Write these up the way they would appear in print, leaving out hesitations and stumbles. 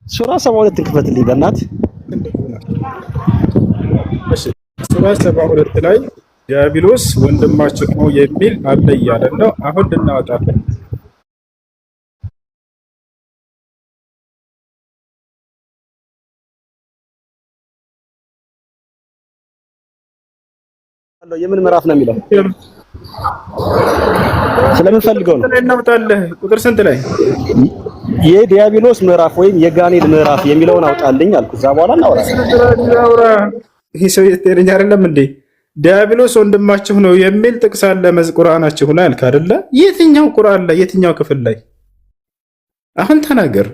ሱራ 72 ክፈትልኝ በእናትህ። እሺ ሱራ 72 ላይ ዲያብሎስ ወንድማችሁ ነው የሚል አለ እያለ ነው። አሁን ልናወጣለን። የምን ምዕራፍ ነው የሚለው? ስለምንፈልገው ነው። እናውጣለን። ቁጥር ስንት ላይ? የዲያብሎስ ምዕራፍ ወይም የጋኔል ምዕራፍ የሚለውን አውጣልኝ አልኩ። እዛ በኋላ እናወራለን። ይሄ ሰው የጤነኛ አይደለም እንዴ? ዲያብሎስ ወንድማችሁ ነው የሚል ጥቅስ አለ ቁርአናችሁ ላይ አልክ አይደለ? የትኛው ቁርአን ላይ የትኛው ክፍል ላይ? አሁን ተናገር።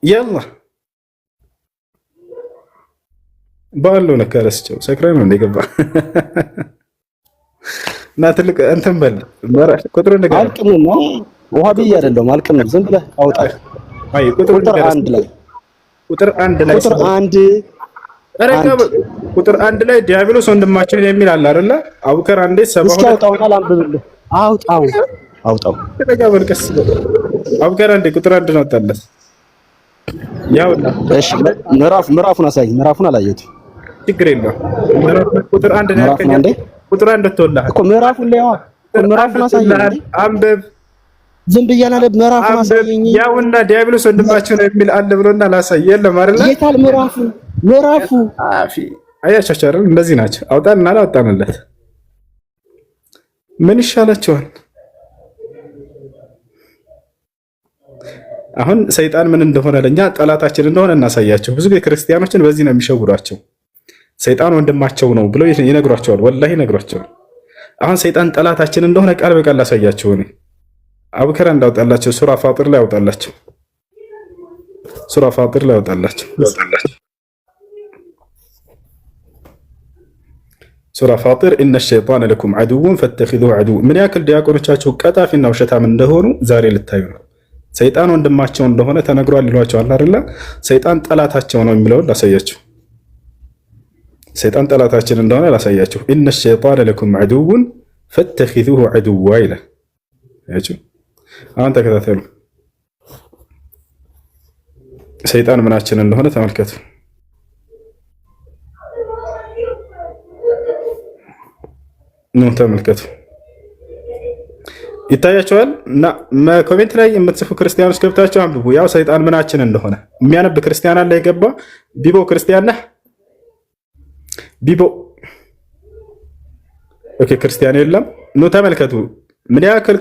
ያላ ባለው ነከረስቸው ሰክራይ ነው እንደገባ እና ትልቅ እንትን በል ቁጥሩ ነገር አልቅም ነው ወሃቢ አይደለም። አልቅም ዝም ብለህ አውጣ። አይ ቁጥር አንድ ላይ ዲያብሎስ ወንድማችን የሚል አለ አይደለ? አቡከር አንዴ ሰባው እስኪ አውጣውና ላንብብልህ። አውጣው ተቀበል። አቡከር አንዴ ቁጥር አንድ ነው ወጣለት። ያውና እሺ ምዕራፉን አሳይ። ምዕራፉን አላየሁትም። ችግር የለውም። ቁጥር አንድ ነው ያልከኝ እንዴ? ቁጥር አንድ ተወላህ እኮ ምዕራፉን ላይ ምዕራፉን አሳየኝ። አንብብ። ዝም ብያለሁ። ምዕራፉን አሳየኝ። ያውና ዲያብሎስ ወንድማችሁ ነው የሚል አለ ብሎና ላሳይ። የለም አይደለ? የታል ምዕራፉ አፊ አያቻቻ አይደል? እንደዚህ ናቸው። አውጣንና አላወጣንለት ምን ይሻላቸዋል? አሁን ሰይጣን ምን እንደሆነ ለኛ ጠላታችን እንደሆነ እናሳያቸው። ብዙ ጊዜ ክርስቲያኖችን በዚህ ነው የሚሸውዷቸው። ሰይጣን ወንድማቸው ነው ብለው ይነግሯቸዋል። ወላሂ ይነግሯቸዋል። አሁን ሰይጣን ጠላታችን እንደሆነ ቃል በቃል ላሳያቸው። እኔ አቡከር እንዳውጣላቸው ሱራ ፋጢር ላይ ያውጣላቸው። ሱራ ፋጢር ላይ ያውጣላቸው። ሱራ ፋጢር ኢነ ሸይጣነ ለኩም ዐዱውን ፈተኺዙሁ ዐዱው። ምን ያክል ዲያቆኖቻቸው ቀጣፊና ውሸታም እንደሆኑ ዛሬ ልታዩ ነው። ሰይጣን ወንድማቸው እንደሆነ ተነግሯል ይሏቸዋል አይደለ? ሰይጣን ጠላታቸው ነው የሚለውን ላሳያችሁ። ሰይጣን ጠላታችን እንደሆነ ላሳያችሁ። ኢነ ሸይጣነ ለኩም ዐዱውን ፈተኺዙሁ ዐዱዋ ይላል። ያችሁ አሁን ተከታተሉ። ሰይጣን ምናችን እንደሆነ ተመልከቱ። ነው ተመልከቱ። ይታያቸዋል። እና ኮሜንት ላይ የምትጽፉ ክርስቲያኖች ገብታችሁ አንብቡ። ያው ሰይጣን ምናችን እንደሆነ የሚያነብ ክርስቲያን አለ የገባ ቢቦ ክርስቲያን ነህ? ቢቦ ኦኬ፣ ክርስቲያን የለም። ኑ ተመልከቱ ምን ያክል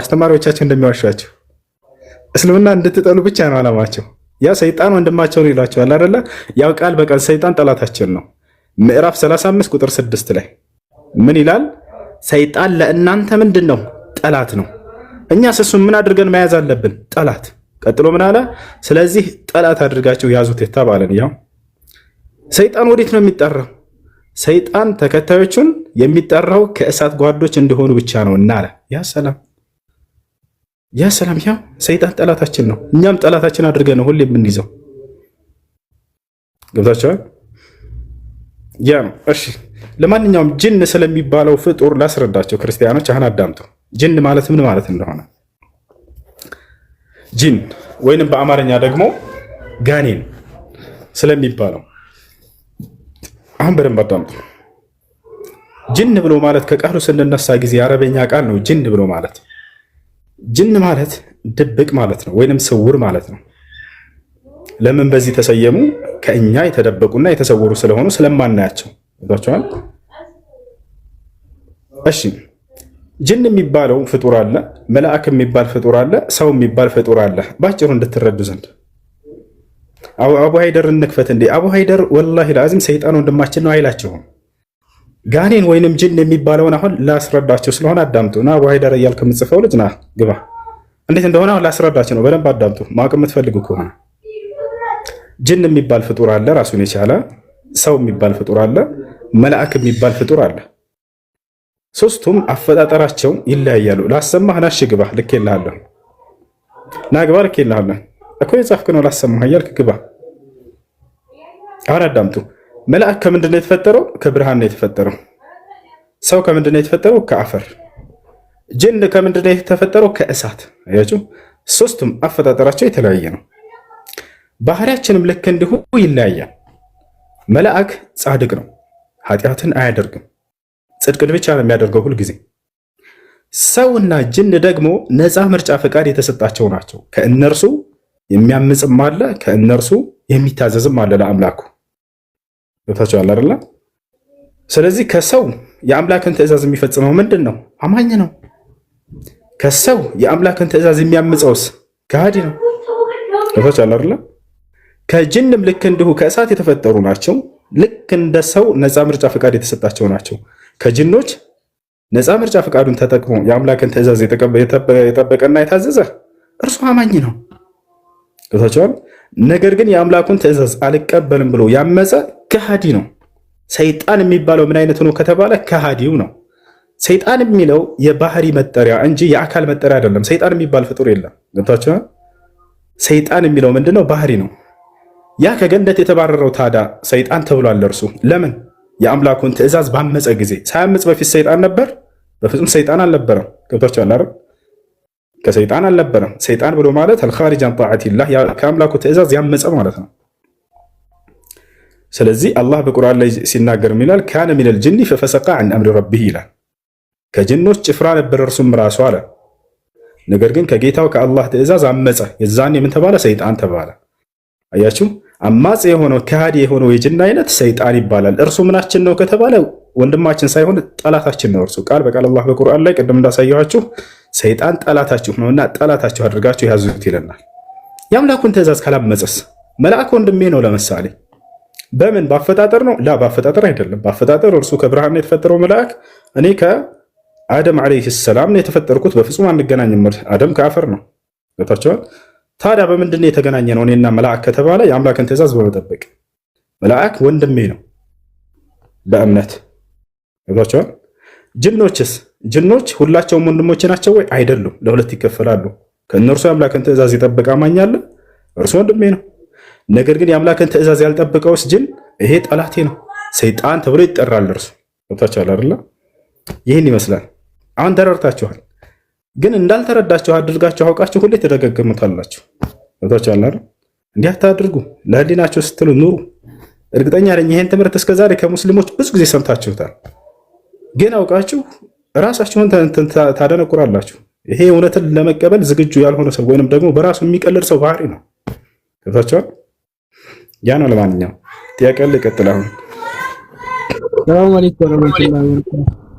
አስተማሪዎቻችን እንደሚዋሻቸው። እስልምና እንድትጠሉ ብቻ ነው አላማቸው። ያ ሰይጣን ወንድማቸው ነው ይሏቸዋል አይደለ? ያው ቃል በቃል ሰይጣን ጠላታችን ነው። ምዕራፍ 35 ቁጥር 6 ላይ ምን ይላል? ሰይጣን ለእናንተ ምንድን ነው? ጠላት ነው። እኛስ እሱን ምን አድርገን መያዝ አለብን? ጠላት። ቀጥሎ ምን አለ? ስለዚህ ጠላት አድርጋችሁ ያዙት የተባለን። ያው ሰይጣን ወዴት ነው የሚጠራው? ሰይጣን ተከታዮቹን የሚጠራው ከእሳት ጓዶች እንደሆኑ ብቻ ነው እና አለ። ያ ሰላም ያ ሰላም። ያው ሰይጣን ጠላታችን ነው። እኛም ጠላታችን አድርገን ነው ሁሌ የምንይዘው። ገብታችኋል? ያ ነው። እሺ ለማንኛውም ጅን ስለሚባለው ፍጡር ላስረዳቸው ክርስቲያኖች። አሁን አዳምጡ። ጅን ማለት ምን ማለት እንደሆነ ጅን ወይንም በአማርኛ ደግሞ ጋኔን ስለሚባለው አሁን በደንብ አዳምጡ። ጅን ብሎ ማለት ከቃሉ ስንነሳ ጊዜ የአረበኛ ቃል ነው። ጅን ብሎ ማለት ጅን ማለት ድብቅ ማለት ነው፣ ወይንም ስውር ማለት ነው። ለምን በዚህ ተሰየሙ? ከእኛ የተደበቁና የተሰወሩ ስለሆኑ ስለማናያቸው። ይዟቸዋል። እሺ ጅን የሚባለው ፍጡር አለ፣ መልአክ የሚባል ፍጡር አለ፣ ሰው የሚባል ፍጡር አለ። ባጭሩ እንድትረዱ ዘንድ አቡ ሃይደር እንክፈት እንዴ? አቡ ሃይደር ወላሂ ለአዚም ሰይጣን ወንድማችን ነው አይላቸውም። ጋኔን ወይንም ጅን የሚባለውን አሁን ላስረዳቸው ስለሆነ አዳምጡ። ና አቡ ሃይደር እያልክ የምጽፈው ልጅ ና ግባ። እንዴት እንደሆነ አሁን ላስረዳቸው ነው። በደንብ አዳምጡ። ማወቅ የምትፈልጉ ከሆነ ጅን የሚባል ፍጡር አለ ራሱን የቻለ፣ ሰው የሚባል ፍጡር አለ፣ መልአክ የሚባል ፍጡር አለ። ሶስቱም አፈጣጠራቸው ይለያያሉ። ላሰማህ ናሽ ግባ። ልኬልሃለሁ። ና ግባ። ልኬልሃለሁ እኮ የጻፍክ ነው። ላሰማህ እያልክ ግባ። አሁን አዳምጡ። መልአክ ከምንድን ነው የተፈጠረው? ከብርሃን ነው የተፈጠረው። ሰው ከምንድን ነው የተፈጠረው? ከአፈር። ጅን ከምንድን ነው የተፈጠረው? ከእሳት። አያችሁ፣ ሶስቱም አፈጣጠራቸው የተለያየ ነው። ባህሪያችንም ልክ እንዲሁ ይለያያል። መልአክ ጻድቅ ነው፣ ኃጢአትን አያደርግም፣ ጽድቅን ብቻ ነው የሚያደርገው ሁልጊዜ። ሰውና ጅን ደግሞ ነፃ ምርጫ ፈቃድ የተሰጣቸው ናቸው። ከእነርሱ የሚያምፅም አለ፣ ከእነርሱ የሚታዘዝም አለ ለአምላኩ። ገብታችኋል አይደለ? ስለዚህ ከሰው የአምላክን ትእዛዝ የሚፈጽመው ምንድን ነው? አማኝ ነው። ከሰው የአምላክን ትእዛዝ የሚያምፀውስ ከሃዲ ነው። ገብታችኋል አይደለ? ከጅንም ልክ እንዲሁ ከእሳት የተፈጠሩ ናቸው። ልክ እንደ ሰው ነፃ ምርጫ ፈቃድ የተሰጣቸው ናቸው። ከጅኖች ነፃ ምርጫ ፈቃዱን ተጠቅሞ የአምላክን ትእዛዝ የጠበቀና የታዘዘ እርሱ አማኝ ነው። ገብታችኋል? ነገር ግን የአምላኩን ትእዛዝ አልቀበልም ብሎ ያመፀ ከሃዲ ነው። ሰይጣን የሚባለው ምን አይነት ነው ከተባለ ከሃዲው ነው። ሰይጣን የሚለው የባህሪ መጠሪያ እንጂ የአካል መጠሪያ አይደለም። ሰይጣን የሚባል ፍጡር የለም። ገብታችኋል? ሰይጣን የሚለው ምንድነው? ባህሪ ነው። ያ ከገነት የተባረረው ታዲያ ሰይጣን ተብሏል። እርሱ ለምን? የአምላኩን ትእዛዝ ባመፀ ጊዜ። ሳያምፅ በፊት ሰይጣን ነበር? በፍጹም ሰይጣን አልነበረም። ገብታችኋል አይደል? ከሰይጣን አልነበረም። ሰይጣን ብሎ ማለት አልኻሪጅ አን ጣዓቲላህ ከአምላኩ ትእዛዝ ያመፀ ማለት ነው። ስለዚህ አላህ በቁርአን ላይ ሲናገር ይላል ካነ ሚነል ጅኒ ፈፈሰቀ ዐን አምሪ ረቢህ ይላል። ከጅኖች ጭፍራ ነበር እርሱም ራሱ አለ። ነገር ግን ከጌታው ከአላህ ትእዛዝ አመፀ። የዛኔ ምን ተባለ? ሰይጣን ተባለ። አያችሁ፣ አማጽ የሆነው ከሃዲ የሆነው የጅን አይነት ሰይጣን ይባላል። እርሱ ምናችን ነው ከተባለ ወንድማችን ሳይሆን ጠላታችን ነው። እርሱ ቃል በቃል አላህ በቁርአን ላይ ቅድም እንዳሳየኋችሁ ሰይጣን ጠላታችሁ ነውና ጠላታችሁ አድርጋችሁ ያዙት ይለናል። የአምላኩን ትእዛዝ ካላመፀስ? መልአክ ወንድሜ ነው ለምሳሌ በምን ባፈጣጠር ነው? ላ ባፈጣጠር አይደለም። ባፈጣጠር እርሱ ከብርሃን ነው የተፈጠረው መልአክ። እኔ ከአደም ዓለይሂ ሰላም ነው የተፈጠርኩት። በፍጹም አንገናኝም። አደም ከአፈር ነው። ገብታችኋል? ታዲያ በምንድን ነው የተገናኘ ነው እኔና መልአክ ከተባለ የአምላክን ትእዛዝ በመጠበቅ። መልአክ ወንድሜ ነው በእምነት። ገብታችኋል? ጅኖችስ? ጅኖች ሁላቸውም ወንድሞች ናቸው ወይ? አይደሉም። ለሁለት ይከፈላሉ። ከእነርሱ የአምላክን ትእዛዝ የጠበቀ አማኝ አለ፣ እርሱ ወንድሜ ነው። ነገር ግን የአምላክን ትእዛዝ ያልጠበቀውስ ጅን ይሄ ጠላቴ ነው፣ ሰይጣን ተብሎ ይጠራል። እርሱ ገብታችኋል አይደለ? ይህን ይመስላል። አሁን ተረድታችኋል። ግን እንዳልተረዳችሁ አድርጋችሁ አውቃችሁ ሁሌ ትደጋግሙታላችሁ። ገብታችኋል አይደል? እንዲህ አታድርጉ፣ ለህሊናችሁ ስትሉ ኑሩ። እርግጠኛ ነኝ ይህን ትምህርት እስከዛሬ ከሙስሊሞች ብዙ ጊዜ ሰምታችሁታል። ግን አውቃችሁ ራሳችሁን ታደነቁራላችሁ። ይሄ እውነትን ለመቀበል ዝግጁ ያልሆነ ሰው ወይንም ደግሞ በራሱ የሚቀልድ ሰው ባህሪ ነው። ገብታችኋል? ያ ነው። ለማንኛውም ጥያቄ ልቀጥል። አሁን ሰላም አለይኩም ወራህመቱላሂ ወበረካቱ።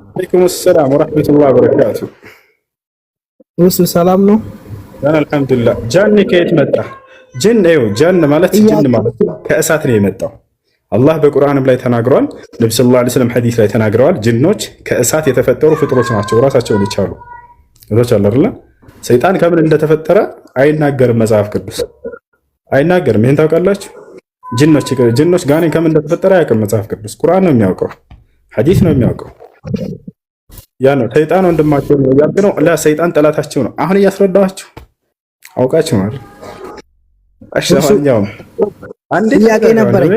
ወአለይኩም ሰላም ወራህመቱላሂ ወበረካቱ። እሱ ሰላም ነው? አልሐምዱሊላህ። ጃን ከየት መጣ? ጅን ነው። ጃን ማለት ጅን ማለት ከእሳት ነው የመጣው። አላህ በቁርአንም ላይ ተናግሯል። ነብዩ ሰለላሁ ዐለይሂ ወሰለም ሐዲስ ላይ ተናግረዋል። ጅኖች ከእሳት የተፈጠሩ ፍጥሮች ናቸው፣ ራሳቸውን የቻሉ ገብታችኋል አይደል? ሰይጣን ከምን እንደተፈጠረ አይናገርም መጽሐፍ ቅዱስ አይናገርም። ይሄን ታውቃላችሁ? ጅኖች ጋኔን ከምን እንደተፈጠረ አያውቅም መጽሐፍ ቅዱስ። ቁርአን ነው የሚያውቀው፣ ሐዲስ ነው የሚያውቀው። ያ ነው ሰይጣን ወንድማቸው ነው ያልክ ነው። ሰይጣን ጠላታቸው ነው። አሁን እያስረዳኋችሁ አውቃችሁ ማለት እሺ። ለማንኛውም አንድ ጥያቄ ነበረኝ።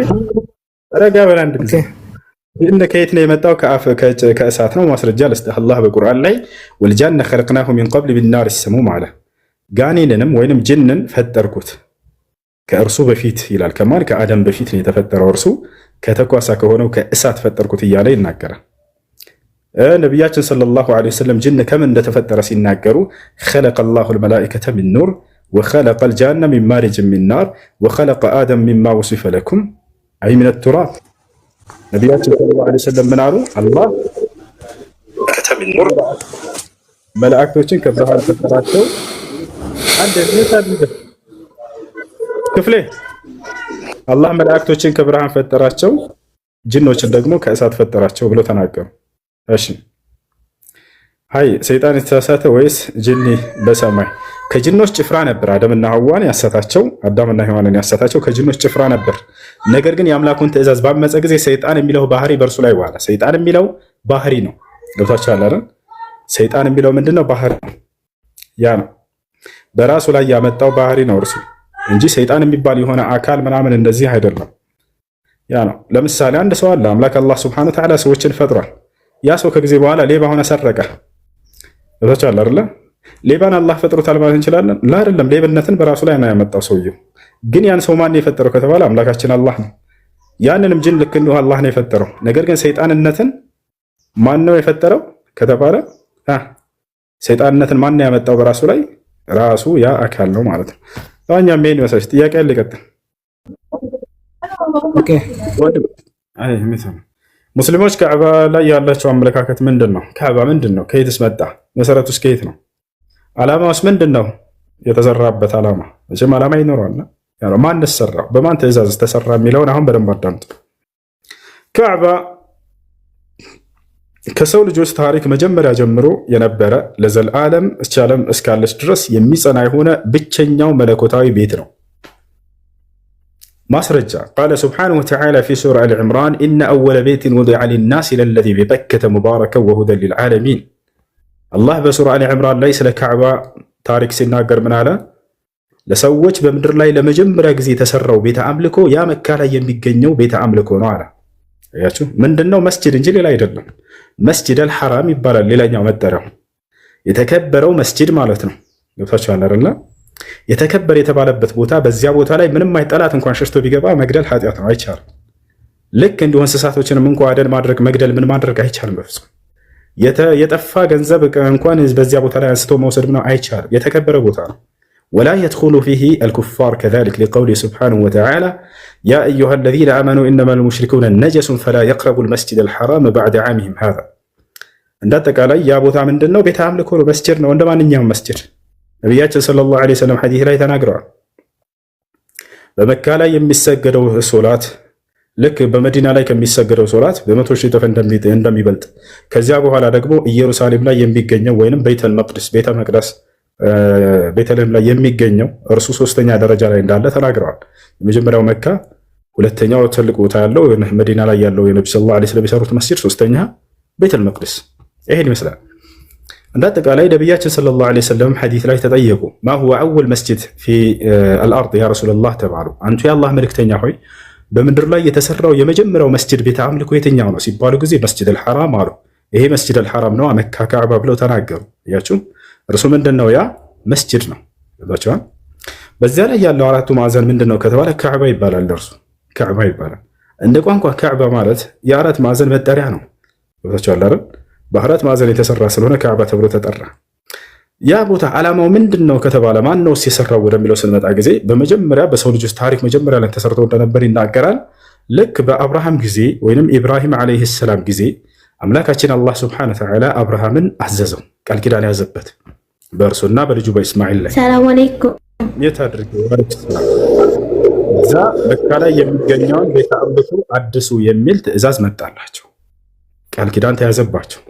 ረጋ በል አንድ ጊዜ። ከየት ነው የመጣው? ከእሳት ነው። ማስረጃ ልስጥህ። አላህ በቁርአን ላይ ወልጃነ ኸለቅናሁ ሚን ቀብል ቢናር ሲሰሙም አለ። ጋኔንንም ወይንም ጅንን ፈጠርኩት ከእርሱ በፊት ይላል። ከማን? ከአደም በፊት ነው የተፈጠረው። እርሱ ከተኳሳ ከሆነው ከእሳት ፈጠርኩት እያለ ይናገራል። ነቢያችን ሰለላሁ ዐለይሂ ወሰለም ጅን ከምን እንደተፈጠረ ሲናገሩ ኸለቀ ላሁ ልመላኢከተ ሚን ኑር ወኸለቀ ልጃነ ሚን ማሪጅ ሚን ናር ወኸለቀ አደም ሚማ ወሲፈ ለኩም አይ ሚነ ቱራብ። ነቢያችን ሰለላሁ ዐለይሂ ወሰለም ምን አሉ? አላህ መላእክቶችን ከብርሃን ፈጠራቸው። አንድ ክፍሌ አላህ መላእክቶችን ከብርሃን ፈጠራቸው፣ ጅኖችን ደግሞ ከእሳት ፈጠራቸው ብሎ ተናገሩ። እሺ ሃይ ሰይጣን የተሳሳተ ወይስ ጅኒ በሰማይ? ከጅኖች ጭፍራ ነበር አዳምና ሐዋን ያሳታቸው። አዳምና ሔዋንን ያሳታቸው ከጅኖች ጭፍራ ነበር። ነገር ግን የአምላኩን ትእዛዝ ባመፀ ጊዜ ሰይጣን የሚለው ባህሪ በእርሱ ላይ ዋለ። ሰይጣን የሚለው ባህሪ ነው። ገብታችኋል አይደል? ሰይጣን የሚለው ምንድነው? ባህሪ ነው። ያ ነው በራሱ ላይ ያመጣው ባህሪ ነው እርሱ እንጂ ሰይጣን የሚባል የሆነ አካል ምናምን እንደዚህ አይደለም። ያ ነው። ለምሳሌ አንድ ሰው አለ። አምላክ አላህ ሱብሓነሁ ወተዓላ ሰዎችን ፈጥሯል። ያ ሰው ከጊዜ በኋላ ሌባ ሆነ፣ ሰረቀ። ገብታችኋል አይደል? ሌባን አላህ ፈጥሮታል ማለት እንችላለን? አይደለም። ሌብነትን በራሱ ላይ ነው ያመጣው ሰውየው። ግን ያን ሰው ማን የፈጠረው ከተባለ አምላካችን አላህ ነው። ያንንም ጅን ልክ እንዲሁ አላህ ነው የፈጠረው። ነገር ግን ሰይጣንነትን ማን ነው የፈጠረው ከተባለ ሰይጣንነትን ማን ያመጣው በራሱ ላይ? ራሱ ያ አካል ነው ማለት ነው። አሁን ምን ይመስላል? ጥያቄ ያለ ይቀጥል። ኦኬ ሙስሊሞች ካዕባ ላይ ያላቸው አመለካከት ምንድን ነው? ካዕባ ምንድን ነው? ከየትስ መጣ? መሰረቱስ ከየት ነው? ዓላማውስ ምንድን ነው? የተሰራበት ዓላማ መቼም ዓላማ ይኖረዋል። ማን ሰራው? በማን ትእዛዝ ተሰራ የሚለውን አሁን በደንብ አዳምጡ። ካዕባ ከሰው ልጆች ታሪክ መጀመሪያ ጀምሮ የነበረ ለዘላለም እስከ ዓለም እስካለች ድረስ የሚጸና የሆነ ብቸኛው መለኮታዊ ቤት ነው። ማስረጃ ቃለ ስብሓነሁ ወተዓላ ፊ ሱራ አሊ ዕምራን ኢነ አወለ ቤትን ወዲዐ ሊናስ ለለዚ ቢበከተ ሙባረከን ወሁደን ሊልዓለሚን። አላህ በሱራ አሊ ዕምራን ላይ ስለ ካዕባ ታሪክ ሲናገር ምን አለ? ለሰዎች በምድር ላይ ለመጀመሪያ ጊዜ የተሰራው ቤተ አምልኮ ያ መካ ላይ የሚገኘው ቤተ አምልኮ ነው አለ። ያችሁ ምንድነው? መስጂድ እንጂ ሌላ አይደለም። መስጂድ አልሐራም ይባላል ሌላኛው መጠሪያው። የተከበረው መስጂድ ማለት ነው። ገብታችኋል አይደል? የተከበረ የተባለበት ቦታ በዚያ ቦታ ላይ ምንም ጠላት እንኳን ሸሽቶ ቢገባ መግደል ኃጢአት ነው፣ አይቻልም። ልክ እንዲሁ እንስሳቶችንም እንኳን አደን ማድረግ መግደል ምን ማድረግ አይቻልም በፍጹም። የጠፋ ገንዘብ እንኳን በዚያ ቦታ ላይ አንስቶ መውሰድ ነው አይቻልም። የተከበረ ቦታ ነው። ወላ የድኹሉ ፊሂ አልኩፋር ከዛሊክ ሊቀውሊ ሱብሓነሁ ወተዓላ ያ አዩሃ አለዚነ አመኑ ኢነመል ሙሽሪኩነ ነጀሱን ፈላ የቅረቡ አልመስጂድ አልሐራም በዕደ ዓሚሂም ሃዛ። እንዳጠቃላይ ያ ቦታ ምንድን ነው? ቤተ አምልኮ ነው፣ መስጂድ ነው፣ እንደ ማንኛውም መስጂድ። ነቢያችን ሰለላሁ ዐለይሂ ወሰለም ሐዲስ ላይ ተናግረዋል። በመካ ላይ የሚሰገደው ሶላት ልክ በመዲና ላይ ከሚሰገደው ሶላት በመቶ ሺህ እጥፍ እንደሚበልጥ፣ ከዚያ በኋላ ደግሞ ኢየሩሳሌም ላይ የሚገኘው ወይንም ቤተል መቅደስ ቤተ መቅደስ ቤተልሔም ላይ የሚገኘው እርሱ ሶስተኛ ደረጃ ላይ እንዳለ ተናግረዋል። የመጀመሪያው መካ፣ ሁለተኛው ትልቅ ቦታ ያለው መዲና ላይ ያለው የነቢ ሰለላሁ ዐለይሂ ወሰለም የሰሩት መስጂድ፣ ሶስተኛ ቤተል መቅደስ። ይሄን ይመስላል። እንደ አጠቃላይ ነቢያችን ሰለላሁ ዐለይሂ ወሰለም ሐዲስ ላይ ተጠየቁ። ማ ሁወ አወል መስጂድ ፊ አልአርድ ያ ረሱለላህ ተባሉ። አንቱ የአላህ መልእክተኛ ሆይ በምድር ላይ የተሰራው የመጀመሪያው መስጂድ ቤተ አምልኮ የትኛው ነው ሲባሉ ጊዜ መስጂድ አልሐራም አሉ። ይሄ መስጂድ አልሐራም ነው መካ ካዕባ ብለው ተናገሩ። እያችሁ እርሱ ምንድን ነው? ያ መስጂድ ነው። ገባችኋል? በዚያ ላይ ያለው አራቱ ማዕዘን ምንድን ነው ከተባለ ካዕባ ይባላል። እርሱ ካዕባ ይባላል። እንደ ቋንቋ ካዕባ ማለት የአራት ማዕዘን መጠሪያ ነው። ገባችኋል አይደል? በአራት ማዕዘን የተሰራ ስለሆነ ካዕባ ተብሎ ተጠራ። ያ ቦታ ዓላማው ምንድን ነው ከተባለ ማን ነው የሰራው ወደሚለው ስንመጣ ጊዜ በመጀመሪያ በሰው ልጆች ታሪክ መጀመሪያ ላይ ተሰርቶ እንደነበር ይናገራል። ልክ በአብርሃም ጊዜ ወይንም ኢብራሂም ዓለይሂ ሰላም ጊዜ አምላካችን አላህ ሱብሓነሁ ወተዓላ አብርሃምን አዘዘው፣ ቃል ኪዳን ያዘበት በእርሱና በልጁ በኢስማኤል ላይ። ሰላም አለይኩም የት አድርገው እዛ መካ ላይ የሚገኘውን ቤተ አምልኮ አድሱ የሚል ትእዛዝ መጣላቸው፣ ቃል ኪዳን ተያዘባቸው።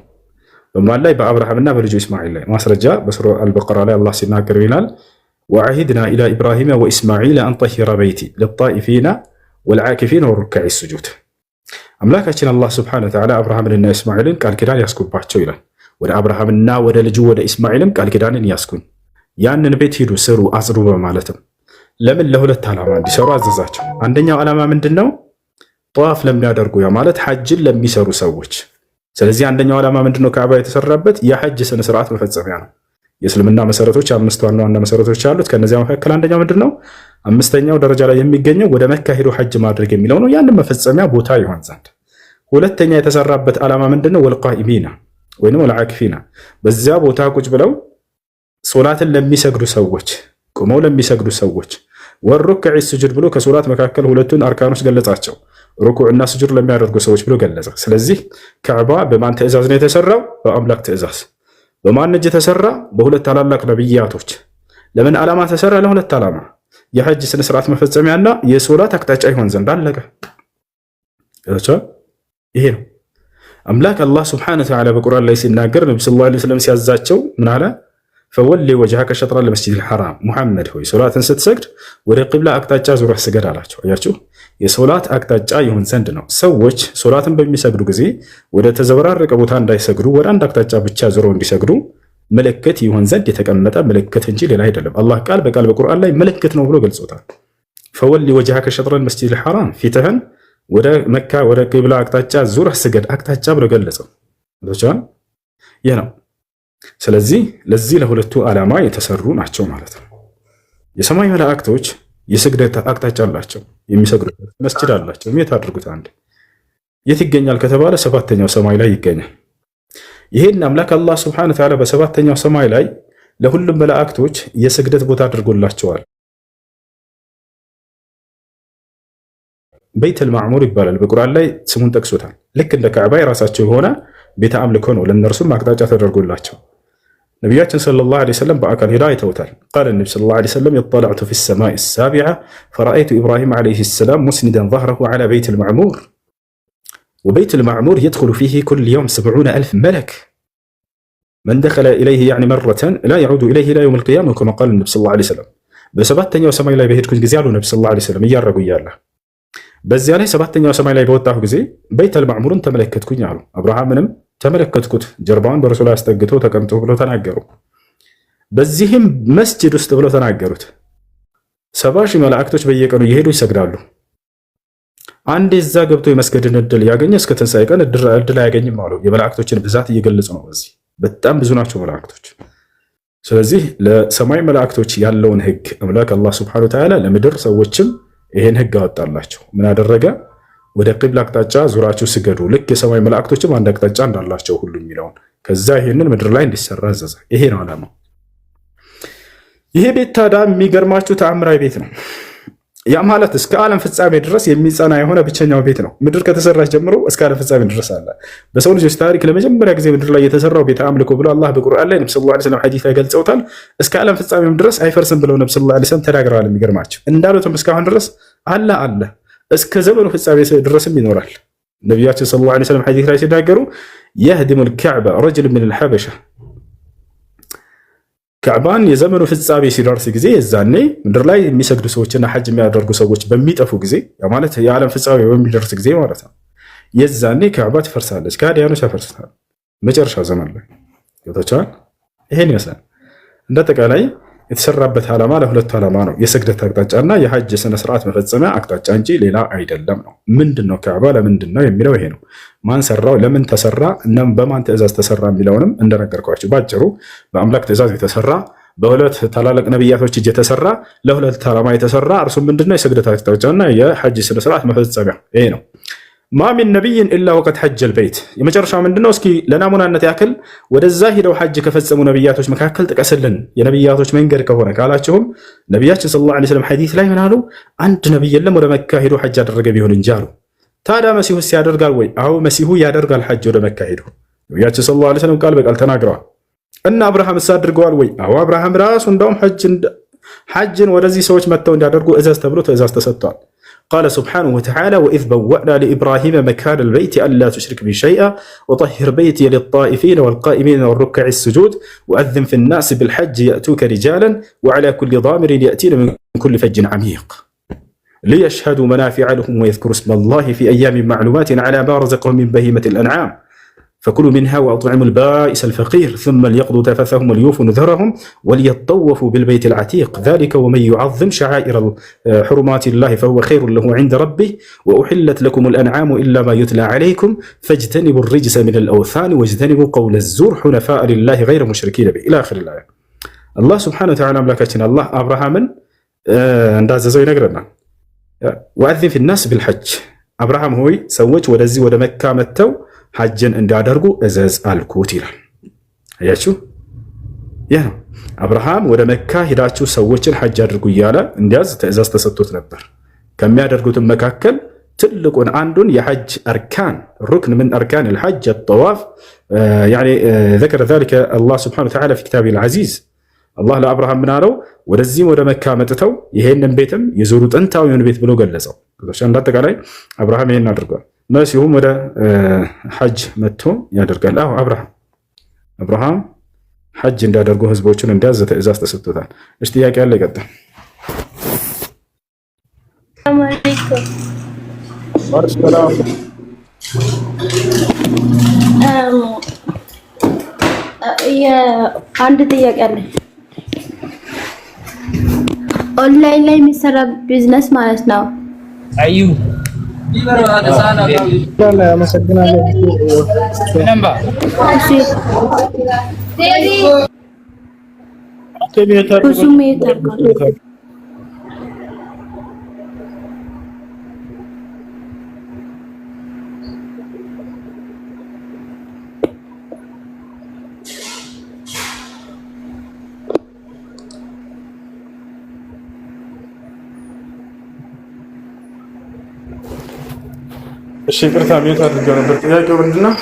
በማን ላይ? በአብርሃምና በልጁ ኢስማኤል ላይ። ማስረጃ በሱራ አልበቀራ ላይ አላህ ሲናገር ይላል ወዐሂድና ኢላ ኢብራሂም ወኢስማዒል አን ጠሂረ በይቲ ሊጣኢፊና ወልዓኪፊን ወሩካዕ ሱጁድ። አምላካችን አላህ ሱብሓነሁ ወተዓላ አብርሃምንና ኢስማኤልን ቃል ኪዳን ያስኩባቸው ይላል። ወደ አብርሃምና ወደ ልጁ ወደ ኢስማኤልም ቃል ኪዳንን ያስኩኝ፣ ያንን ቤት ሂዱ ስሩ አጽዱ በማለትም ለምን? ለሁለት ዓላማ እንዲሰሩ አዘዛቸው። አንደኛው ዓላማ ምንድን ነው? ጠዋፍ ለሚያደርጉ ያ ማለት ሐጅን ለሚሰሩ ሰዎች። ስለዚህ አንደኛው ዓላማ ምንድነው? ካዕባ የተሰራበት የሐጅ ስነ ስርዓት መፈጸሚያ ነው። የእስልምና መሰረቶች አምስት ዋና ዋና መሰረቶች አሉት። ከነዚያ መካከል አንደኛው ምንድነው? አምስተኛው ደረጃ ላይ የሚገኘው ወደ መካ ሄዶ ሐጅ ማድረግ የሚለው ነው። ያንን መፈጸሚያ ቦታ ይሆን ዘንድ። ሁለተኛ የተሰራበት ዓላማ ምንድነው? ወልቃኢሚና ወይንም ወልዓኪፊና በዚያ ቦታ ቁጭ ብለው ሶላትን ለሚሰግዱ ሰዎች፣ ቆመው ለሚሰግዱ ሰዎች ወሩክዕ ስጁድ ብሎ ከሶላት መካከል ሁለቱን አርካኖች ገለጻቸው። ሩኩዕና ስጁድ ለሚያደርጉ ሰዎች ብሎ ገለጸ። ስለዚህ ካዕባ በማን ትእዛዝ ነው የተሰራው? በአምላክ ትእዛዝ። በማን እጅ ተሰራ? በሁለት ታላላቅ ነብያቶች። ለምን ዓላማ ተሰራ? ለሁለት ዓላማ፣ የሐጅ ስነ ስርዓት መፈጸሚያና የሶላት አቅጣጫ ይሆን ዘንድ። አለቀ። ይሄ ነው አምላክ አላህ ሱብሓነሁ ወተዓላ በቁርአን ላይ ሲናገር ነብዩ ሰለላሁ ዐለይሂ ወሰለም ሲያዛቸው ምን አለ? ፈወሊ ወጅሀከ ሸጥረ ለመስጂድ አልሐራም፣ ሙሐመድ ሆይ ሶላትን ስትሰግድ ወደ ቂብላ አቅጣጫ ዙረህ ስገድ አላቸው። አያችሁ፣ የሶላት አቅጣጫ ይሆን ዘንድ ነው። ሰዎች ሶላትን በሚሰግዱ ጊዜ ወደ ተዘበራረቀ ቦታ እንዳይሰግዱ ወደ አንድ አቅጣጫ ብቻ ዙረው እንዲሰግዱ ምልክት ይሆን ዘንድ የተቀመጠ ምልክት እንጂ ሌላ አይደለም። አላህ ቃል በቃል በቁርአን ላይ ምልክት ነው ብሎ ገልጾታል። ፈወሊ ወጅሀከ ሸጥረ ለመስጂድ አልሐራም፣ ፊትህን ወደ መካ ወደ ቂብላ አቅጣጫ ዙረህ ስገድ አቅጣጫ ብሎ ገለጸው። ይህ ነው ስለዚህ ለዚህ ለሁለቱ ዓላማ የተሰሩ ናቸው ማለት ነው። የሰማይ መላእክቶች የስግደት አቅጣጫ አላቸው፣ የሚሰግዱበት መስጂድ አላቸው። የት አድርጉት? አንድ የት ይገኛል ከተባለ ሰባተኛው ሰማይ ላይ ይገኛል። ይሄን አምላክ አላህ ሱብሓነሁ ወተዓላ በሰባተኛው ሰማይ ላይ ለሁሉም መላእክቶች የስግደት ቦታ አድርጎላቸዋል። በይተል ማዕሙር ይባላል። በቁርአን ላይ ስሙን ጠቅሶታል። ልክ እንደ ካዕባ የራሳቸው የሆነ ቤተ አምልኮ ነው። ለእነርሱም አቅጣጫ ተደርጎላቸው ነቢያችን ሰለላሁ ዐለይሂ ወሰለም በአካል ሄዳ አይተውታል። ቃለ ነቢ ሰለላሁ ዐለይሂ ወሰለም ኢጠለዕቱ ፊ ሰማኢ ሳቢዓ ፈረአይቱ ኢብራሂም ዐለይሂ ሰላም ሙስኒደን ظهره على بيت المعمور وبيت المعمور يدخل فيه كل يوم 70,000 ملك من دخل إليه يعني مرة لا يعود إليه إلى يوم القيامة كما قال النبي صلى الله عليه وسلم በሰባተኛው ሰማይ ላይ በሄድኩኝ ጊዜ አሉ ነቢ ሰለላሁ ዐለይሂ ወሰለም እያረጉ እያለ በዚያ ላይ ሰባተኛው ሰማይ ላይ በወጣሁ ጊዜ በይተል ማዕሙርን ተመለከትኩኝ አሉ። አብርሃምንም ተመለከትኩት ጀርባውን በእርሱ ላይ አስጠግቶ ተቀምጦ ብለው ተናገሩ። በዚህም መስጂድ ውስጥ ብለው ተናገሩት 70,000 መላእክቶች በየቀኑ እየሄዱ ይሰግዳሉ። አንድ እዛ ገብቶ የመስገድን እድል ያገኘ እስከ ትንሣኤ ቀን እድል አያገኝም አሉ። የመላእክቶችን ብዛት እየገለጹ ነው። በዚህ በጣም ብዙ ናቸው መላእክቶች። ስለዚህ ለሰማይ መላእክቶች ያለውን ህግ አምላክ አላህ ሱብሓነሁ ወተዓላ ለምድር ሰዎችም ይሄን ህግ አወጣላቸው። ምን አደረገ? ወደ ቂብላ አቅጣጫ ዙራችሁ ስገዱ፣ ልክ የሰማይ መላእክቶችም አንድ አቅጣጫ እንዳላቸው ሁሉ የሚለውን ከዛ ይሄንን ምድር ላይ እንዲሰራ አዘዘ። ይሄ ነው ዓላማው። ይሄ ቤት ታዲያ የሚገርማችሁ ተአምራዊ ቤት ነው። ያ ማለት እስከ ዓለም ፍጻሜ ድረስ የሚጸና የሆነ ብቸኛው ቤት ነው። ምድር ከተሰራች ጀምሮ እስከ ዓለም ፍጻሜ ድረስ አለ። በሰው ልጆች ታሪክ ለመጀመሪያ ጊዜ ምድር ላይ የተሰራው ቤተ አምልኮ ብሎ አላህ በቁርአን ላይ ነብዩ ሰለላሁ ዐለይሂ ወሰለም ሐዲስ ላይ ገልጸውታል። እስከ ዓለም ፍጻሜም ድረስ አይፈርስም ብለው ነብዩ ሰለላሁ ዐለይሂ ወሰለም ተናግረዋል። የሚገርማቸው እንዳሉትም እስካሁን ድረስ አለ እስከ ዘመኑ ፍጻሜ ድረስም ይኖራል። ነቢያችን ሰለላሁ ዐለይሂ ወሰለም ሐዲስ ላይ ሲናገሩ የህድሙል ከዕባ ረጁል ሚነል ሐበሻ ካዕባን የዘመኑ ፍጻሜ ሲደርስ ጊዜ የዛኔ ምድር ላይ የሚሰግዱ ሰዎችና ሐጅ የሚያደርጉ ሰዎች በሚጠፉ ጊዜ ማለት የዓለም ፍጻሜ በሚደርስ ጊዜ ማለት ነው። የዛኔ ካዕባ ትፈርሳለች፣ ከሃዲያኖች ያፈርሳሉ። መጨረሻው ዘመን ላይ ገብታችኋል። ይሄን ይመስላል። እንደጠቃላይ የተሰራበት ዓላማ ለሁለት ዓላማ ነው። የስግደት አቅጣጫና የሐጅ ስነ ስርዓት መፈጸሚያ አቅጣጫ እንጂ ሌላ አይደለም ነው። ምንድነው ካዕባ ለምንድን ነው የሚለው ይሄ ነው። ማን ሰራው፣ ለምን ተሰራ እና በማን ትእዛዝ ተሰራ የሚለውንም እንደነገርኳችሁ ባጭሩ በአምላክ ትእዛዝ የተሰራ በሁለት ታላላቅ ነብያቶች እጅ የተሰራ ለሁለት ዓላማ የተሰራ እርሱ ምንድነው የስግደት አቅጣጫና የሐጅ ስነ ስርዓት መፈጸሚያ ይሄ ነው። ማ ሚን ነቢይን ኢላ ወቀድ ሐጀል በይት። የመጨረሻው ምንድነው? እስኪ ለናሙናነት ያክል ወደዛ ሂደው ሐጅ ከፈጸሙ ነብያቶች መካከል ጥቀስልን የነብያቶች መንገድ ከሆነ ካላችሁም ነቢያችን ሰለላሁ ዐለይሂ ወሰለም ሐዲስ ላይ ምን አሉ? አንድ ነብይ የለም ወደ መካ ሄዶ ሐጅ አደረገ ቢሆን እንጂ አሉ። ታዲያ መሲሁስ ያደርጋል ወይ? አዎ መሲሁ ያደርጋል ሐጅ ወደ መካ ሄዶ። ነቢያችን ሰለላሁ ዐለይሂ ወሰለም ቃል በቃል ተናግረዋል። እና አብርሃምስ አድርገዋል ወይ? አዎ አብርሃም ራሱ እንደውም ሐጅን ወደዚህ ሰዎች መጥተው እንዲያደርጉ እዘዝ ተብሎ ትእዛዝ ተሰጥቷል። قال سبحانه وتعالى وإذ بوأنا لإبراهيم مكان البيت ألا تشرك بي شيئا وطهر بيتي للطائفين والقائمين والركع السجود وأذن في الناس بالحج يأتوك رجالا وعلى كل ضامر يأتين من كل فج عميق ليشهدوا منافع لهم ويذكروا اسم الله في أيام معلومات على ما رزقهم من بهيمة الأنعام فكلوا منها وأطعموا البائس الفقير ثم ليقضوا تفثهم وليوفوا نذرهم وليطوفوا بالبيت العتيق ذلك ومن يعظم شعائر حرمات الله فهو خير له عند ربه وأحلت لكم الأنعام إلا ما يتلى عليكم فاجتنبوا الرجس من الأوثان واجتنبوا قول الزور حنفاء لله غير مشركين به إلى آخر الآية. الله سبحانه وتعالى أملاكتنا الله أبراهام እንዳዘዘው ይነግረናል። وأذن في الناس بالحج أبراهام هوي سوج ودزي ወደ መካ መተው ሐጅን እንዲያደርጉ እዘዝ አልኩት ይላል። አያችሁ ያ ነው አብርሃም ወደ መካ ሄዳችሁ ሰዎችን ሐጅ አድርጉ እያለ እንዲያዝ ትእዛዝ ተሰጥቶት ነበር። ከሚያደርጉትም መካከል ትልቁን አንዱን የሐጅ አርካን ሩክን ምን አርካን الحج الطواف يعني ذكر ذلك الله سبحانه وتعالى في كتابه العزيز الله ለአብርሃም ምን አለው? ወደዚህም ወደ መካ መጥተው ይሄንን ቤትም የዞሩ ጥንታዊውን ቤት ብሎ ገለጸው። እንዳጠቃላይ አብርሃም ይሄን አድርጓል። መሲሁም ወደ ሐጅ መጥቶ ያደርጋል። አዎ አብርሃም ሐጅ እንዳደርጉ ህዝቦችን እንዲያዝ ትእዛዝ ተሰጥቶታል። እሺ ጥያቄ አለ? ይቀጥል። አንድ ጥያቄ አለ። ኦንላይን ላይ የሚሰራ ቢዝነስ ማለት ነው። እሺ ቅርታ ሚዩት አድርገው ነበር። ጥያቄው ምንድነው?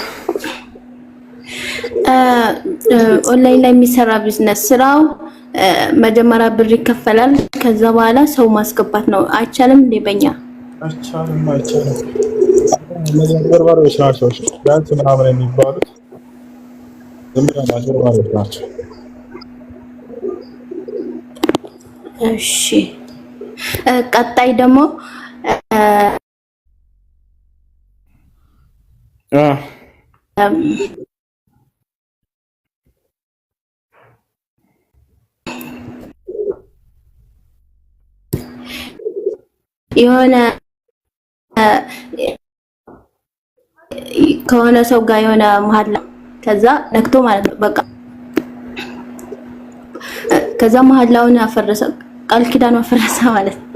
ኦንላይን ላይ የሚሰራ ቢዝነስ ስራው መጀመሪያ ብር ይከፈላል፣ ከዛ በኋላ ሰው ማስገባት ነው። አይቻልም እንዴ? በእኛ አይቻልም። መዘበርባሪዎች ናቸው። ቢያንስ ምናምን የሚባሉት ዝም ብለው ማዘበርባሪዎች ናቸው። እሺ ቀጣይ ደግሞ የሆነ ከሆነ ሰው ጋር የሆነ መሐላ ከዛ ነክቶ ማለት ነው። በቃ ከዛ መሐላውን አፈረሰ፣ ቃል ኪዳኑ አፈረሰ ማለት ነው።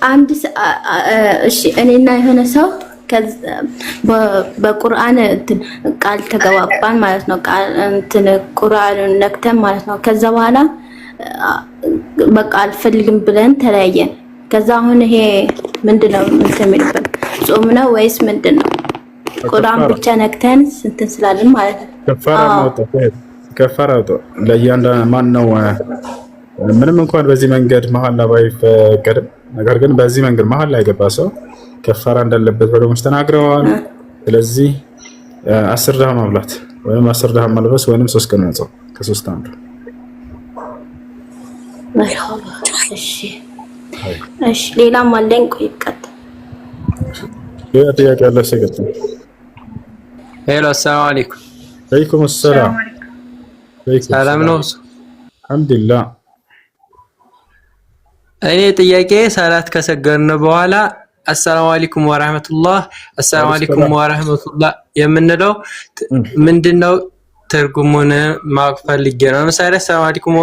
አንድ እሺ እኔና የሆነ ሰው በቁርአን ቃል ተገባባን ማለት ነው። ቃል ቁርአኑን ነክተን ማለት ነው። ከዛ በኋላ በቃ አልፈልግም ብለን ተለያየን። ከዛ አሁን ይሄ ምንድነው የሚልበት ጾም ነው ወይስ ምንድነው? ቁርአን ብቻ ነክተን እንትን ስላልን ማለት ነው። ከፋራ ወጣ ለእያንዳንዱ ማን ነው? ምንም እንኳን በዚህ መንገድ መሐላ ባይፈቀድም ነገር ግን በዚህ መንገድ መሐላ የገባ ሰው ከፋራ እንዳለበት ወደሞች ተናግረዋል። ስለዚህ 10 ድርሃም ማብላት ወይም 10 ድርሃም መልበስ ወይም 3 ቀን መጾም ከሶስት አንዱ። እሺ ሌላም አለኝ። ቆይ ቀጥታ ሌላ ጥያቄ አለ? ሰገጥ ሄሎ፣ አሰላሙ አለይኩም። ወአለይኩም ሰላም። ሰላም ነው? አልሐምዱሊላህ። እኔ ጥያቄ ሰላት ከሰገድን በኋላ አሰላሙ አለይኩም ወራህመቱላህ አሰላሙ አለይኩም ወራህመቱላህ የምንለው ምንድነው? ትርጉሙን ማወቅ ፈልጌ ነው። ለምሳሌ አሰላሙ አለይኩም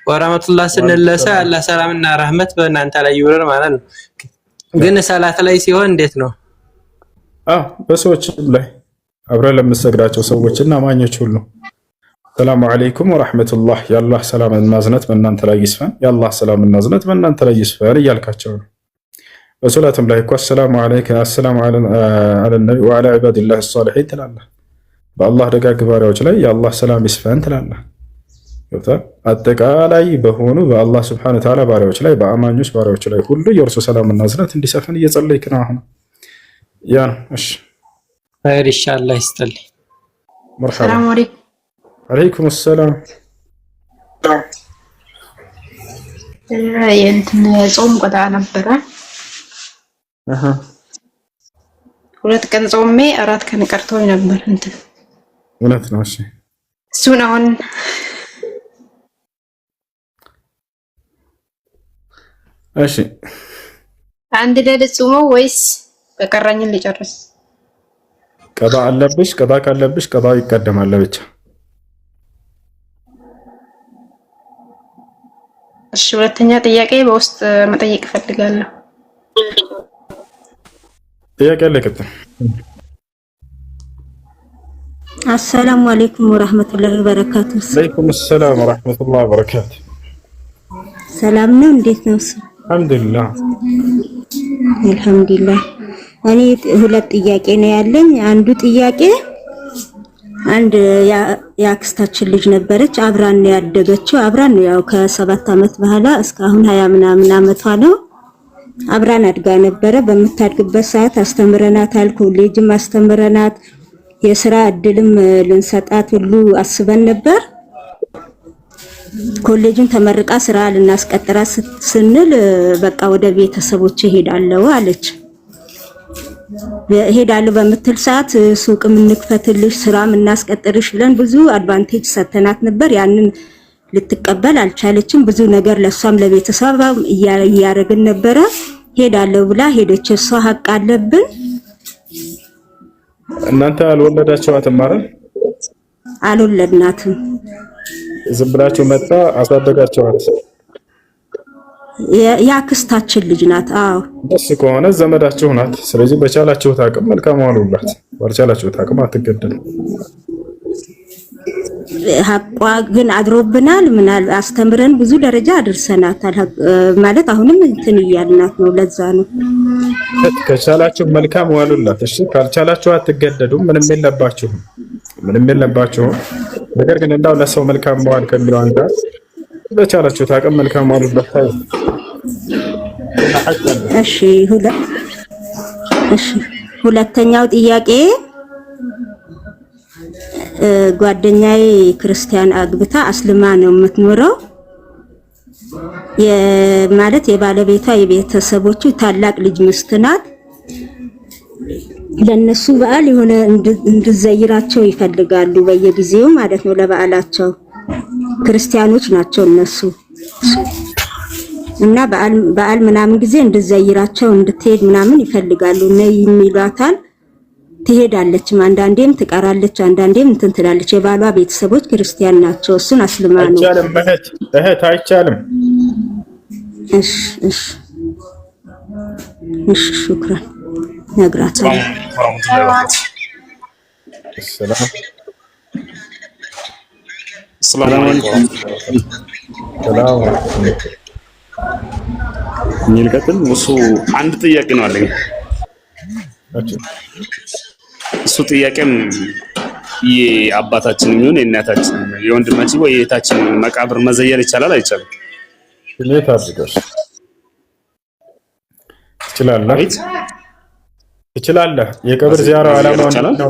ወራህመቱላህ ስንለሰ አላህ ሰላምና ረህመት በእናንተ ላይ ይውረድ ማለት ነው። ግን ሰላት ላይ ሲሆን እንዴት ነው? በሰዎች ላይ አብረን ለምንሰግዳቸው ሰዎችና አማኞች ሁሉ ሰላሙ አለይኩም ወራህመቱላህ የአላህ ሰላምና እዝነት በእናንተ ላይ ይስፈን፣ የአላህ ሰላምና እዝነት በእናንተ ላይ ይስፈን እያልካቸው ነው። በሶላትም ላይ እኮ አሰላሙ አለይከ አሰላሙ አለ ነቢ ወዐላ ዒባዲላህ ሷሊሒን ትላለህ። በአላህ ደጋግ ባሪያዎች ላይ የአላህ ሰላም ይስፈን ትላለህ። አጠቃላይ በሆኑ በአላህ ስብሐነሁ ወተዓላ ባሪያዎች ላይ በአማኞች ባሪያዎች ላይ ሁሉ የእርሱ ሰላምና እዝነት እንዲሰፍን እየጸለይክ ነው። አሁን ያ ነው። እሺ ኸይር ኢንሻአላህ ይስጥልኝ። መርሐባ። አለይኩም ሰላም። ጾም ቆጣ ነበረ። 2 ቀን ጾሜ 4 ቀን ቀርቶኝ ነበር። እውነት ነው። እሺ እሱን አሁን እሺ አንድ ሌሊት ጾመው ወይስ በቀረኝን ልጨርስ? ቀዳ አለብሽ። ቀዳ ካለብሽ ቀዳው ይቀደማል ብቻ። እሺ ሁለተኛ ጥያቄ በውስጥ መጠየቅ እፈልጋለሁ። ጥያቄ አለ? ቀጥታ አሰላሙ አለይኩም ወራህመቱላሂ ወበረካቱ። ወአለይኩም ሰላም ወራህመቱላሂ ወበረካቱ። ሰላም ነው? እንዴት ነው? አልሐምዱሊላህ አልሐምዱሊላህ። እኔ 2 ጥያቄ ነው ያለኝ። አንዱ ጥያቄ አንድ የአክስታችን ልጅ ነበረች፣ አብራን ነው ያደገችው። አብራን ነው ያው ከ7 ዓመት በኋላ እስካሁን 20 ምናምን ዓመቷ ነው። አብራን አድጋ ነበረ። በምታድግበት ሰዓት አስተምረናታል፣ ኮሌጅም አስተምረናት፣ የስራ እድልም ልንሰጣት ሁሉ አስበን ነበር። ኮሌጅን ተመርቃ ስራ ልናስቀጥራት ስንል በቃ ወደ ቤተሰቦቼ ሄዳለሁ አለች። ሄዳለሁ በምትል ሰዓት ሱቅ የምንክፈትልሽ ስራ የምናስቀጥርሽ ብለን ብዙ አድቫንቴጅ ሰተናት ነበር። ያንን ልትቀበል አልቻለችም። ብዙ ነገር ለሷም ለቤተሰቧም እያደረግን ነበረ። ሄዳለሁ ብላ ሄደች። እሷ ሀቅ አለብን። እናንተ አልወለዳችኋትም ማለት አልወለድናትም። ዝም ብላችሁ መጣ አሳደጋችኋት? የአክስታችን ልጅ ናት። አዎ ደስ ከሆነ ዘመዳችሁ ናት። ስለዚህ በቻላችሁት አቅም መልካም ዋሉላት፣ ባልቻላችሁት አቅም አትገደሉ። ሀቋ ግን አድሮብናል። ምናል አስተምረን ብዙ ደረጃ አድርሰናታል ማለት አሁንም እንትን እያልናት ነው። ለዛ ነው ከቻላችሁ መልካም ዋሉላት። እሺ ካልቻላችሁ አትገደዱም። ምንም የለባችሁም። ነገር ግን እንዳው ለሰው መልካም መዋል ከሚለው አንፃር በቻላችሁት አቅም መልካም ዋሉላት። እሺ ሁለተኛው ጥያቄ ጓደኛዬ ክርስቲያን አግብታ አስልማ ነው የምትኖረው። ማለት የባለቤቷ የቤተሰቦቹ ታላቅ ልጅ ሚስት ናት። ለነሱ በዓል የሆነ እንድዘይራቸው ይፈልጋሉ በየጊዜው ማለት ነው። ለበዓላቸው ክርስቲያኖች ናቸው እነሱ እና በዓል ምናምን ጊዜ እንድዘይራቸው እንድትሄድ ምናምን ይፈልጋሉ። ነይ የሚሏታል። ትሄዳለች፣ አንዳንዴም ትቀራለች፣ አንዳንዴም እንትን ትላለች። የባሏ ቤተሰቦች ክርስቲያን ናቸው። እሱን አስልማ ነው። አይቻልም እህት አይቻልም። እሺ ሹክራን ነግራታለሁ። ሰላም አለይኩም። ይልቀጥል። እሱ አንድ ጥያቄ ነው አለኝ። እሱ ጥያቄም የአባታችን የሚሆን የእናታችን የወንድማችን ወይ የእህታችን መቃብር መዘየር ይቻላል አይቻልም? እንዴት አድርገሽ ትችላለህ? የቀብር ዚያራ ዓላማው ነው።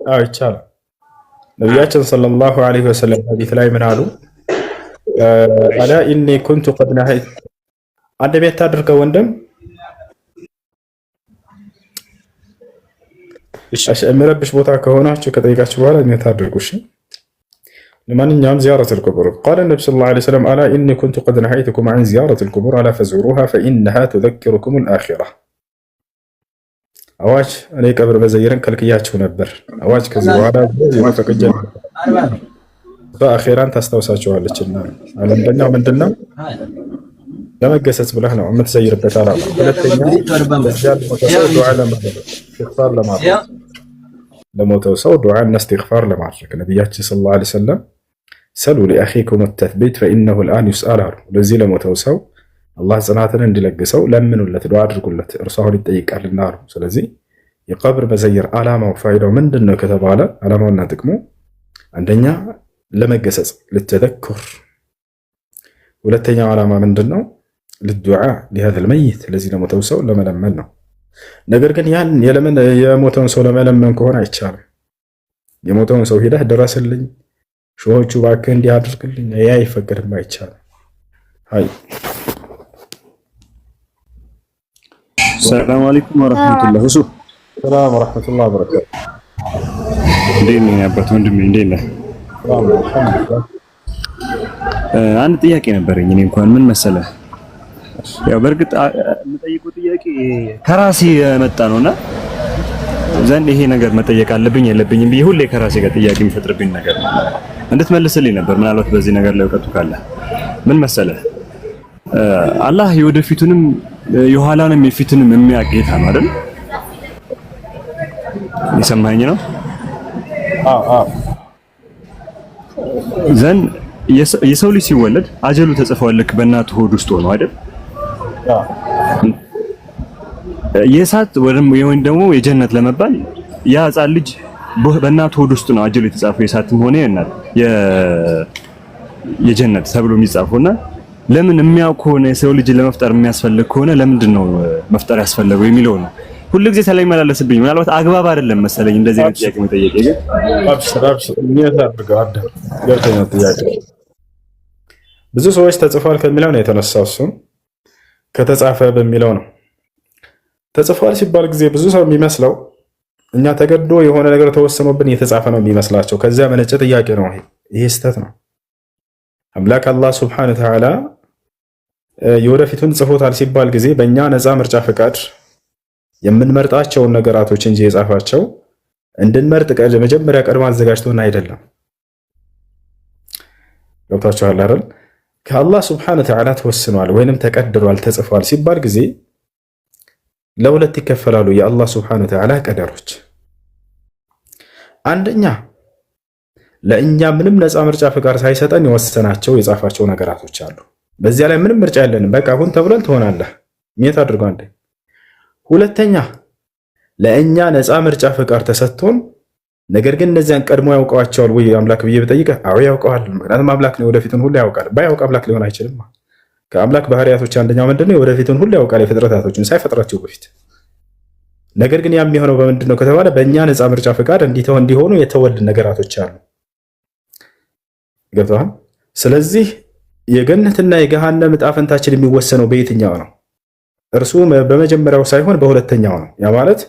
አዎ ይቻላል። ነቢያችን ሰለላሁ ዐለይሂ ወሰለም ሐዲስ ላይ ምን አሉ? አላ ኢኒ ኩንቱ ቀድ ነሀይት። አንድ ቤት አድርገው ወንድም የሚረብሽ ቦታ ከሆናችሁ ከጠይቃችሁ በኋላ እኔት አድርጉ። እሺ ለማንኛውም ዚያረة القبور قال النبي صلى الله عليه وسلم ألا إني كنت قد نهيتكم عن زيارة القبور ألا فزوروها فإنها تذكركم الآخرة። አዋጅ እኔ ቀብር በዘይረን ከልክያችሁ ነበር። አዋጅ ከዚህ በኋላ ፈቀጀ በአኺራን ታስታውሳችኋለችና። አንደኛው ምንድነው? ለመገሰጽ ብለህ ነው የምትዘይርበት ዓላማ። ሁለተኛ ለሞተው ሰው ዱዓ እና እስትግፋር ለማድረግ ነቢያችን ሰለላሁ ዐለይሂ ወሰለም ሰሉ ሊአኺኩም ተትቢት ፈኢነሁ الآن يسأل አሉ። ለዚህ ለሞተው ሰው አላህ ጽናትን እንዲለግሰው ለምኑለት፣ ዱዓ አድርጉለት፣ እርሱ አሁን ይጠይቃልና አሉ። ስለዚህ የቀብር መዘየር ዓላማው ፋይዳው ምንድነው ከተባለ ዓላማውና ጥቅሙ አንደኛ ለመገሰጽ ለተዘኩር፣ ሁለተኛው ዓላማ ምንድነው? ለዱዓ ለهذا الميت ለዚህ ለሞተው ሰው ለመለመን ነው። ነገር ግን ያን የሞተውን ሰው ለመለመን ከሆነ አይቻልም። የሞተውን ሰው ሄደህ ድረስልኝ፣ ሾሆቹ እባክህ እንዲህ አድርግልኝ፣ ያ አይፈቀድም፣ አይቻልም። አይ ሰላም አለይኩም ወራህመቱላህ። እሱ ሰላም ወራህመቱላህ ወበረካቱ። እንዴት ነህ አባት ወንድሜ? እንዴት ነህ? አንድ ጥያቄ ነበረኝ። እኔ እንኳን ምን መሰለህ፣ ያው በእርግጥ የምጠይቀው ጥያቄ ከራሴ የመጣ ነውና ዘንድ ይሄ ነገር መጠየቅ አለብኝ የለብኝም ብዬ ሁሌ ከራሴ ጋር ጥያቄ የሚፈጥርብኝ ነገር ነው። እንድትመልስልኝ ነበር። ምናልባት በዚህ ነገር ላይ እውቀቱ ካለ ምን መሰለህ፣ አላህ የወደፊቱንም የኋላንም የፊትንም የሚያውቅ ጌታ ነው አይደል? የሰማኸኝ ነው? ዘንድ የሰው ልጅ ሲወለድ አጀሉ ተጽፏል። ልክ በእናቱ ሆድ ውስጥ ሆኖ አይደል? የእሳት ወይም ደግሞ የጀነት ለመባል ያ ሕፃን ልጅ በእናቱ ሆድ ውስጥ ነው አጀሉ የተጻፈው። የእሳትም ሆነ የጀነት ተብሎ የሚጻፈውና ለምን የሚያውቅ ከሆነ የሰው ልጅ ለመፍጠር የሚያስፈልግ ከሆነ ለምንድን ነው መፍጠር ያስፈልገው የሚለው ነው ሁሉ ጊዜ ስለሚመላለስብኝ። ምናልባት አግባብ አይደለም መሰለኝ እንደዚህ አይነት ጥያቄ መጠየቅ። ግን ብዙ ሰዎች ተጽፏል ከሚለው ነው የተነሳው። እሱም ከተጻፈ በሚለው ነው። ተጽፏል ሲባል ጊዜ ብዙ ሰው የሚመስለው እኛ ተገዶ የሆነ ነገር ተወሰኖብን የተጻፈ ነው የሚመስላቸው። ከዚያ መነጨ ጥያቄ ነው። ይሄ ስህተት ነው። አምላክ አላህ ሱብሓነሁ ወተዓላ የወደፊቱን ጽፎታል ሲባል ጊዜ በእኛ ነፃ ምርጫ ፈቃድ የምንመርጣቸውን ነገራቶች እንጂ የጻፋቸው እንድንመርጥ መጀመሪያ ቀድሞ አዘጋጅቶን አይደለም። ገብታችኋል አይደል? ከአላህ ሱብሓነሁ ወተዓላ ተወስኗል ወይንም ተቀድሯል ተጽፏል ሲባል ጊዜ ለሁለት ይከፈላሉ የአላህ ሱብሓነሁ ወተዓላ ቀደሮች። አንደኛ ለእኛ ምንም ነፃ ምርጫ ፈቃድ ሳይሰጠን የወሰናቸው የጻፋቸው ነገራቶች አሉ። በዚያ ላይ ምንም ምርጫ የለንም። በቃ ሁን ተብለን ትሆናለህ። ሜት አድርጎ አንዴ። ሁለተኛ ለእኛ ነፃ ምርጫ ፈቃድ ተሰጥቶን ነገር ግን እነዚያን ቀድሞ ያውቀዋቸዋል ወይ አምላክ ብዬ ብጠይቅህ፣ አዎ ያውቀዋል። ምክንያቱም አምላክ ነው፣ ወደፊቱን ሁሉ ያውቃል። ባያውቅ አምላክ ሊሆን አይችልም። ከአምላክ ባህሪያቶች አንደኛው ምንድነው? የወደፊቱን ሁሉ ያውቃል፣ የፍጥረታቶችን ሳይፈጥራቸው በፊት። ነገር ግን ያ የሚሆነው በምንድነው ከተባለ በእኛ ነፃ ምርጫ ፈቃድ እንዲሆኑ የተወልን ነገራቶች አሉ። ገብቶሃል? ስለዚህ የገነትና የገሃነም ዕጣ ፈንታችን የሚወሰነው በየትኛው ነው? እርሱ በመጀመሪያው ሳይሆን በሁለተኛው ነው። ያ ማለት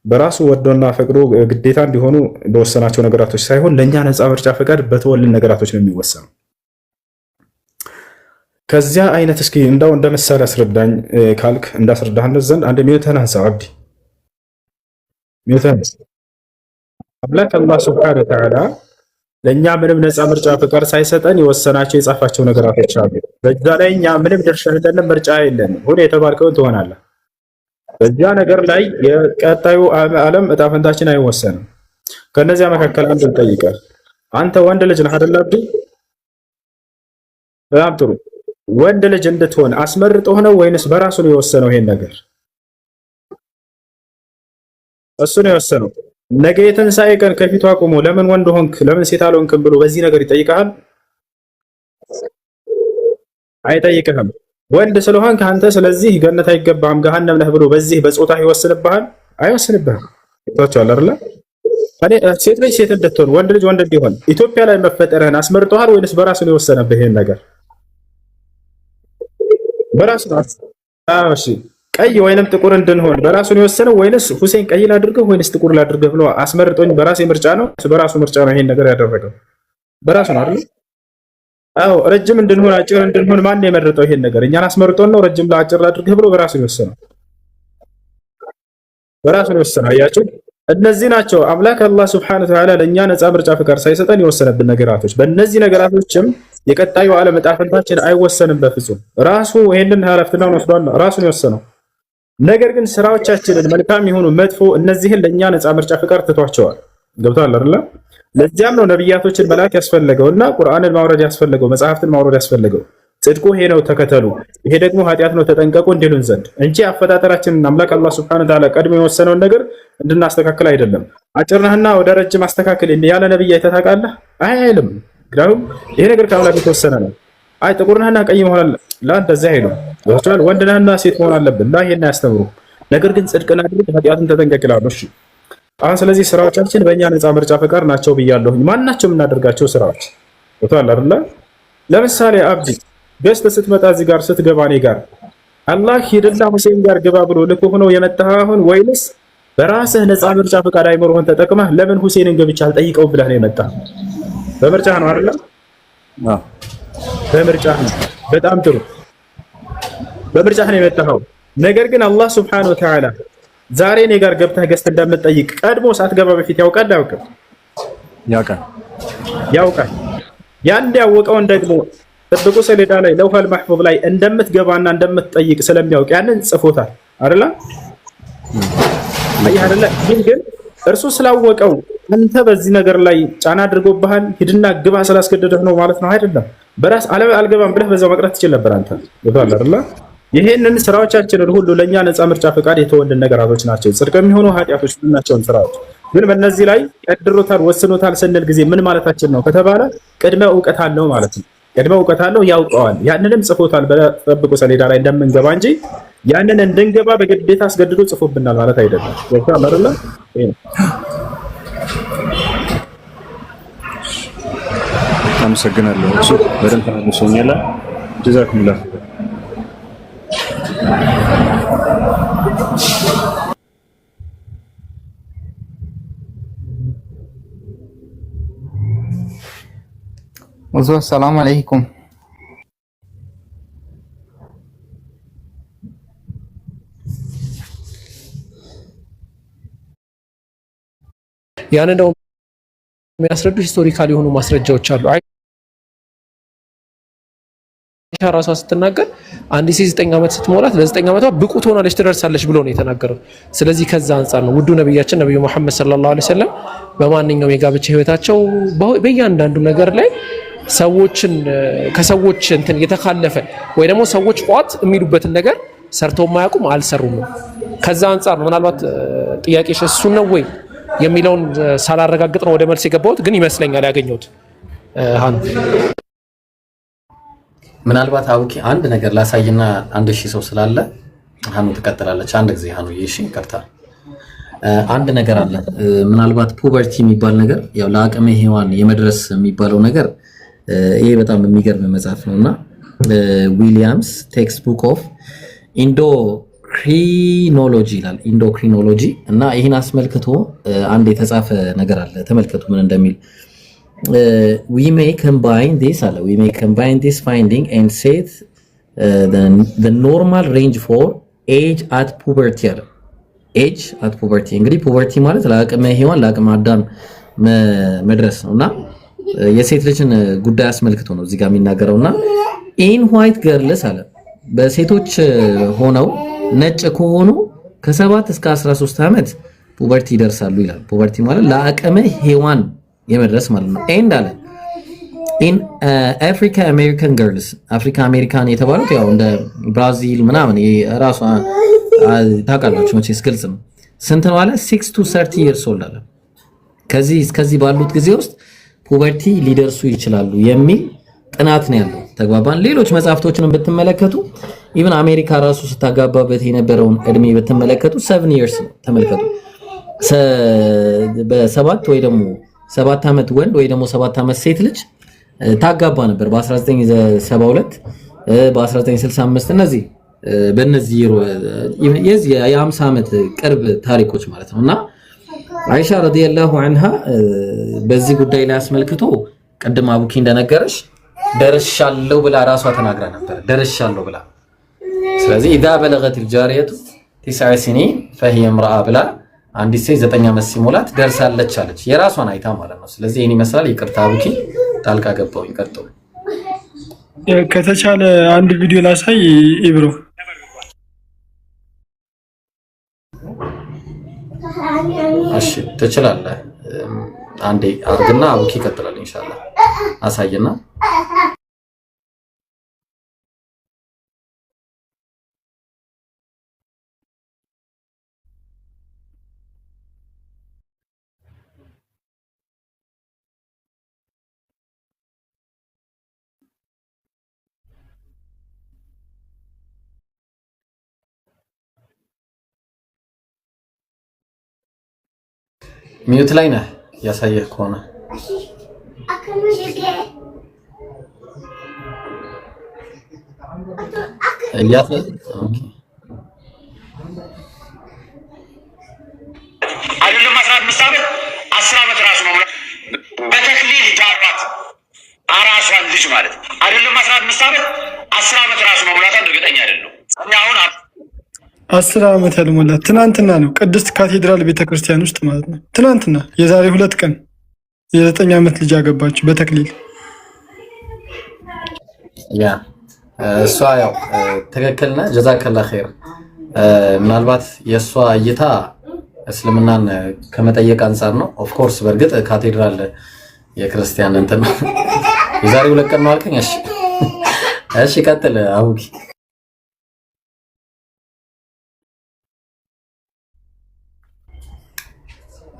በራሱ ወዶና ፈቅዶ ግዴታ እንዲሆኑ በወሰናቸው ነገራቶች ሳይሆን ለእኛ ነፃ ምርጫ ፈቃድ በተወልን ነገራቶች ነው የሚወሰነው። ከዚያ አይነት እስኪ እንዳው እንደ ምሳሌ አስረዳኝ ካልክ እንዳስረዳህነት ዘንድ አንድ ሚውተን አንሳው። አብዲ ሚውተን አምላክ አላህ ሱብሓነሁ ወተዓላ ለእኛ ምንም ነፃ ምርጫ ፈቃድ ሳይሰጠን የወሰናቸው የጻፋቸው ነገራቶች አሉ። በዛ ላይ እኛ ምንም ድርሻ የለንም፣ ምርጫ የለንም። ሁን የተባልከውን ትሆናለህ። በዚያ ነገር ላይ የቀጣዩ ዓለም ዕጣ ፈንታችን አይወሰንም። ከነዚያ መካከል አንድ ልጠይቅህ። አንተ ወንድ ልጅ ነህ አይደል? አብዲ በጣም ጥሩ። ወንድ ልጅ እንድትሆን አስመርጦህ ነው ወይንስ በራሱ ነው የወሰነው? ይሄን ነገር እሱ ነው የወሰነው። ነገ የትንሣኤ ቀን ከፊቱ አቁሞ ለምን ወንድ ሆንክ ለምን ሴት አልሆንክም ብሎ በዚህ ነገር ይጠይቅሃል? አይጠይቅህም። ወንድ ስለሆንክ አንተ ስለዚህ ገነት አይገባህም ገሃነም ነህ ብሎ በዚህ በጾታ ይወስንብሃል? አይወስንብህም። ታውቃለህ አይደል? ሴት ልጅ ሴት እንድትሆን ወንድ ልጅ ወንድ እንዲሆን ኢትዮጵያ ላይ መፈጠርህን አስመርጦሃል ወይንስ በራሱ ነው የወሰነብህ? ይሄን ነገር በራሱ ነው። እሺ ቀይ ወይንም ጥቁር እንድንሆን በራሱ ነው የወሰነው ወይንስ ሁሴን ቀይ ላድርገው ወይንስ ጥቁር ላድርገው ብሎ አስመርጦኝ በራሴ ምርጫ ነው? በራሱ ምርጫ ነው ይሄን ነገር ያደረገው። በራሱ ነው አይደል? አዎ ረጅም እንድንሆን አጭር እንድንሆን ማን ነው የመረጠው? ይሄን ነገር እኛን አስመርጦን ነው ረጅም ለአጭር ላድርገው ብሎ በራሱ ነው የወሰነው። በራሱ ነው የወሰነው። አያችሁ፣ እነዚህ ናቸው አምላክ አላህ ሱብሓነሁ ወተዓላ ለእኛ ነፃ ምርጫ ፈቃድ ሳይሰጠን የወሰነብን ነገራቶች። በእነዚህ ነገራቶችም የቀጣዩ ዓለም ዕጣ ፈንታችን አይወሰንም በፍጹም። ራሱ ይሄንን ኃላፊነቱን ወስዷል፣ ራሱ ነው የወሰነው። ነገር ግን ስራዎቻችንን መልካም የሆኑ መጥፎ እነዚህን ለእኛ ነፃ ምርጫ ፈቃድ ትቷቸዋል። ገብቶሃል አይደል? ለዚያም ነው ነቢያቶችን መላክ ያስፈለገውና ቁርአንን ማውረድ ያስፈለገው መጽሐፍትን ማውረድ ያስፈለገው። ጽድቁ ይሄ ነው ተከተሉ፣ ይሄ ደግሞ ኃጢአት ነው ተጠንቀቁ እንዲሉን ዘንድ እንጂ አፈጣጠራችንን አምላክ አላህ ሱብሓነሁ ወተዓላ ቀድሞ የወሰነውን ነገር እንድናስተካክል አይደለም። አጭር ነህና ወደ ረጅም አስተካክል ያለ ነብይ አይተህ ታውቃለህ? አይልም። ምክንያቱም ይሄ ነገር ከአምላክ የተወሰነ ነው። አይ ጥቁር ነህና ቀይ መሆን አለ እንደዚህ አይሉም። ወጥቷል። ወንድ ነህና ሴት መሆን አለብን ይሄን አያስተምሩ። ነገር ግን ጽድቅን አድርግ ኃጢአትን ተጠንቀቅ ይላሉ። እሺ አሁን ስለዚህ ስራዎቻችን በእኛ ነፃ ምርጫ ፈቃድ ናቸው ብያለሁኝ። ማናቸው የምናደርጋቸው ስራዎች ወጥቷል አይደል? ለምሳሌ አብዲ ገስት ስትመጣ እዚህ ጋር ስትገባ እኔ ጋር አላህ ሂድና ሁሴን ጋር ግባ ብሎ ልኮ ነው የመጣህ አሁን ወይንስ በራስህ ነፃ ምርጫ ፈቃድ አይምሮህን ተጠቅመህ ለምን ሁሴንን ገብቻ አልጠይቀው ብለህ ነው የመጣህ? በምርጫህ ነው አይደል? አዎ በምርጫህ ነው። በጣም ጥሩ በምርጫህ ነው የመጣኸው። ነገር ግን አላህ ሱብሓነሁ ወተዓላ ዛሬ እኔ ጋር ገብተህ ገስት እንደምትጠይቅ ቀድሞ ሳትገባ በፊት ያውቃል አያውቅም? ያውቃል። ያን ያወቀውን ደግሞ ጥብቁ ሰሌዳ ላይ ለውሃል ማህፉዝ ላይ እንደምትገባና እንደምትጠይቅ ስለሚያውቅ ያንን ጽፎታል አይደል? አይ አይደለ? ግን እርሱ ስላወቀው አንተ በዚህ ነገር ላይ ጫና አድርጎብሃል ሂድና ግባ ስላስገደደህ ነው ማለት ነው አይደለም። በራስ አልገባም ብለህ በዛው መቅረት ትችል ነበር አንተ። ይባል አይደል? ይሄንን ስራዎቻችንን ሁሉ ለኛ ነፃ ምርጫ ፈቃድ የተወልን ነገራቶች ናቸው። ጽድቅ የሚሆኑ ኃጢአቶች ናቸው ስራዎች። ግን በእነዚህ ላይ ቀድሮታል ወስኖታል ስንል ጊዜ ምን ማለታችን ነው ከተባለ ቅድመ እውቀት አለው ማለት ነው። ቅድመ እውቀት አለው ያውቀዋል። ያንንም ጽፎታል በጠብቁ ሰሌዳ ላይ እንደምንገባ እንጂ ያንን እንድንገባ በግዴታ አስገድዶ ጽፎብናል ማለት አይደለም። ወጣ አይደለ? አመሰግናለሁ። እሱ በደንብ ተናግሮኛል። ጀዛኩሙላህ السلام عليكم ያን ነው የሚያስረዱ ሂስቶሪካል የሆኑ ማስረጃዎች አሉ። አይሻ ራሷ ስትናገር አንዲት ሴት 9 ዓመት ስትሞላት ለ9 ዓመቷ ብቁ ትሆናለች ትደርሳለች ብሎ ነው የተናገረው። ስለዚህ ከዛ አንፃር ነው ውዱ ነብያችን ነብዩ መሐመድ ሰለላሁ ዐለይሂ ወሰለም በማንኛውም የጋብቻ ህይወታቸው በእያንዳንዱ ነገር ላይ ሰዎችን ከሰዎች እንትን የተካለፈ ወይ ደግሞ ሰዎች ቋት የሚሉበትን ነገር ሰርተው ማያውቁም አልሰሩም። ከዛ አንፃር ነው ምናልባት ጥያቄሽ እሱ ነው ወይ የሚለውን ሳላረጋግጥ ነው ወደ መልስ የገባሁት፣ ግን ይመስለኛል ያገኘሁት። ምናልባት አውቂ አንድ ነገር ላሳይና 1000 ሰው ስላለ ሀኑ ትቀጥላለች። አንድ ጊዜ ሀኑ እሺ፣ ይቅርታ አንድ ነገር አለ። ምናልባት ፑበርቲ የሚባል ነገር ያው ለአቅመ ሔዋን የመድረስ የሚባለው ነገር ይሄ በጣም የሚገርም መጽሐፍ ነውና ዊሊያምስ ቴክስት ቡክ ኦፍ ኢንዶክሪኖሎጂ ይላል። ኢንዶክሪኖሎጂ እና ይህን አስመልክቶ አንድ የተጻፈ ነገር አለ። ተመልከቱ ምን እንደሚል we may combine this finding and set the normal range for age at puberty. age at puberty እንግዲህ ፑበርቲ ማለት ለአቅመ ሔዋን ለአቅመ አዳም መድረስ ነውና የሴት ልጅን ጉዳይ አስመልክቶ ነው እዚህ ጋር የሚናገረውና in white girls አለ በሴቶች ሆነው ነጭ ከሆኑ ከ7 እስከ 13 ዓመት ፑበርቲ ይደርሳሉ ይላል። ፑበርቲ ማለት ለአቅመ ሔዋን የመድረስ ማለት ነው። ኤንድ አለ in African American girls አፍሪካ አሜሪካን የተባሉት ያው እንደ ብራዚል ምናምን ራሷ ታውቃላችሁ መቼስ ግልጽ ነው። ስንት ነው አለ 6 to 30 years old አለ ከዚህ እስከዚህ ባሉት ጊዜ ውስጥ ፑበርቲ ሊደርሱ ይችላሉ የሚል ጥናት ነው ያለው። ተግባባን። ሌሎች መጽሐፍቶችንም ብትመለከቱ ኢቭን አሜሪካ ራሱ ስታጋባበት የነበረውን እድሜ ብትመለከቱ 7 years ነው። ተመልከቱ በ7 ወይ ደግሞ 7 ዓመት ወንድ ወይ ደግሞ 7 ዓመት ሴት ልጅ ታጋባ ነበር በ1972 በ1965 እነዚህ በእነዚህ የዚህ የ50 ዓመት ቅርብ ታሪኮች ማለት ነውና አይሻ ረዲየላሁ ዐንሃ በዚህ ጉዳይ ላይ አስመልክቶ ቀድማ አቡኪ እንደነገረሽ ደርሻለሁ ብላ ራሷ ተናግራ ነበር። ደርሻለሁ ብላ ስለዚህ اذا بلغت الجاريه 9 سنين فهي امراه ብላ አንዲት ሴት 9 ዓመት ሲሞላት ደርሳለች አለች። የራሷን አይታ ማለት ነው። ስለዚህ እኔ መሰል ይቅርታ አቡኪ ጣልቃ ገባሁኝ። ቀጥሎ ከተቻለ አንድ ቪዲዮ ላሳይ ኢብሮ። እሺ ትችላለህ። አንዴ አርግና አቡኪ ይቀጥላል ኢንሻአላህ። አሳየና ሚዩት ላይ ነህ ያሳየህ ከሆነ አይደለም 15 ዓመት 10 ዓመት ራሱ ነው በተክሊል ዳሯት አራሷን ልጅ ማለት አይደለም 15 ዓመት 10 ዓመት ራሱ መሙላቷን እርግጠኛ አይደለም። አሁን 10 ዓመት ያልሞላት ትናንትና ነው ቅድስት ካቴድራል ቤተክርስቲያን ውስጥ ማለት ነው። ትናንትና የዛሬ 2 ቀን የ9 ዓመት ልጅ አገባች በተክሊል። ያ እሷ ያው ትክክልና ጀዛከላ ኸይር። ምናልባት የሷ እይታ እስልምናን ከመጠየቅ አንፃር ነው። ኦፍ ኮርስ በእርግጥ ካቴድራል የክርስቲያን እንትን ነው። የዛሬ 2 ቀን ነው አልከኝ። እሺ ቀጥል አቡኪ።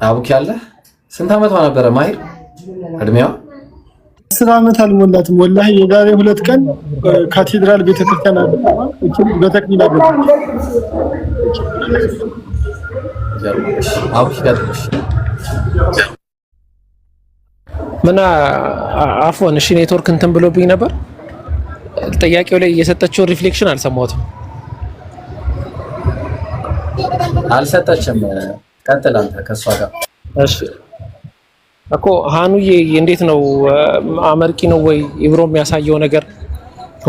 አቡኪ አለ ስንት ዓመቷ ነበረ ማሂር እድሜዋ? 10 ዓመት አልሞላትም። ወላሂ የዛሬ 2 ቀን ካቴድራል ቤተክርስቲያን በተክሊል አገባች። አቡኪ ቀጥልሽ። ምን አፎን እሺ ኔትወርክ እንትን ብሎብኝ ነበር። ጥያቄው ላይ የሰጠችው ሪፍሌክሽን አልሰማሁትም። አልሰጠችም። ቀጥል አንተ ከሷ ጋር። እሺ እኮ ሃኑዬ እንዴት ነው አመርቂ ነው ወይ ኢብሮ የሚያሳየው ነገር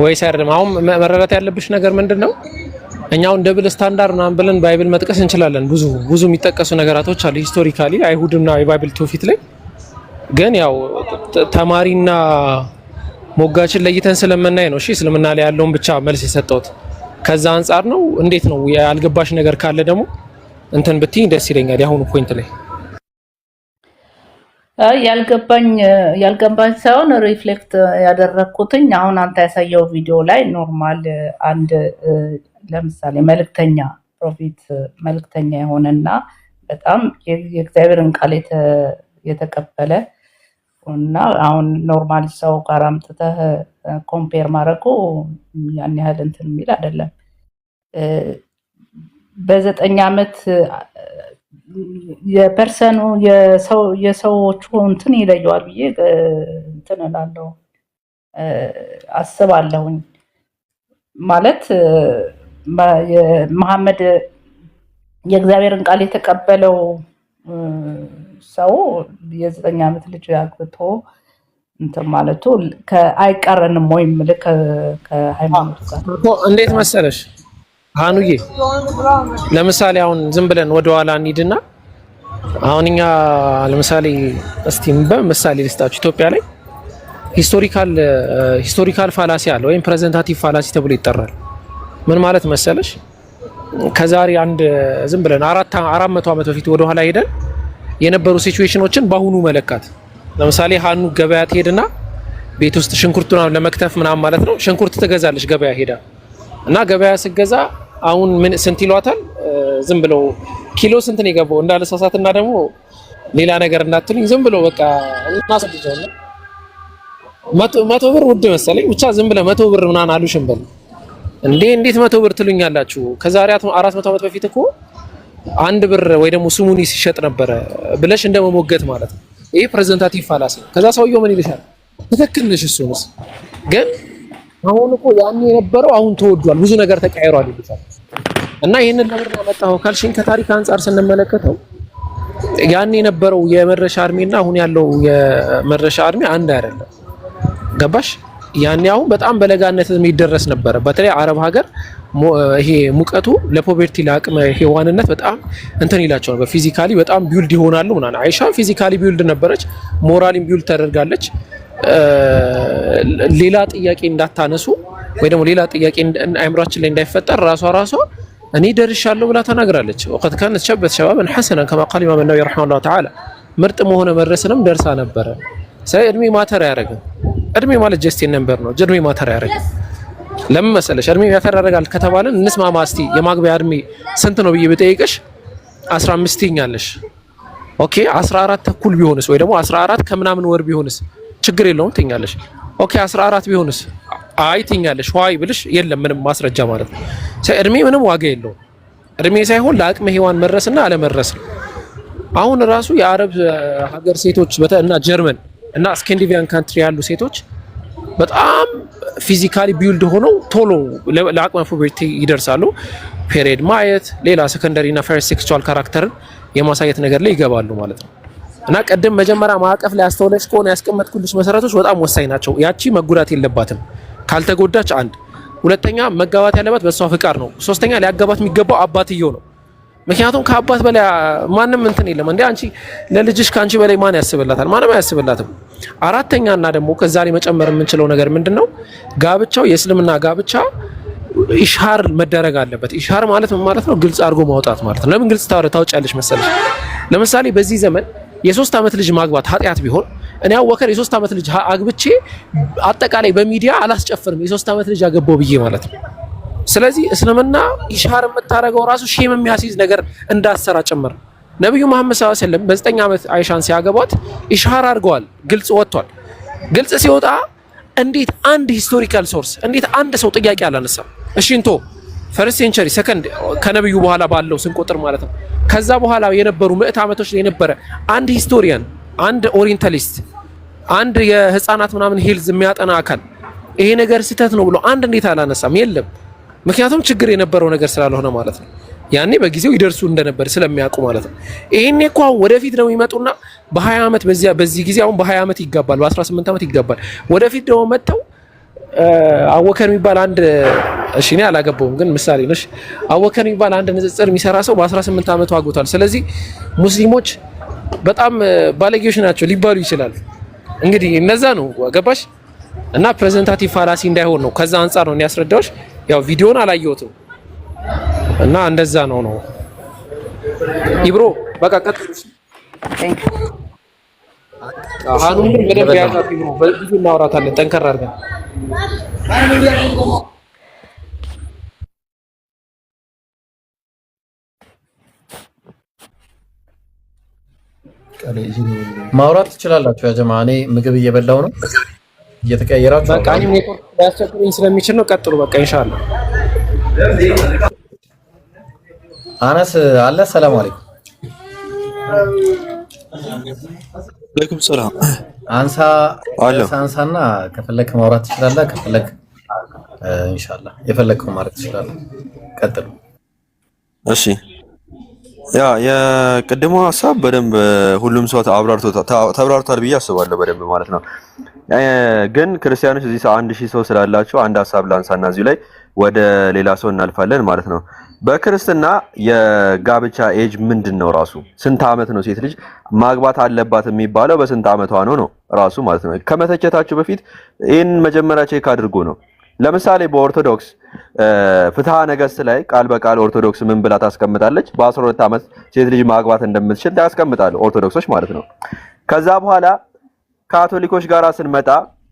ወይስ አይደለም? አሁን መረዳት ያለብሽ ነገር ምንድነው? እኛው ደብል ስታንዳርድ ምናምን ብለን ባይብል መጥቀስ እንችላለን። ብዙ የሚጠቀሱ ነገራቶች አሉ ሂስቶሪካሊ አይሁድና የባይብል ትውፊት ላይ። ግን ያው ተማሪና ሞጋችን ለይተን ስለምናይ ነው። እሺ እስልምና ላይ ያለውን ብቻ መልስ የሰጠሁት ከዛ አንፃር ነው። እንዴት ነው ያልገባሽ ነገር ካለ ደግሞ እንትን ብትይ ደስ ይለኛል። ያሁኑ ፖይንት ላይ ያልገባኝ ሳይሆን ሪፍሌክት ያደረኩትኝ አሁን አንተ ያሳየው ቪዲዮ ላይ ኖርማል አንድ ለምሳሌ መልእክተኛ ፕሮፌት መልእክተኛ የሆነና በጣም የእግዚአብሔርን ቃል የተቀበለ እና አሁን ኖርማል ሰው ጋር አምጥተህ ኮምፔር ማድረጉ ያን ያህል እንትን የሚል አይደለም። በ9 ዓመት የፐርሰኑ የሰዎቹ እንትን ይለየዋል ብዬ እንትን እላለሁ አስባለሁኝ። ማለት መሐመድ የእግዚአብሔርን ቃል የተቀበለው ሰው የ9 ዓመት ልጅ አግብቶ እንትን ማለቱ አይቃረንም ወይም ከሃይማኖት ጋር እንዴት መሰለሽ ሃኑዬ፣ ለምሳሌ አሁን ዝም ብለን ወደ ኋላ እንሂድና አሁን እኛ ለምሳሌ እስቲ በምሳሌ ልስጣችሁ። ኢትዮጵያ ላይ ሂስቶሪካል ፋላሲ አለ ወይም ፕሬዘንታቲቭ ፋላሲ ተብሎ ይጠራል። ምን ማለት መሰለሽ? ከዛሬ አንድ ዝም ብለን 400 ዓመት በፊት ወደ ኋላ ሄደን የነበሩ ሲቹዌሽኖችን በአሁኑ መለካት። ለምሳሌ ሃኑ ገበያ ትሄድና ቤት ውስጥ ሽንኩርቱን ለመክተፍ ምናምን ማለት ነው ሽንኩርት ትገዛለች ገበያ ሄዳ እና ገበያ ስገዛ አሁን ምን ስንት ይሏታል? ዝም ብለው ኪሎ ስንት ነው የገባው እንዳልሳሳትና ደግሞ ሌላ ነገር እንዳትሉኝ ዝም ብለው በቃ እናስደጀው ነው 100 ብር ውድ መሰለኝ ብቻ ዝም ብለ 100 ብር ምናምን አሉሽም በል እንዴት 100 ብር ትሉኛላችሁ? ከዛሬ 400 ዓመት በፊት እኮ 1 ብር ወይ ደግሞ ስሙኒ ሲሸጥ ነበረ ብለሽ እንደመሞገት ማለት ነው። ይሄ ፕሬዘንታቲቭ ፋላሲ። ከዛ ሰውየው ምን ይልሻል? ትክክል ነሽ እሱስ ግን አሁን እኮ ያን የነበረው አሁን ተወዷል፣ ብዙ ነገር ተቀይሯል ይሉታል። እና ይሄንን ለምን ያመጣው ካልሽኝ ከታሪክ አንፃር ስንመለከተው ያን የነበረው የመረሻ እድሜና አሁን ያለው የመረሻ እድሜ አንድ አይደለም። ገባሽ? ያን አሁን በጣም በለጋነት የሚደረስ ነበረ። በተለይ አረብ ሀገር ይሄ ሙቀቱ ለፖቨርቲ ለአቅመ ሔዋንነት በጣም እንትን ይላቸው ነበር። ፊዚካሊ በጣም ቢውልድ ይሆናሉ ምናምን። አይሻ ፊዚካሊ ቢውልድ ነበረች፣ ሞራሊም ቢውልድ ተደርጋለች። ሌላ ጥያቄ እንዳታነሱ ወይ ደግሞ ሌላ ጥያቄ አይምራችን ላይ እንዳይፈጠር ራሷ እኔ ደርሻለሁ ብላ ተናግራለች። ወቀት ካነት ሸበት ሸባብን ሐሰናን ከማ ቃል ኢማም ነብይ ረሂመሁላህ ተዓላ ምርጥ መሆነ መድረስንም ደርሳ ነበረ። እድሜ ማተር ያደርጋል። እድሜ ማለት ጀስት ነምበር ነው። እድሜ ማተር ያደርጋል። ለምን መሰለሽ? እድሜ ማተር ያደርጋል ከተባለን እንስማማ እስቲ። የማግቢያ እድሜ ስንት ነው ብዬ ብጠይቅሽ 15 ይኛለሽ። ኦኬ 14 ተኩል ቢሆንስ ወይ ደግሞ 14 ከምናምን ወር ቢሆንስ ችግር የለውም ትኛለሽ። ኦኬ 14 ቢሆንስ አይ ትኛለሽ። ዋይ ብልሽ የለም ምንም ማስረጃ ማለት ነው። እድሜ ምንም ዋጋ የለውም። እድሜ ሳይሆን ለአቅመ ሔዋን መድረስና አለመድረስ ነው። አሁን ራሱ የአረብ ሀገር ሴቶች እና ጀርመን እና ስካንዲኔቪያን ካንትሪ ያሉ ሴቶች በጣም ፊዚካሊ ቢውልድ ሆነው ቶሎ ለአቅመ ፑበርቲ ይደርሳሉ። ፔሪየድ ማየት ሌላ ሰከንደሪ እና ፈርስት ሴክሹዋል ካራክተርን የማሳየት ነገር ላይ ይገባሉ ማለት ነው። እና ቀደም መጀመሪያ ማዕቀፍ ላይ አስተውለሽ ከሆነ ያስቀመጥኩልሽ መሰረቶች በጣም ወሳኝ ናቸው። ያቺ መጎዳት የለባትም። ካልተጎዳች አንድ፣ ሁለተኛ መጋባት ያለባት በሷ ፍቃድ ነው። ሶስተኛ ሊያጋባት የሚገባው አባትየው ነው። ምክንያቱም ከአባት በላይ ማንም እንትን የለም። እንዴ አንቺ ለልጅሽ ካንቺ በላይ ማን ያስብላታል? ማንም አያስብላትም። አራተኛ እና ደግሞ ከዛ ላይ መጨመር የምንችለው ነገር ምንድነው? ጋብቻው የእስልምና ጋብቻ ኢሽሃር መደረግ አለበት። ኢሽሃር ማለት ምን ማለት ነው? ግልጽ አድርጎ ማውጣት ማለት ነው። ለምን ግልጽ ታውቂያለሽ መሰለሽ? ለምሳሌ በዚህ ዘመን የ3 ዓመት ልጅ ማግባት ኃጢአት ቢሆን እኔ አወከር የ3 ዓመት ልጅ አግብቼ አጠቃላይ በሚዲያ አላስጨፍርም የ3 ዓመት ልጅ አገባው ብዬ ማለት ነው። ስለዚህ እስልምና ኢሽሃር የምታደርገው ራሱ ሼም የሚያስይዝ ነገር እንዳሰራ ጭምር። ነብዩ መሐመድ ሰለላሁ ዐለይሂ ወሰለም በ9 ዓመት አይሻን ሲያገቧት ኢሽሃር አድርገዋል። ግልጽ ወጥቷል። ግልጽ ሲወጣ እንዴት አንድ ሂስቶሪካል ሶርስ እንዴት አንድ ሰው ጥያቄ አላነሳም? እሺ እንቶ ፈርስት ሴንቸሪ ሰከንድ ከነብዩ በኋላ ባለው ስንቆጥር ማለት ነው። ከዛ በኋላ የነበሩ ምዕት ዓመቶች ላይ የነበረ አንድ ሂስቶሪያን፣ አንድ ኦሪየንታሊስት፣ አንድ የህፃናት ምናምን ሄልዝ የሚያጠና አካል ይሄ ነገር ስህተት ነው ብሎ አንድ እንዴት አላነሳም? የለም። ምክንያቱም ችግር የነበረው ነገር ስላልሆነ ማለት ነው። ያኔ በጊዜው ይደርሱ እንደነበር ስለሚያውቁ ማለት ነው። ይሄኔ እኮ አሁን ወደፊት ነው የሚመጡና በ20 ዓመት በዚህ ጊዜ አሁን በ20 ዓመት ይጋባል፣ በ18 ዓመት ይጋባል። ወደፊት ደግሞ መጥተው አወከር የሚባል አንድ እሺ እኔ አላገባውም ግን ምሳሌ ነሽ። አወከር የሚባል አንድ ንጽጽር የሚሰራ ሰው በ18 ዓመቱ አግብቷል። ስለዚህ ሙስሊሞች በጣም ባለጌዎች ናቸው ሊባሉ ይችላል። እንግዲህ እነዛ ነው ገባሽ? እና ፕሬዘንታቲቭ ፋላሲ እንዳይሆን ነው። ከዛ አንፃር ነው ያስረዳዎች። ያው ቪዲዮን አላየሁትም እና እንደዛ ነው ኢብሮ በቃ ቀጥሉ። አሁን በደንብ ያዛት ኢብሮ በብዙ እናወራታለን ጠንከር አድርገን። ማውራት ትችላላችሁ ያ ጀማ። እኔ ምግብ እየበላው ነው እየተቀየራችሁ በቃ እኔ ኔትወርክ ሊያስቸግረኝ ስለሚችል ነው። ቀጥሉ በቃ ኢንሻአላህ። አነስ አለ። ሰላም አለይኩም። አለይኩም ሰላም። አንሳና ከፈለክ ማውራት ትችላለህ። ከፈለክ ኢንሻአላህ የፈለከው ማለት ትችላለህ። ቀጥሉ። እሺ ያ የቅድሞ ሀሳብ በደንብ ሁሉም ሰው ተብራርቷል ብዬ አስባለሁ። በደንብ ማለት ነው። ግን ክርስቲያኖች እዚህ 1000 ሰው ስላላቸው አንድ ሀሳብ ላንሳና እዚሁ ላይ ወደ ሌላ ሰው እናልፋለን ማለት ነው። በክርስትና የጋብቻ ኤጅ ምንድነው? ራሱ ስንት አመት ነው ሴት ልጅ ማግባት አለባት የሚባለው? በስንት አመቷ ነው ራሱ ማለት ነው። ከመተቸታችሁ በፊት ይህን መጀመሪያ ቼክ አድርጎ ነው። ለምሳሌ በኦርቶዶክስ ፍትሐ ነገሥት ላይ ቃል በቃል ኦርቶዶክስ ምን ብላ ታስቀምጣለች? በ12 አመት ሴት ልጅ ማግባት እንደምትችል ታስቀምጣሉ ኦርቶዶክሶች ማለት ነው። ከዛ በኋላ ካቶሊኮች ጋራ ስንመጣ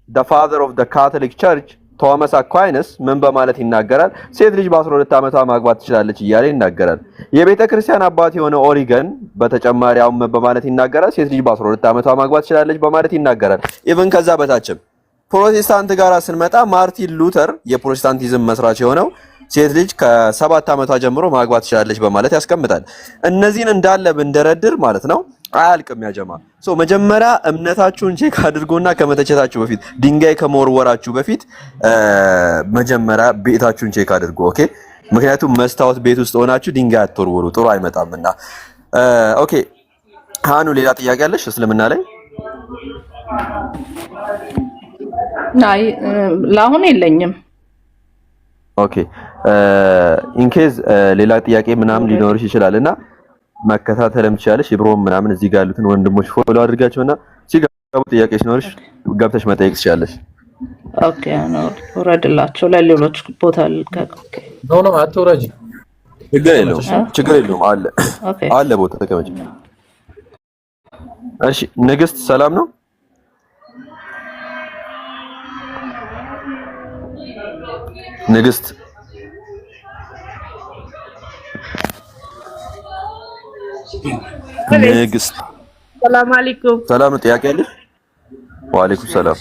the father of the Catholic Church ቶማስ አኳይነስ ምን በማለት ይናገራል? ሴት ልጅ በ12 አመቷ ማግባት ትችላለች እያለ ይናገራል። የቤተ ክርስቲያን አባት የሆነ ኦሪገን በተጨማሪ አሁን ምን በማለት ይናገራል? ሴት ልጅ በ12 አመቷ ማግባት ትችላለች በማለት ይናገራል። ኢቭን ከዛ በታችም ፕሮቴስታንት ጋራ ስንመጣ ማርቲን ሉተር የፕሮቴስታንቲዝም መስራች የሆነው ሴት ልጅ ከ7 አመቷ ጀምሮ ማግባት ትችላለች በማለት ያስቀምጣል። እነዚህን እንዳለ ብንደረድር ማለት ነው አያልቅም ያጀማ። መጀመሪያ እምነታችሁን ቼክ አድርጎና ከመተቸታችሁ በፊት ድንጋይ ከመወርወራችሁ በፊት መጀመሪያ ቤታችሁን ቼክ አድርጎ። ኦኬ፣ ምክንያቱም መስታወት ቤት ውስጥ ሆናችሁ ድንጋይ አትወርወሩ፣ ጥሩ አይመጣምና። ኦኬ ሃኑ፣ ሌላ ጥያቄ አለሽ እስልምና ላይ? አይ ለአሁን የለኝም። ኦኬ ኢንኬዝ ሌላ ጥያቄ ምናምን ሊኖርሽ ይችላልና መከታተልም ትችላለሽ። ኢብሮም ምናምን እዚህ ጋር ያሉትን ወንድሞች ፎሎ አድርጋቸውና ሲገቡ ጥያቄ ሲኖርሽ ገብተሽ መጠየቅ ትችላለሽ። ኦኬ ነው ወረድላቸው ለሌሎች ቦታ ልቀቅ። ነው አትወራጂ፣ ችግር የለውም አለ ቦታ ተቀመጭ። እሺ ንግስት ሰላም ነው? ንግስት ሰላም አለይኩም። ሰላም ነው። ጥያቄ አለ? ወአለይኩም ሰላም።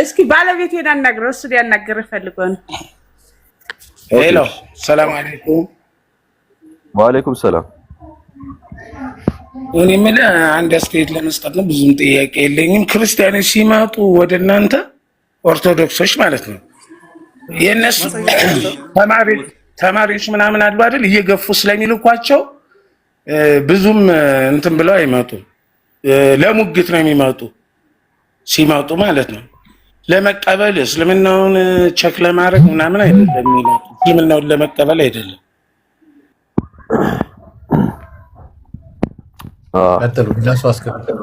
እስኪ ባለቤቴን አናግረው፣ እሱ ሊያናግር ፈልጎ ነው። ሄሎ ሰላም አለይኩም። ወአለይኩም ሰላም። እኔ የምልህ አንድ አስተያየት ለመስጠት ነው። ብዙም ጥያቄ የለኝም። ክርስቲያኖች ሲመጡ ወደ እናንተ ኦርቶዶክሶች ማለት ነው የነሱ ተማሪዎች ምናምን አሉ አይደል? እየገፉ ስለሚልኳቸው ብዙም እንትን ብለው አይመጡም። ለሙግት ነው የሚመጡ። ሲመጡ ማለት ነው ለመቀበል እስልምናውን ቸክ ለማድረግ ምናምን አይደለም የሚመጡ። እስልምናውን ለመቀበል አይደለም። ቀጥሉ። ቢላሱ አስከብሩ።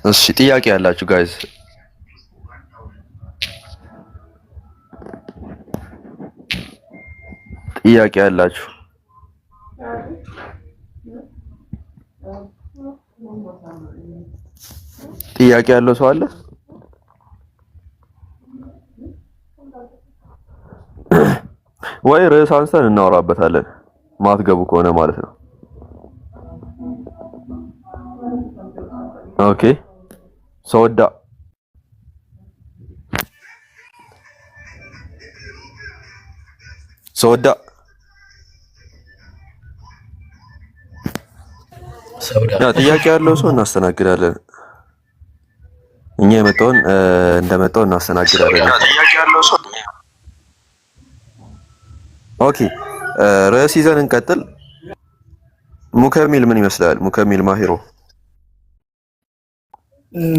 እሺ ጥያቄ ያላችሁ ጋይዝ? ጥያቄ ያላችሁ? ጥያቄ ያለው ሰው አለ? ወይ ርዕስ አንስተን እናወራበታለን ማትገቡ ከሆነ ማለት ነው። ኦኬ ሶዳ ጥያቄ ያለው ሰው እናስተናግዳለን። እኛ የመጣውን እንደመጣው እናስተናግዳለን። ኦኬ ርዕስ ይዘን እንቀጥል። ሙከሚል ምን ይመስላል? ሙከሚል ማሂሮ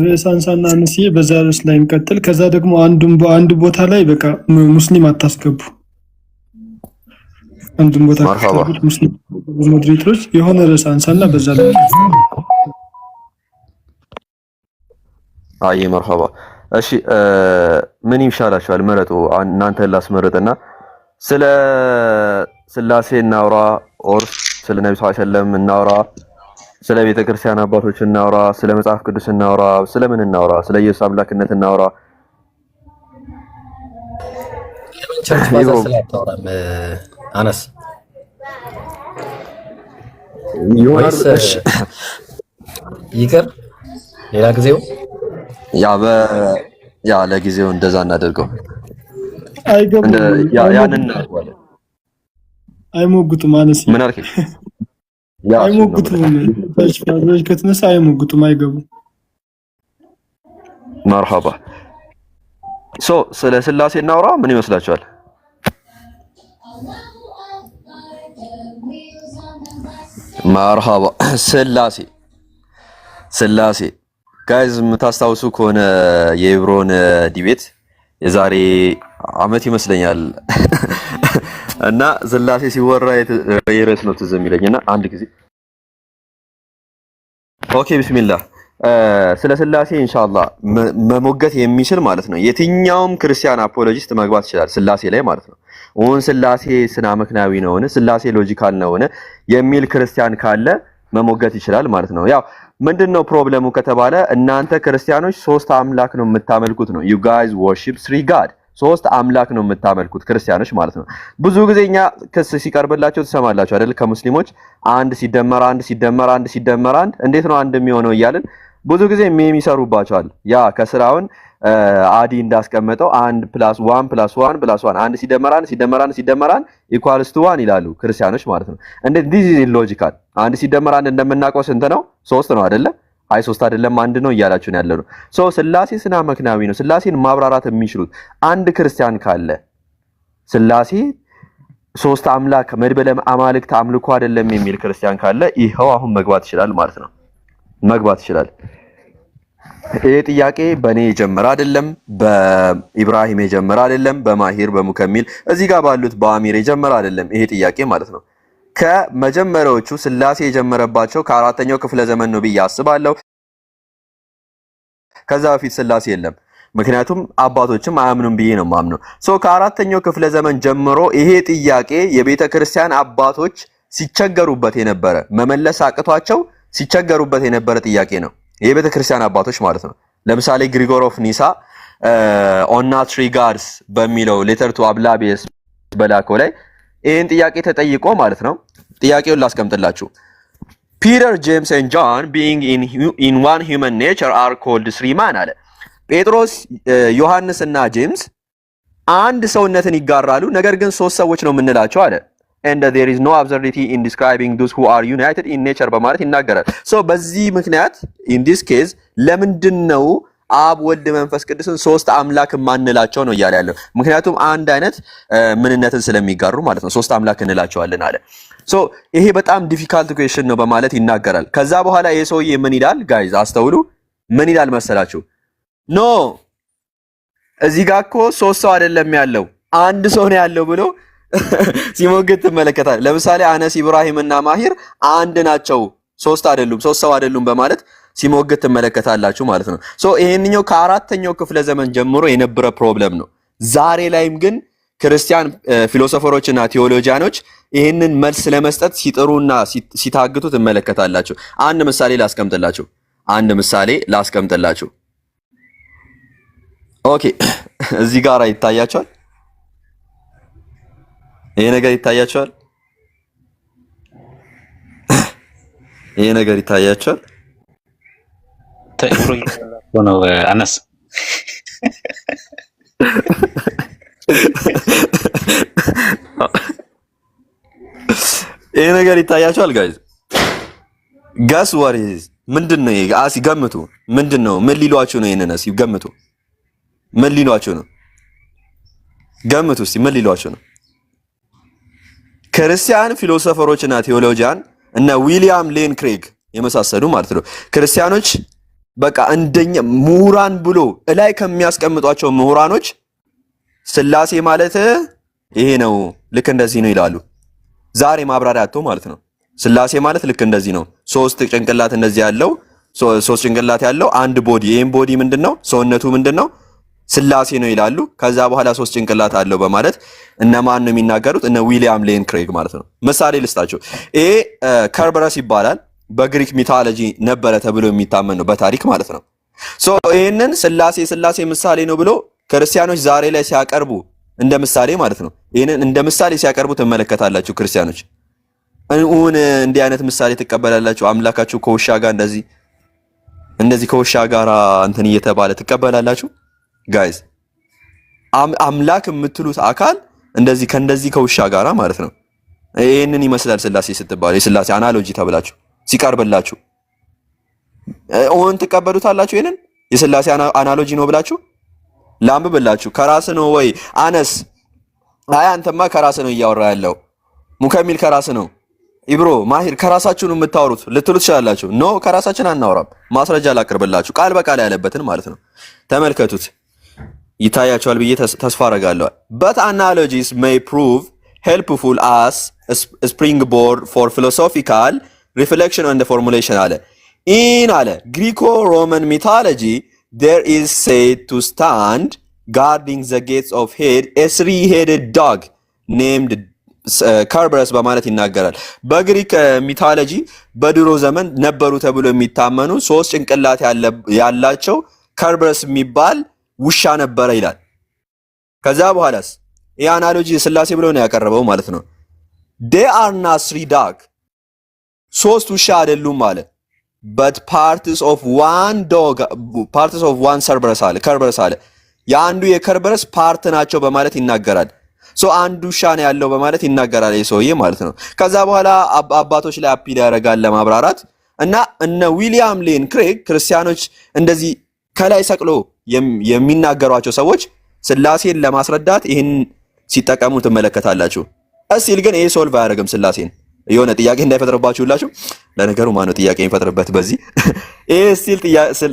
ርዕስ አንሳና አንስዬ በዛ ርዕስ ላይ እንቀጥል። ከዛ ደግሞ አንድ ቦታ ላይ በቃ ሙስሊም አታስገቡ። አንዱን ቦታ ከተገቡት ሙስሊም ሞዴሬተሮች የሆነ ርዕስ አንሳና በዛ ላይ አይ መርሐባ። እሺ ምን ይሻላችኋል? መረጡ። እናንተን ላስመርጥና ስለ ስላሴ እናውራ፣ ኦር ስለ ነብዩ ሰለላሁ ዐለይሂ ወሰለም እናውራ፣ ስለ ቤተ ክርስቲያን አባቶች እናውራ፣ ስለ መጽሐፍ ቅዱስ እናውራ፣ ስለ ምን እናውራ? ስለ ኢየሱስ አምላክነት እናውራ። ቸርች ፋዘር ስለአታወራም አነስ ይቅር ሌላ ጊዜው ያ ለጊዜው እንደዛ እናደርገው። አይገቡም ያንን እናደርጋለን። አይሞግቱም። አነስ ምን አልከኝ? አይሞግቱም። ፋዘሮች ከተነሳ አይሞግቱም፣ አይገቡም። መርሐባ። ስለ ስላሴ እናውራ። ምን ይመስላችኋል? መርሐባ። ስላሴ ጋይዝ የምታስታውሱ ከሆነ የኢብሮን ዲቤት የዛሬ አመት ይመስለኛል እና ስላሴ ሲወራ የርዕስ ነው ትዝ የሚለኝና አንድ ጊዜ ኦኬ ቢስሚላህ ስለ ስላሴ ኢንሻአላህ መሞገት የሚችል ማለት ነው የትኛውም ክርስቲያን አፖሎጂስት መግባት ይችላል ስላሴ ላይ ማለት ነው። ስላሴ ስነ ምክንያዊ ነውን? ስላሴ ሎጂካል ነውን? የሚል ክርስቲያን ካለ መሞገት ይችላል ማለት ነው። ያው ምንድነው ፕሮብሌሙ ከተባለ እናንተ ክርስቲያኖች ሶስት አምላክ ነው የምታመልኩት ነው። you guys worship three god ሶስት አምላክ ነው የምታመልኩት ክርስቲያኖች ማለት ነው። ብዙ ጊዜኛ ክስ ሲቀርብላቸው ትሰማላችሁ አይደል? ከሙስሊሞች አንድ ሲደመር አንድ እንዴት ነው አንድ የሚሆነው እያልን ብዙ ጊዜ የሚሰሩባቸዋል። ያ ከስራውን አዲ እንዳስቀመጠው 1 + 1 + 1 + 1 አንድ ሲደመር አንድ ኢኳልስ ቱ 1 ይላሉ ክርስቲያኖች ማለት ነው። እንዴት this is illogical። አንድ ሲደመር አንድ እንደምናውቀው ስንት ነው? 3 ነው አይደለ? አይ 3 አይደለም አንድ ነው እያላችሁ ነው ያለው። ስላሴ ስነ ምክንያዊ ነው። ስላሴን ማብራራት የሚችሉት አንድ ክርስቲያን ካለ ስላሴ ሶስት አምላክ መድበለ አማልክት አምልኮ አይደለም የሚል ክርስቲያን ካለ ይሄው አሁን መግባት ይችላል ማለት ነው። መግባት ይችላል። ይሄ ጥያቄ በኔ የጀመረ አይደለም፣ በኢብራሂም የጀመረ አይደለም፣ በማሂር በሙከሚል እዚህ ጋር ባሉት በአሚር የጀመረ አይደለም ይሄ ጥያቄ ማለት ነው። ከመጀመሪያዎቹ ስላሴ የጀመረባቸው ከአራተኛው ክፍለ ዘመን ነው ብዬ አስባለሁ። ከዛ በፊት ስላሴ የለም። ምክንያቱም አባቶችም አያምኑም ብዬ ነው ማምነው። ከአራተኛው ክፍለ ዘመን ጀምሮ ይሄ ጥያቄ የቤተ ክርስቲያን አባቶች ሲቸገሩበት የነበረ መመለስ አቅቷቸው ሲቸገሩበት የነበረ ጥያቄ ነው። የቤተ ክርስቲያን አባቶች ማለት ነው። ለምሳሌ ግሪጎር ኦፍ ኒሳ ኦን ትሪ ጋድስ በሚለው ሌተር ቱ አብላቢየስ በላከው ላይ ይሄን ጥያቄ ተጠይቆ ማለት ነው። ጥያቄውን ላስቀምጥላችሁ። ፒተር ጄምስ ኤንድ ጆን ቢይንግ ኢን ዋን ሂውመን ኔቸር አር ኮልድ ስሪ ማን አለ። ጴጥሮስ ዮሐንስ እና ጄምስ አንድ ሰውነትን ይጋራሉ፣ ነገር ግን ሶስት ሰዎች ነው የምንላቸው አለ። and there is no absurdity in describing those who are united in nature በማለት ይናገራል። በዚህ ምክንያት in this case ለምንድነው አብ ወልድ መንፈስ ቅዱስን ሶስት አምላክ ማንላቸው ነው እያለ ያለው? ምክንያቱም አንድ አይነት ምንነትን ስለሚጋሩ ማለት ነው። ሶስት አምላክ እንላቸዋለን አለ። ይሄ በጣም ዲፊካልት ኩዌስችን ነው በማለት ይናገራል። ከዛ በኋላ ይሄ ሰውዬ ምን ይላል? ጋይዝ አስተውሉ። ምን ይላል መሰላችሁ? ኖ እዚህ ጋር እኮ ሶስት ሰው አይደለም ያለው አንድ ሰው ነው ያለው ብሎ ሲሞግት ትመለከታል። ለምሳሌ አነስ ኢብራሂም እና ማሂር አንድ ናቸው፣ ሶስት አይደሉም፣ ሶስት ሰው አይደሉም በማለት ሲሞግት ትመለከታላችሁ ማለት ነው። ይሄንኛው ከአራተኛው ክፍለ ዘመን ጀምሮ የነበረ ፕሮብለም ነው። ዛሬ ላይም ግን ክርስቲያን ፊሎሶፈሮችና ቴዎሎጂያኖች ይሄንን መልስ ለመስጠት ሲጥሩና ሲታግቱ ትመለከታላችሁ። አንድ ምሳሌ ላስቀምጥላችሁ። ኦኬ እዚህ ጋር ይታያችኋል። ይሄ ነገር ይታያችኋል። ነው አነስ ይሄ ነገር ይታያችኋል ጋይዝ። ጋስ what is ምንድነው? ገምቱ። ምንድነው? ምን ሊሏችሁ ነው? ይሄንን እስኪ ገምቱ። ምን ሊሏችሁ ነው? ገምቱ እስኪ ምን ሊሏችሁ ነው? ክርስቲያን ፊሎሶፈሮችና ቴዎሎጂያን እነ ዊሊያም ሌን ክሬግ የመሳሰሉ ማለት ነው ክርስቲያኖች በቃ እንደኛ ምሁራን ብሎ እላይ ከሚያስቀምጧቸው ምሁራኖች ስላሴ ማለት ይሄ ነው ልክ እንደዚህ ነው ይላሉ። ዛሬ ማብራሪያ አጥቶ ማለት ነው። ስላሴ ማለት ልክ እንደዚህ ነው። ሶስት ጭንቅላት እንደዚህ ያለው ሶስት ጭንቅላት ያለው አንድ ቦዲ። ይሄን ቦዲ ምንድነው? ሰውነቱ ምንድነው? ስላሴ ነው ይላሉ። ከዛ በኋላ ሶስት ጭንቅላት አለው በማለት እነማን ነው የሚናገሩት? እነ ዊሊያም ሌን ክሬግ ማለት ነው። ምሳሌ ልስጣቸው። ይሄ ከርበረስ ይባላል። በግሪክ ሚቶሎጂ ነበረ ተብሎ የሚታመን ነው በታሪክ ማለት ነው። ሶ ይሄንን ስላሴ ምሳሌ ነው ብሎ ክርስቲያኖች ዛሬ ላይ ሲያቀርቡ እንደ ምሳሌ ማለት ነው። ይሄንን እንደ ምሳሌ ሲያቀርቡ ትመለከታላችሁ። ክርስቲያኖች እንዲህ አይነት ምሳሌ ትቀበላላችሁ? አምላካችሁ ከውሻ ጋር እንደዚህ ከውሻ ጋር እንትን እየተባለ ትቀበላላችሁ? ጋይስ አምላክ የምትሉት አካል እንደዚህ ከውሻ ጋራ ማለት ነው። ይሄንን ይመስላል ስላሴ ስትባሉ የስላሴ አናሎጂ ተብላችሁ ሲቀርብላችሁ ትቀበሉታላችሁ? ይሄንን የስላሴ አናሎጂ ነው ብላችሁ ላምብላችሁ። ከራስ ነው ወይ አነስ? አይ አንተማ ከራስ ነው እያወራ ያለው። ሙከሚል ከራስ ነው። ኢብሮ ማሂር ከራሳችሁ ነው የምታወሩት ልትሉ ትችላላችሁ። ኖ ከራሳችን አናወራም። ማስረጃ ላቅርብላችሁ ቃል በቃል ያለበትን ማለት ነው። ተመልከቱት። ይታያቸዋል ብዬ ተስፋ አደርጋለሁ። But analogies may prove helpful as a springboard for philosophical reflection on the formulation አለ። In Greco-Roman mythology there is said to stand guarding the gates of Hades a three-headed dog named Kerberos በማለት ይናገራል። በግሪክ ሚቶሎጂ በድሮ ዘመን ነበሩ ተብሎ የሚታመኑ ሶስት ጭንቅላት ያላቸው ከርበረስ የሚባል ውሻ ነበረ ይላል። ከዛ በኋላስ ይሄ አናሎጂ ስላሴ ብሎ ነው ያቀረበው ማለት ነው። they are not three dog ሶስት ውሻ አይደሉም ማለት but parts of one ከርበረስ አለ የአንዱ የከርበረስ ፓርት ናቸው በማለት ይናገራል። አንዱ ውሻ ነው ያለው በማለት ይናገራል የሰውዬ ማለት ነው። ከዛ በኋላ አባቶች ላይ አፒል ያደርጋል ለማብራራት እና እነ ዊሊያም ሌን ክሬግ ክርስቲያኖች እንደዚህ ከላይ ሰቅሎ የሚናገሯቸው ሰዎች ስላሴን ለማስረዳት ይህን ሲጠቀሙ ትመለከታላችሁ። እስቲል ግን ይሄ ሶልቭ አያደርግም ስላሴን። የሆነ ጥያቄ እንዳይፈጥርባችሁላችሁ። ለነገሩ ማነው ጥያቄ የሚፈጥርበት በዚህ? ይሄ እስቲል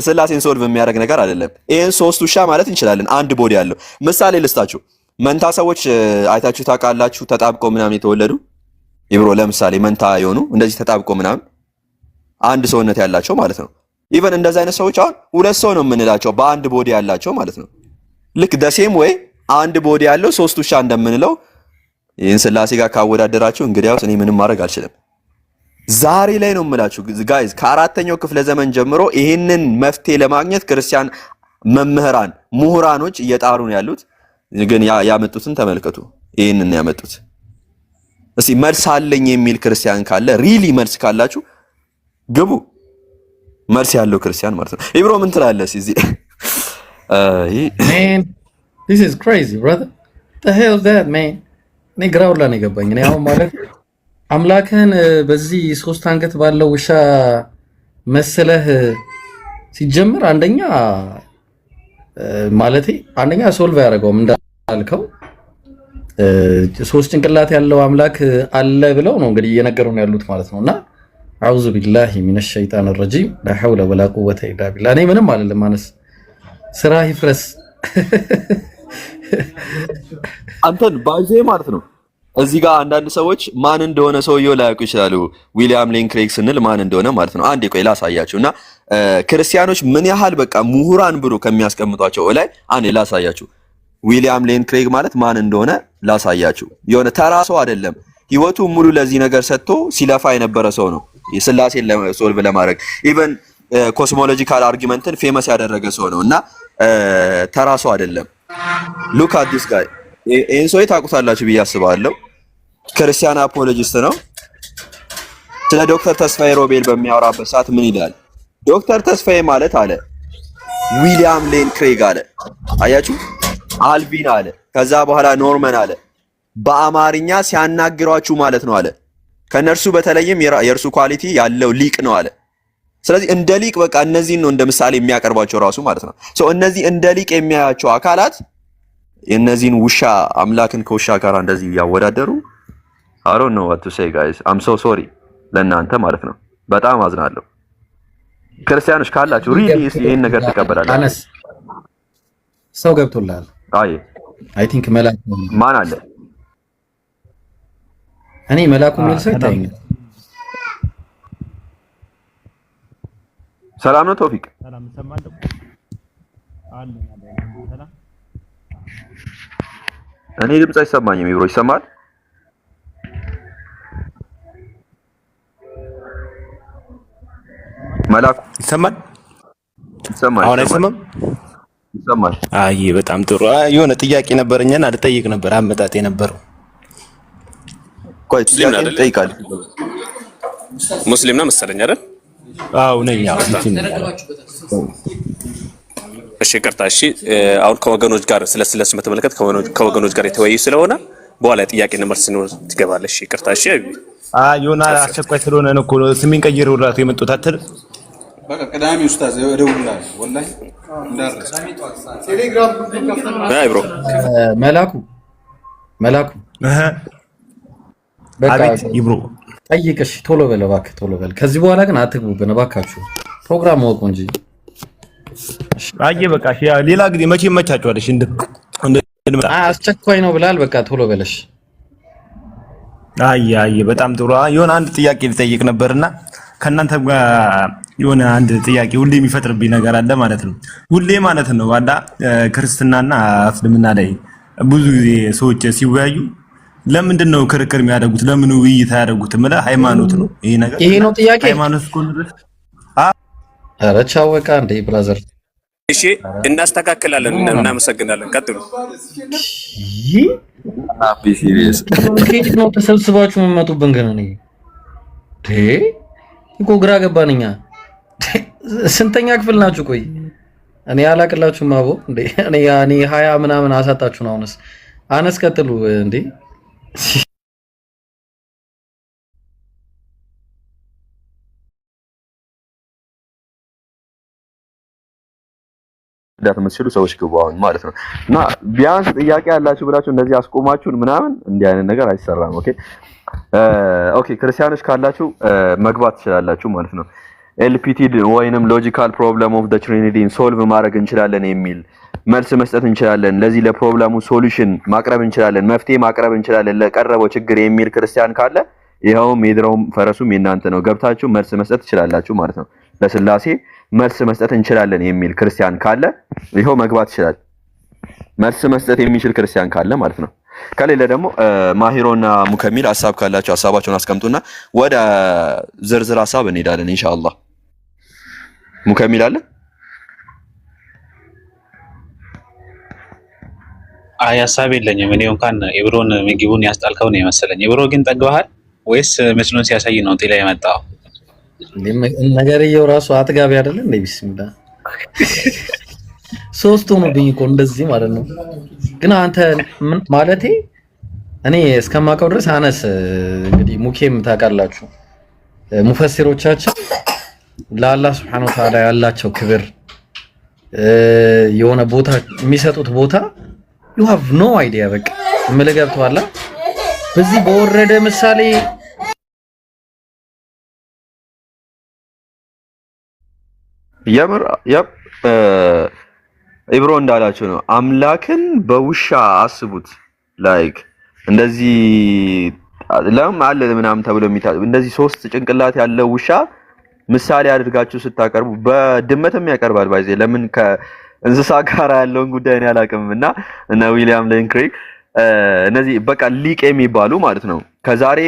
ስላሴን ሶልቭ የሚያደርግ ነገር አይደለም። ይሄን ሶስት ውሻ ማለት እንችላለን አንድ ቦዲ ያለው። ምሳሌ ልስጣችሁ። መንታ ሰዎች አይታችሁ ታውቃላችሁ? ተጣብቆ ምናምን የተወለዱ ይብሮ ለምሳሌ መንታ የሆኑ እንደዚህ ተጣብቆ ምናምን አንድ ሰውነት ያላቸው ማለት ነው። ኢቨን እንደዚህ አይነት ሰዎች አሁን ሁለት ሰው ነው የምንላቸው በአንድ ቦዲ ያላቸው ማለት ነው። ልክ ደሴም ወይ አንድ ቦዲ ያለው ሶስት ውሻ እንደምንለው ይህን ስላሴ ጋር ካወዳደራችሁ እንግዲያውስ እኔ ምንም ማድረግ አልችልም። ዛሬ ላይ ነው የምላችሁ ጋይዝ፣ ከአራተኛው ክፍለ ዘመን ጀምሮ ይህንን መፍትሄ ለማግኘት ክርስቲያን መምህራን ምሁራኖች እየጣሩ ነው ያሉት። ግን ያመጡትን ተመልከቱ። ይሄንን ያመጡት እስቲ መልስ አለኝ የሚል ክርስቲያን ካለ ሪሊ መልስ ካላችሁ ግቡ። መልስ ያለው ክርስቲያን ማለት ነው። ኢብሮ ምን ትላለህ እዚህ? Man, this is crazy, brother. The hell is that, man? እኔ ግራው ላይ ነው የገባኝ። እኔ አሁን ማለት አምላክህን በዚህ ሶስት አንገት ባለው ውሻ መሰለህ ሲጀምር አንደኛ ሶልቭ ያደርገውም እንዳልከው ሶስት ጭንቅላት ያለው አምላክ አለ ብለው ነው እንግዲህ እየነገሩን ያሉት ማለት ነውና አዑዙ ቢላሂ ሚነሽ ሸይጣን ረጂም ላ ሐውለ ወላ ቁወተ ኢላ ቢላህ። እኔ ምንም አይደለም ማነስ ስራ ይፍረስ አንተን ባይዜ ማለት ነው። እዚህ ጋር አንዳንድ ሰዎች ማን እንደሆነ ሰውየው ላያውቁ ይችላሉ። ዊሊያም ሌን ክሬግ ስንል ማን እንደሆነ ማለት ነው። አንዴ ቆይ ላሳያችሁና ክርስቲያኖች ምን ያህል በቃ ምሁራን ብሎ ከሚያስቀምጧቸው ላይ አንዴ ላሳያችሁ። ዊሊያም ሌን ክሬግ ማለት ማን እንደሆነ ላሳያችሁ። የሆነ ተራ ሰው አይደለም። ህይወቱ ሙሉ ለዚህ ነገር ሰጥቶ ሲለፋ የነበረ ሰው ነው። የስላሴን ሶልቭ ለማድረግ ኢቨን ኮስሞሎጂካል አርጊመንትን ፌመስ ያደረገ ሰው ነው እና ተራ ሰው አይደለም። ሉክ አት ዲስ ጋይ። ይሄን ሰው ታውቁታላችሁ ብዬ አስባለሁ። ክርስቲያን አፖሎጂስት ነው። ስለ ዶክተር ተስፋዬ ሮቤል በሚያወራበት ሰዓት ምን ይላል? ዶክተር ተስፋዬ ማለት አለ ዊሊያም ሌን ክሬግ አለ። አያችሁ? አልቪን አለ። ከዛ በኋላ ኖርመን አለ። በአማርኛ ሲያናግሯችሁ ማለት ነው አለ። ከነርሱ በተለይም የእርሱ ኳሊቲ ያለው ሊቅ ነው አለ። ስለዚህ እንደ ሊቅ በቃ እነዚህን ነው እንደ ምሳሌ የሚያቀርባቸው ራሱ ማለት ነው። እነዚህ እንደ ሊቅ የሚያያቸው አካላት የእነዚህን ውሻ አምላክን ከውሻ ጋር እንደዚህ ያወዳደሩ I don't know what to say guys. I'm so sorry ለእናንተ ማለት ነው። በጣም አዝናለሁ። ክርስቲያኖች ካላችሁ ሪሊ ይሄን ነገር ተቀበላላችሁ። አነስ ሰው ገብቶልሃል። አይ ቲንክ መላኩ ማን አለ? እኔ መላኩ የሚል ሰው ይታየኛል። ሰላም ነው ቶፊቅ? ሰላም ሰማለሁ አለ ሰላም። እኔ ድምጽ አይሰማኝም። ይብሮ ይሰማል? መላኩ ይሰማል? ይሰማል። አሁን አይሰማም? ይሰማል። አይ በጣም ጥሩ። የሆነ ጥያቄ ነበረኝና ልጠይቅ ነበር አመጣጤ ነበረው። ቆይ ጥያቄ ጠይቃለሁ። ሙስሊም ነው መሰለኝ አይደል? አዎ ነኝ። አዎ እሺ ይቅርታ። እሺ አሁን ከወገኖች ጋር ስለሱ በተመለከተ ከወገኖች ጋር የተወያዩ ስለሆነ በኋላ ጥያቄና መልስ ነው ትገባለሽ። ይቅርታ። እሺ የሆነ አስቸኳይ ስለሆነ ነው እኮ ስሜን ቀይሬው እራሱ የመጡት አትል በቃ ቅዳሜ ኡስታዝ እደውልልሃለሁ። ወላሂ እንዳረስ ቴሌግራም አይ ብሮ መላኩ በቃ አቤት ይብሮ ጠይቅሽ። ቶሎ በል እባክህ ቶሎ በል። ከዚህ በኋላ ግን አትግቡብን እባካችሁ። ፕሮግራም ወቁ እንጂ አየ በቃ ሌላ ጊዜ መቼ መቻችኋለሽ? አስቸኳይ ነው ብላል። በቃ ቶሎ በለሽ። አየ በጣም ጥሩ። የሆነ አንድ ጥያቄ ልጠይቅ ነበርና ከእናንተ ጋር የሆነ አንድ ጥያቄ ሁሌ የሚፈጥርብኝ ነገር አለ ማለት ነው። ሁሌ ማለት ነው ዋላ ክርስትናና እስልምና ላይ ብዙ ጊዜ ሰዎች ሲወያዩ ለምንድን ነው ክርክር የሚያደርጉት? ለምን ውይይት አያደርጉትም? ሃይማኖት ነው ይሄ ነገር። ይሄ ነው ጥያቄ። ሃይማኖት እኮ ነው። ኧረ ቻው በቃ እንደ ብራዘር። እሺ እናስተካክላለን። እናመሰግናለን። ቀጥሉ። ከየት ነው ተሰብስባችሁ የምትመጡብን? ግን እኔ እኮ ግራ ገባንኛ። ስንተኛ ክፍል ናችሁ? ቆይ እኔ አላቅላችሁም። አቦ እንዴ እኔ 20 ምናምን አሳጣችሁ ነው። አነስ ቀጥሉ እንዴ። ዳት መስሉ ሰዎች ግቡ አሁን ማለት ነው። እና ቢያንስ ጥያቄ ያላችሁ ብላችሁ እንደዚህ አስቆማችሁን ምናምን እንዲህ አይነት ነገር አይሰራም። ኦኬ ክርስቲያኖች ካላችሁ መግባት ትችላላችሁ ማለት ነው። ኤልፒቲ ወይንም ሎጂካል ፕሮብለም ኦፍ ዘ ትሪኒቲን ሶልቭ ማድረግ እንችላለን የሚል መልስ መስጠት እንችላለን፣ ለዚህ ለፕሮብለሙ ሶሉሽን ማቅረብ እንችላለን፣ መፍትሄ ማቅረብ እንችላለን ለቀረበው ችግር የሚል ክርስቲያን ካለ ይሄውም የድሮውም ፈረሱም የናንተ ነው። ገብታችሁ መልስ መስጠት ትችላላችሁ ማለት ነው። ለስላሴ መልስ መስጠት እንችላለን የሚል ክርስቲያን ካለ ይሄው መግባት ይችላል። መልስ መስጠት የሚችል ክርስቲያን ካለ ማለት ነው። ከሌለ ደግሞ ማሂሮና ሙከሚል ሐሳብ ካላችሁ ሐሳባችሁን አስቀምጡና ወደ ዝርዝር ሐሳብ እንሄዳለን ኢንሻአላህ። ሙከሚል አለ? አይ ሐሳብ የለኝም። እኔ እንኳን ኢብሮን ምግቡን ያስጣልከው ነው የመሰለኝ። ኢብሮ ግን ጠግበሃል ወይስ ምስሉን ሲያሳይ ነው ጤላ የመጣው? ነገርየው ራሱ አጥጋቢ አይደለ እንዴ? ቢስሚላ ሶስቱ ነው እኮ እንደዚህ ማለት ነው። ግን አንተ ማለቴ እኔ እስከማውቀው ድረስ አነስ እንግዲህ ሙኬም ታውቃላችሁ ሙፈሲሮቻችን ለአላህ Subhanahu Wa Ta'ala ያላቸው ክብር የሆነ ቦታ የሚሰጡት ቦታ you have no idea በቃ ምን ገብቷላ። በዚህ በወረደ ምሳሌ የምር ኢብሮ እንዳላችሁ ነው። አምላክን በውሻ አስቡት። ላይክ እንደዚህ ለምን አለ ምናምን ተብሎ እንደዚህ ሶስት ጭንቅላት ያለው ውሻ ምሳሌ አድርጋችሁ ስታቀርቡ በድመትም ያቀርባል ባይዜ ለምን ከእንስሳ ጋር ያለውን ጉዳይ ነው ያላቅምና እና ዊሊያም ሌን ክሬግ እነዚህ በቃ ሊቅ የሚባሉ ማለት ነው ከዛሬ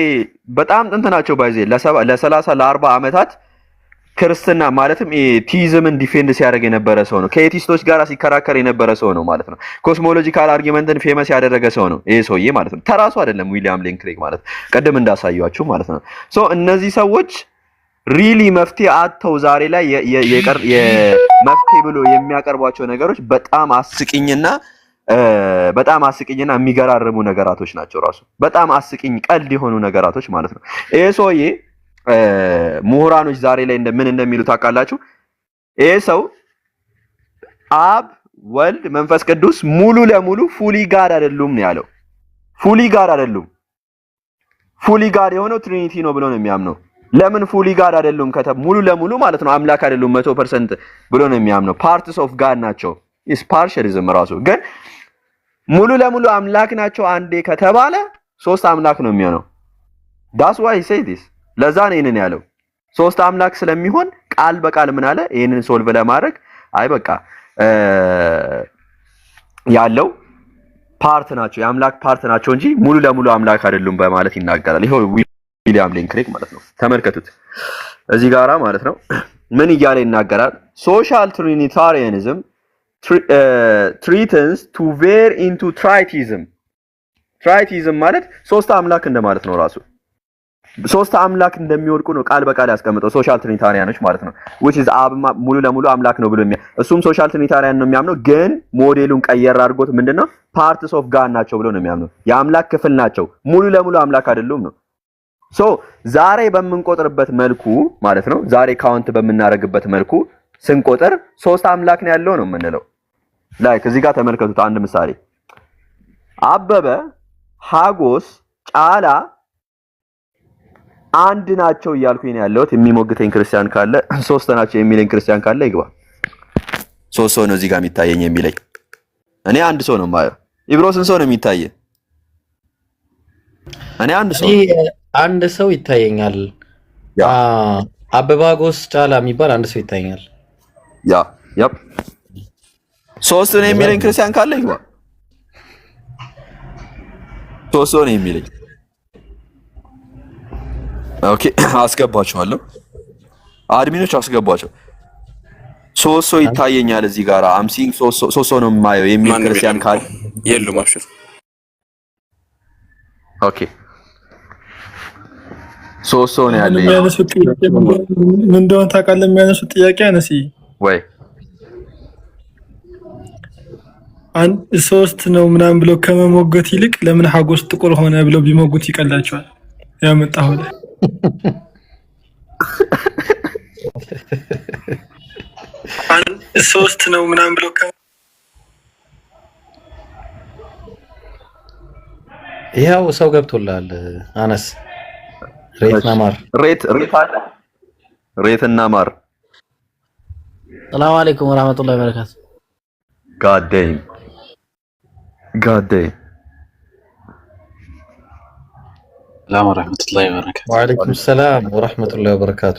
በጣም ጥንት ናቸው ባይዜ ለ30 ለ40 ዓመታት ክርስትና ማለትም ቲዝምን ዲፌንድ ሲያደርግ የነበረ ሰው ነው። ከኤቲስቶች ጋር ሲከራከር የነበረ ሰው ነው ማለት ነው። ኮስሞሎጂካል አርጊመንትን ፌመስ ያደረገ ሰው ነው ይሄ ሰውዬ ማለት ነው። ተራሱ አይደለም ዊሊያም ሌን ክሬግ ማለት ቀደም እንዳሳያችሁ ማለት ነው። ሶ እነዚህ ሰዎች ሪሊ መፍትሄ አጥተው ዛሬ ላይ የመፍትሄ ብሎ የሚያቀርቧቸው ነገሮች በጣም አስቂኝና የሚገራርሙ ነገራቶች ናቸው። ራሱ በጣም አስቂኝ ቀልድ የሆኑ ነገራቶች ማለት ነው። ይሄ ሰውዬ ምሁራኖች ዛሬ ላይ ምን እንደሚሉ ታውቃላችሁ? ይሄ ሰው አብ ወልድ መንፈስ ቅዱስ ሙሉ ለሙሉ ፉሊ ጋድ አይደሉም ነው ያለው። ፉሊ ጋድ አይደሉም። ፉሊ ጋድ የሆነው ትሪኒቲ ነው ብሎ ነው የሚያምነው። ለምን ፉሊ ጋድ አይደሉም ሙሉ ለሙሉ ማለት ነው አምላክ አይደሉም 100% ብሎ ነው የሚያምነው። ፓርትስ ኦፍ ጋድ ናቸው። ኢስ ፓርሻሊዝም ራሱ። ግን ሙሉ ለሙሉ አምላክ ናቸው አንዴ ከተባለ ሶስት አምላክ ነው የሚሆነው። that's why he said this። ለዛ ነው ይሄንን ያለው። ሶስት አምላክ ስለሚሆን ቃል በቃል ምን አለ? ይሄንን ሶልቭ ለማድረግ አይ በቃ ያለው ፓርት ናቸው የአምላክ ፓርት ናቸው እንጂ ሙሉ ለሙሉ አምላክ አይደሉም በማለት ይናገራል። ይሄው ዊሊያም ሌን ክሬግ ማለት ነው። ተመልከቱት እዚህ ጋራ ማለት ነው ምን እያለ ይናገራል? ሶሻል ትሪኒታሪያኒዝም threatens to veer into tritheism። ትራይቲዝም ማለት ሶስት አምላክ እንደማለት ነው። ራሱ ሶስት አምላክ እንደሚወድቁ ነው ቃል በቃል ያስቀምጠው ሶሻል ትሪኒታሪያኖች ማለት ነው። which is አብ ሙሉ ለሙሉ አምላክ ነው ብሎ እሱም ሶሻል ትሪኒታሪያን ነው የሚያምነው። ግን ሞዴሉን ቀየር አድርጎት ምንድነው ፓርትስ ኦፍ ጋድ ናቸው ብሎ ነው የሚያምነው። የአምላክ ክፍል ናቸው ሙሉ ለሙሉ አምላክ አይደሉም ነው። ሶ ዛሬ በምንቆጥርበት መልኩ ማለት ነው ዛሬ ካውንት በምናደርግበት መልኩ ስንቆጥር ሶስት አምላክ ነው ያለው ነው የምንለው። ላይክ እዚህ ጋር ተመልከቱት አንድ ምሳሌ አበበ ሀጎስ ጫላ አንድ ናቸው እያልኩኝ ነው ያለሁት። የሚሞግተኝ ክርስቲያን ካለ ሶስት ናቸው የሚለኝ ክርስቲያን ካለ ይግባ። ሶስት ሰው ነው እዚህ ጋር የሚታየኝ የሚለኝ እኔ አንድ ሰው ነው የማየው። ኢብሮ ስንት ሰው ነው የሚታየ? እኔ አንድ ሰው ይታየኛል። አበበ ሀጎስ ጫላ የሚባል አንድ ሰው ይታየኛል። ያፕ ሶስት ነው የሚለኝ ክርስቲያን ካለ ይግባ። ሶስት ነው የሚለኝ ኦኬ አስገባቸዋለሁ። አድሚኖች አስገባቸው። ሶስት ሰው ይታየኛል እዚህ ጋር አምሲንግ ሶስት ሰው ነው የማየው የሚል ክርስቲያን ካለ የሉም። አብሽር ኦኬ ሶስት ሰው ነው ያለው። ምን እንደሆነ ታውቃለህ? የሚያነሱት ጥያቄ አነሲ ወይ አንድ ሶስት ነው ምናምን ብለው ከመሞገት ይልቅ ለምን ሀጎስ ጥቁር ሆነ ብለው ቢሞጉት ይቀላቸዋል። ያመጣው አንድ ሶስት ነው ምናምን ብለው ይሄው ሰው ገብቶላል። አነስ ሬትና ማር ሬትና ማር ሰላም አለይኩም ወራህመቱላሂ ወበረካቱ። ጋዴ ሰላም ወራህመቱላሂ ወበረካቱ። ወአለይኩም ሰላም ወራህመቱላሂ ወበረካቱ።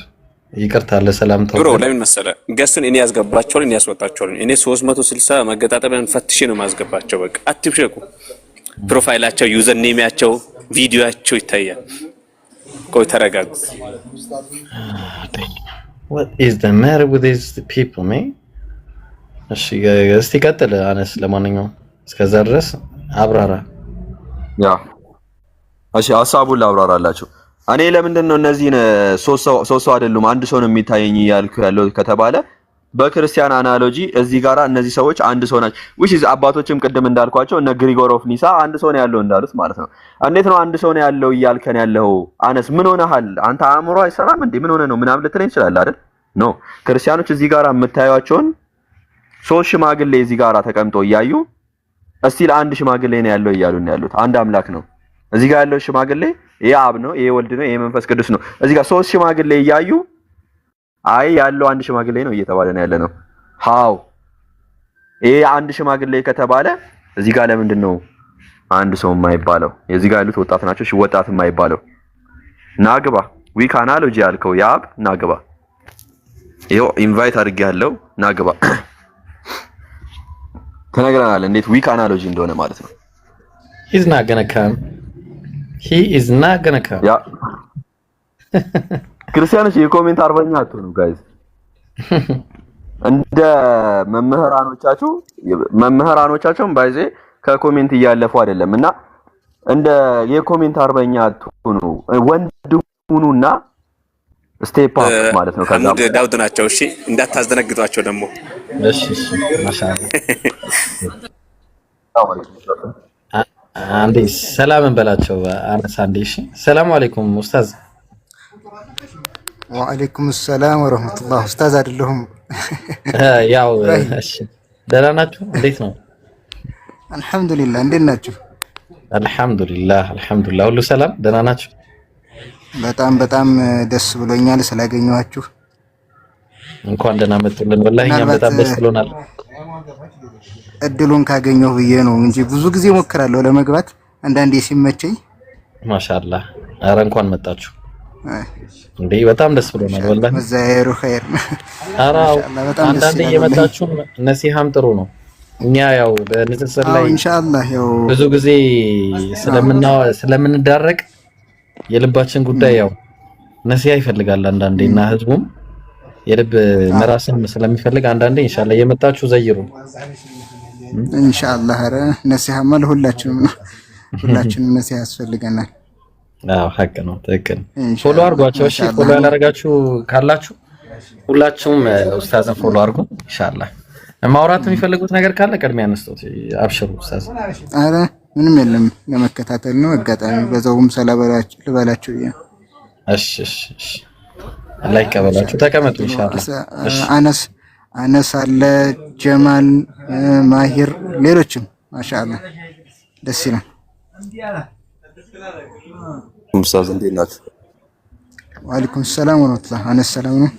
ይቅርታ ለሰላም ተው ብሮ ለምን መሰለህ ገስቱን እኔ ያስገባቸውን እኔ ያስወጣቸውን እኔ 360 መገጣጠሚያን ፈትሼ ነው ማስገባቸው። በቃ አትብሸቁ። ፕሮፋይላቸው ዩዘር ኔሚያቸው ቪዲዮአቸው ይታያል። ቆይ ተረጋጉ። What is the matter with these people, man? እሺ እስቲ ቀጥል አነስ። ለማንኛውም እስከዛ ድረስ አብራራ። እሺ ሐሳቡን ላብራራላችሁ። እኔ ለምንድን ነው እነዚህን ሶስት ሰው አይደሉም አንድ ሰው ነው የሚታየኝ ያልኩ ያለው ከተባለ በክርስቲያን አናሎጂ እዚህ ጋራ እነዚህ ሰዎች አንድ ሰው ናቸው። which is አባቶችም ቅድም እንዳልኳቸው እነ ግሪጎር ኦፍ ኒሳ አንድ ሰው ነው ያለው እንዳሉት ማለት ነው። እንዴት ነው አንድ ሰው ነው ያለው እያልከን ያለው? አነስ ምን ሆነሃል አንተ? አእምሮ አይሰራም እንዴ? ምን ሆነ ነው ምናምን ልትለኝ ይችላል አይደል? ኖ ክርስቲያኖች እዚህ ጋራ የምታዩቸውን ሶስት ሽማግሌ እዚህ ጋራ ተቀምጦ እያዩ እስቲል አንድ ሽማግሌ ነው ያለው እያሉ ነው ያሉት። አንድ አምላክ ነው እዚህ ጋር ያለው ሽማግሌ። ይሄ አብ ነው፣ ይሄ ወልድ ነው፣ ይሄ መንፈስ ቅዱስ ነው። እዚህ ጋር ሶስት ሽማግሌ እያዩ አይ ያለው አንድ ሽማግሌ ነው እየተባለ ነው ያለ ነው። ሃው ይሄ አንድ ሽማግሌ ከተባለ እዚህ ጋር ለምንድን ነው አንድ ሰው የማይባለው? የዚህ ጋር ያሉት ወጣት ናቸው። እሺ ወጣት የማይባለው ናግባ ዊክ አናሎጂ ያልከው ያብ ናግባ። ይሄው ኢንቫይት አድርጌያለሁ ናግባ። ተነግረናል እንዴት ዊክ አናሎጂ እንደሆነ ማለት ነው። he's not gonna come he is not gonna come ያ ክርስቲያኖች የኮሜንት አርበኛ አትሆኑ ጋይስ። እንደ መምህራኖቻቸውም ባይዜ ከኮሜንት እያለፉ አይደለም እና እንደ የኮሜንት አርበኛ አትሆኑ። ወንድ ሁኑና ስቴፕ አፕ ማለት ነው። ከዛ ዳውድ ናቸው። እሺ እንዳታስደነግጧቸው ደግሞ። እሺ ማሻአላ አንዴ ሰላም እንበላቸው። አነሳ አንዴ። እሺ ሰላም አለይኩም ኡስታዝ። ወአለይኩም ሰላም ወረህመቱላህ። ኡስታዝ አይደለሁም። ያው እሺ፣ ደህና ናችሁ? እንዴት ነው? አልሐምዱሊላህ። እንዴት ናችሁ? አልሐምዱሊላህ ሁሉ ሰላም፣ ደህና ናችሁ? በጣም በጣም ደስ ብሎኛል ስላገኘኋችሁ። እንኳን ደህና መጡልን። ወላሂ እኛም በጣም ደስ ብሎናል። እድሉን ካገኘሁ ብዬ ነው እንጂ ብዙ ጊዜ ሞክራለሁ ለመግባት አንዳንዴ ሲመቸኝ። ማሻአላህ። ኧረ እንኳን መጣችሁ እንዴ! በጣም ደስ ብሎናል ወላሂ። መዛየሩ ኸይር። ኧረ አንዳንዴ እየመጣችሁ ነሲሃም ጥሩ ነው። እኛ ያው በንጽጽር ላይ ኢንሻአላህ ያው ብዙ ጊዜ ስለምንዳረቅ የልባችን ጉዳይ ያው ነሲሃ ይፈልጋል አንዳንዴና ህዝቡም የልብ መራስን ስለሚፈልግ አንዳንዴ ኢንሻአላህ እየመጣችሁ ዘይሩ ኢንሻአላህ። ኧረ ነሲሃማ ለሁላችንም ነው። ሁላችንም ነሲሃ ያስፈልገናል። አዎ ሐቅ ነው፣ ትክክል። ፎሎ አድርጓቸው እሺ። ፎሎ ያላደረጋችሁ ካላችሁ ሁላችሁም ኡስታዝን ፎሎ አድርጉ ኢንሻአላህ። ማውራት የሚፈልጉት ነገር ካለ ቅድሚያ አነስቶት አብሽሩ ኡስታዝ። ኧረ ምንም የለም፣ ለመከታተል ነው አጋጣሚ። በዛውም ሰላበላችሁ ልበላችሁ። እሺ እሺ እሺ። አላህ ይቀበላችሁ። ተቀመጡ ኢንሻአላህ። አነስ አለ፣ ጀማል፣ ማሂር፣ ሌሎችም ማሻአላህ ደስ ይላል። ኡስታዝ እንዴት ናችሁ? ወአለይኩም ሰላም ወራህመቱላህ። አነስ ሰላም ነው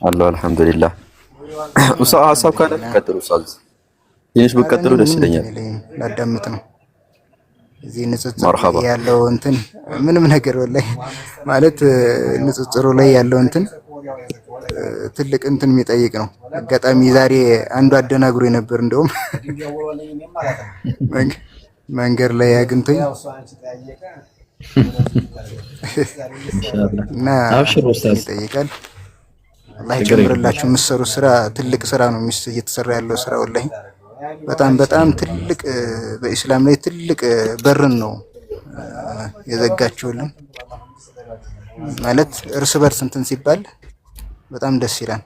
አላህ አልሐምዱሊላህ። ኡስታዝ ሀሳብ ካለ ቀጥሉ ኡስታዝ። ትንሽ ብትቀጥሉ ደስ ይለኛል። ላዳምጥ ነው። እዚህ ንጽጽር ያለው እንትን ምንም ነገር ወላሂ ማለት ንጽጽሩ ላይ ያለው እንትን ትልቅ እንትን የሚጠይቅ ነው። አጋጣሚ ዛሬ አንዱ አደናግሮ ነበር። እንደውም መንገድ ላይ አግኝቶኝ እና አብሽሩ ኡስታዝ ይጠይቃል። አላህ ይጨምርላችሁ። የምትሰሩ ስራ ትልቅ ስራ ነው እየተሰራ ያለው ስራ ወላሂ በጣም በጣም ትልቅ በኢስላም ላይ ትልቅ በርን ነው የዘጋችሁልን። ማለት እርስ በርስ እንትን ሲባል በጣም ደስ ይላል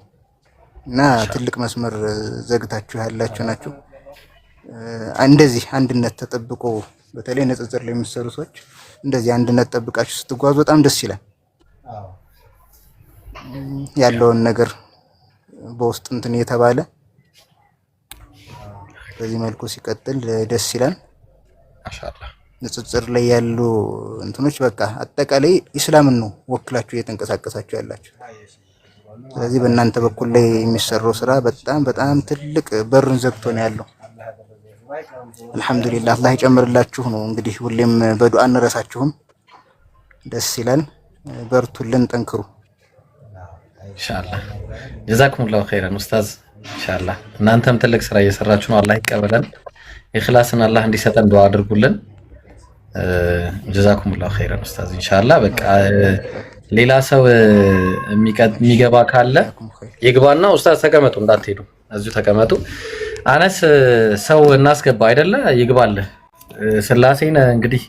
እና ትልቅ መስመር ዘግታችሁ ያላችሁ ናችሁ። እንደዚህ አንድነት ተጠብቆ በተለይ ንጽጽር ላይ የሚሰሩ ሰዎች እንደዚህ አንድነት ጠብቃችሁ ስትጓዙ በጣም ደስ ይላል። ያለውን ነገር በውስጥ እንትን የተባለ በዚህ መልኩ ሲቀጥል ደስ ይላል። ማሻአላህ ንጽጽር ላይ ያሉ እንትኖች በቃ አጠቃላይ ኢስላምን ነው ወክላችሁ እየተንቀሳቀሳችሁ ያላችሁ። ስለዚህ በእናንተ በኩል ላይ የሚሰራው ስራ በጣም በጣም ትልቅ በርን ዘግቶ ነው ያለው። አልሐምዱሊላህ አላህ ይጨምርላችሁ ነው እንግዲህ። ሁሌም በዱዓ እንረሳችሁም። ደስ ይላል። በርቱልን፣ ጠንክሩ ኢንሻአላህ። ጀዛኩሙላሁ ኸይራን ኡስታዝ። ኢንሻአላህ እናንተም ትልቅ ስራ እየሰራችሁ ነው። አላህ ይቀበለን። ኢኽላስን አላህ እንዲሰጠን ዱዓ አድርጉልን። ጀዛኩሙላሁ ኸይራን ኡስታዝ። ኢንሻአላህ በቃ ሌላ ሰው የሚገባ ካለ ይግባና ኡስታዝ ተቀመጡ፣ እንዳትሄዱ፣ እዚሁ ተቀመጡ። አነስ ሰው እናስገባ አይደለ? ይግባል። ስላሴን እንግዲህ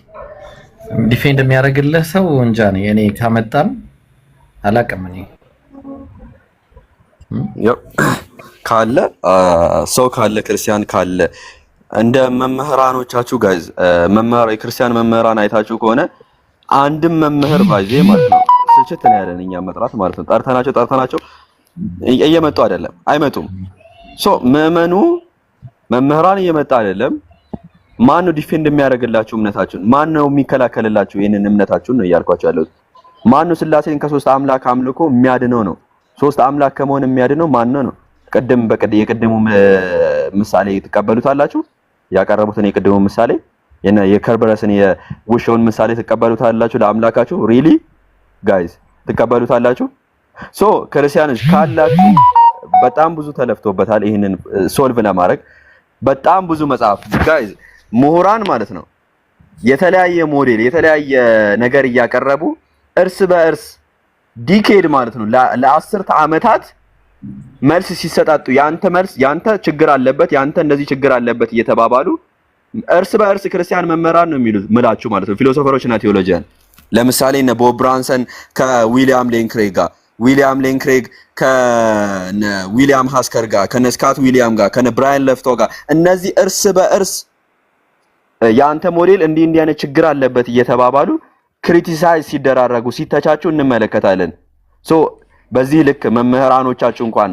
ዲፌንድ የሚያደርግልህ ሰው እንጃ ነው። እኔ ካመጣም አላውቅም። እኔ ካለ ሰው ካለ ክርስቲያን ካለ እንደ መምህራኖቻችሁ ጋይዝ የክርስቲያን መምህራን አይታችሁ ከሆነ አንድም መምህር ባይዜ ማለት ነው ስልችት ነው ያለን እኛ መጥራት ማለት ነው። ጠርተናቸው እየመጡ አይደለም፣ አይመጡም። ምዕመኑ መምህራን እየመጣ አይደለም። ማን ነው ዲፌንድ የሚያደርግላችሁ እምነታችሁን? ማን ነው የሚከላከልላችሁ ይሄንን እምነታችሁን ነው እያልኳችሁ ያለሁት። ማን ነው ስላሴን ከሶስት አምላክ አምልኮ የሚያድነው ነው? ሶስት አምላክ ከመሆን የሚያድነው ማን ነው? የቅድሙ ምሳሌ ትቀበሉታላችሁ? ያቀረቡትን የቅድሙ ምሳሌ የከርበረስን የውሻውን ምሳሌ ትቀበሉታላችሁ? ለአምላካችሁ ሪሊ ጋይዝ ትቀበሉታላችሁ? ክርስቲያኖች ካላችሁ በጣም ብዙ ተለፍቶበታል ይሄንን ሶልቭ ለማድረግ በጣም ብዙ መጽሐፍ ጋይዝ ምሁራን ማለት ነው የተለያየ ሞዴል የተለያየ ነገር እያቀረቡ እርስ በእርስ ዲኬድ ማለት ነው ለአስርተ ዓመታት መልስ ሲሰጣጡ ያንተ መልስ ያንተ ችግር አለበት ያንተ እንደዚህ ችግር አለበት እየተባባሉ እርስ በእርስ ክርስቲያን መምህራን ነው የሚሉት ምላችሁ ማለት ነው ፊሎሶፈሮች እና ቴዎሎጂያን። ለምሳሌ እነ ቦብ ብራንሰን ከዊሊያም ሌን ክሬግ ጋር ዊሊያም ሌን ክሬግ ከዊሊያም ሃስከር ጋር ከነስካት ዊሊያም ጋር ከነብራያን ለፍቶ ጋር እነዚህ እርስ በእርስ ያንተ ሞዴል እንዲህ አይነት ችግር አለበት እየተባባሉ ክሪቲሳይዝ ሲደራረጉ ሲተቻቹ እንመለከታለን። ሶ በዚህ ልክ መምህራኖቻችሁ እንኳን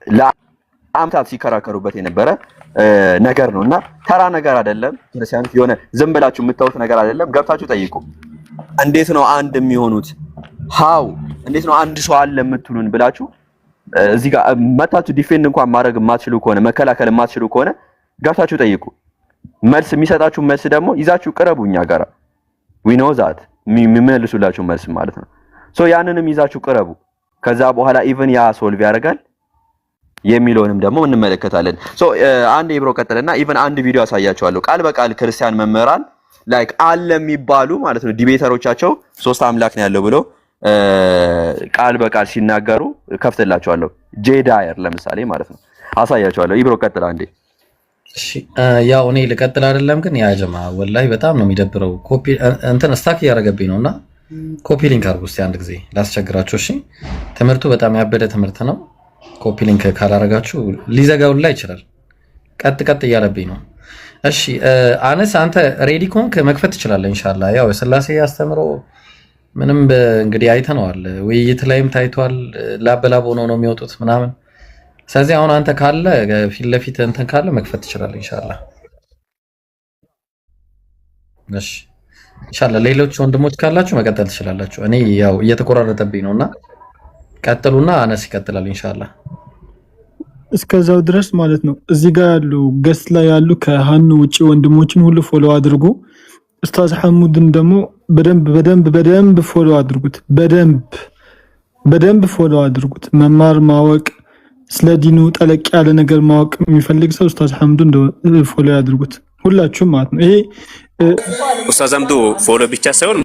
ለአመታት ሲከራከሩበት የነበረ ነገር ነውና ተራ ነገር አይደለም። ክርስቲያኖች የሆነ ዝም ብላችሁ የምታዩት ነገር አይደለም። ገብታችሁ ጠይቁ። እንዴት ነው አንድ የሚሆኑት? ሃው እንዴት ነው አንድ ሰው አለ የምትሉን ብላችሁ እዚህ ጋር መታችሁ ዲፌንድ እንኳን ማድረግ የማትችሉ ከሆነ መከላከል የማትችሉ ከሆነ ገብታችሁ ጠይቁ። መልስ የሚሰጣችሁ መልስ ደግሞ ይዛችሁ ቅረቡ እኛ ጋር we know that የሚመልሱላችሁ መልስ ማለት ነው። ሶ ያንንም ይዛችሁ ቅረቡ። ከዛ በኋላ ኢቭን ያ ሶልቭ ያደርጋል የሚለውንም ደግሞ እንመለከታለን። ሶ አንድ ኢብሮ ቀጥልና ኢቭን አንድ ቪዲዮ አሳያችኋለሁ። ቃል በቃል ክርስቲያን መምህራን ላይክ አለ የሚባሉ ማለት ነው ዲቤተሮቻቸው 3 አምላክ ነው ያለው ብሎ ቃል በቃል ሲናገሩ ከፍትላችኋለሁ። ጄዳየር ለምሳሌ ማለት ነው አሳያችኋለሁ። ኢብሮ ቀጥላ አንዴ። እሺ ያው እኔ ልቀጥል አይደለም ግን ያ ጀማ ወላሂ በጣም ነው የሚደብረው። ኮፒ እንትን ስታክ እያደረገብኝ ነውና ኮፒ ሊንክ አድርጉ እስቲ አንድ ጊዜ ላስቸግራችሁ። እሺ ትምህርቱ በጣም ያበደ ትምህርት ነው። ኮፒ ሊንክ ካላረጋችሁ ሊዘጋው ላይ ይችላል። ቀጥ እያለብኝ ነው። እሺ አነስ አንተ ሬዲ ኮንክ መክፈት ትችላለህ ኢንሻአላህ። ያው ስላሴ ያስተምሮ ምንም እንግዲህ አይተነዋል፣ ውይይት ላይም ታይቷል። ላበላብ ሆነው ነው የሚወጡት ምናምን። ስለዚህ አሁን አንተ ካለ ፊት ለፊት እንትን ካለ መክፈት ትችላለህ ኢንሻአላህ። እሺ ኢንሻአላህ ሌሎች ወንድሞች ካላችሁ መቀጠል ትችላላችሁ። እኔ ያው እየተቆራረጠብኝ ነውና ቀጥሉና አነስ ይቀጥላል ኢንሻአላህ። እስከዛው ድረስ ማለት ነው እዚህ ጋር ያሉ ገስት ላይ ያሉ ከሃኑ ውጪ ወንድሞችን ሁሉ ፎሎ አድርጉ። ኡስታዝ ሐሙድን ደግሞ በደንብ ፎሎ አድርጉት። በደንብ ፎሎ አድርጉት። መማር ማወቅ ስለ ዲኑ ጠለቅ ያለ ነገር ማወቅ የሚፈልግ ሰው ኡስታዝ ሐሙድን ፎሎ ያድርጉት ሁላችሁም ማለት ነው። ይሄ ኡስታዝ ሐሙዱ ፎሎ ብቻ ሳይሆን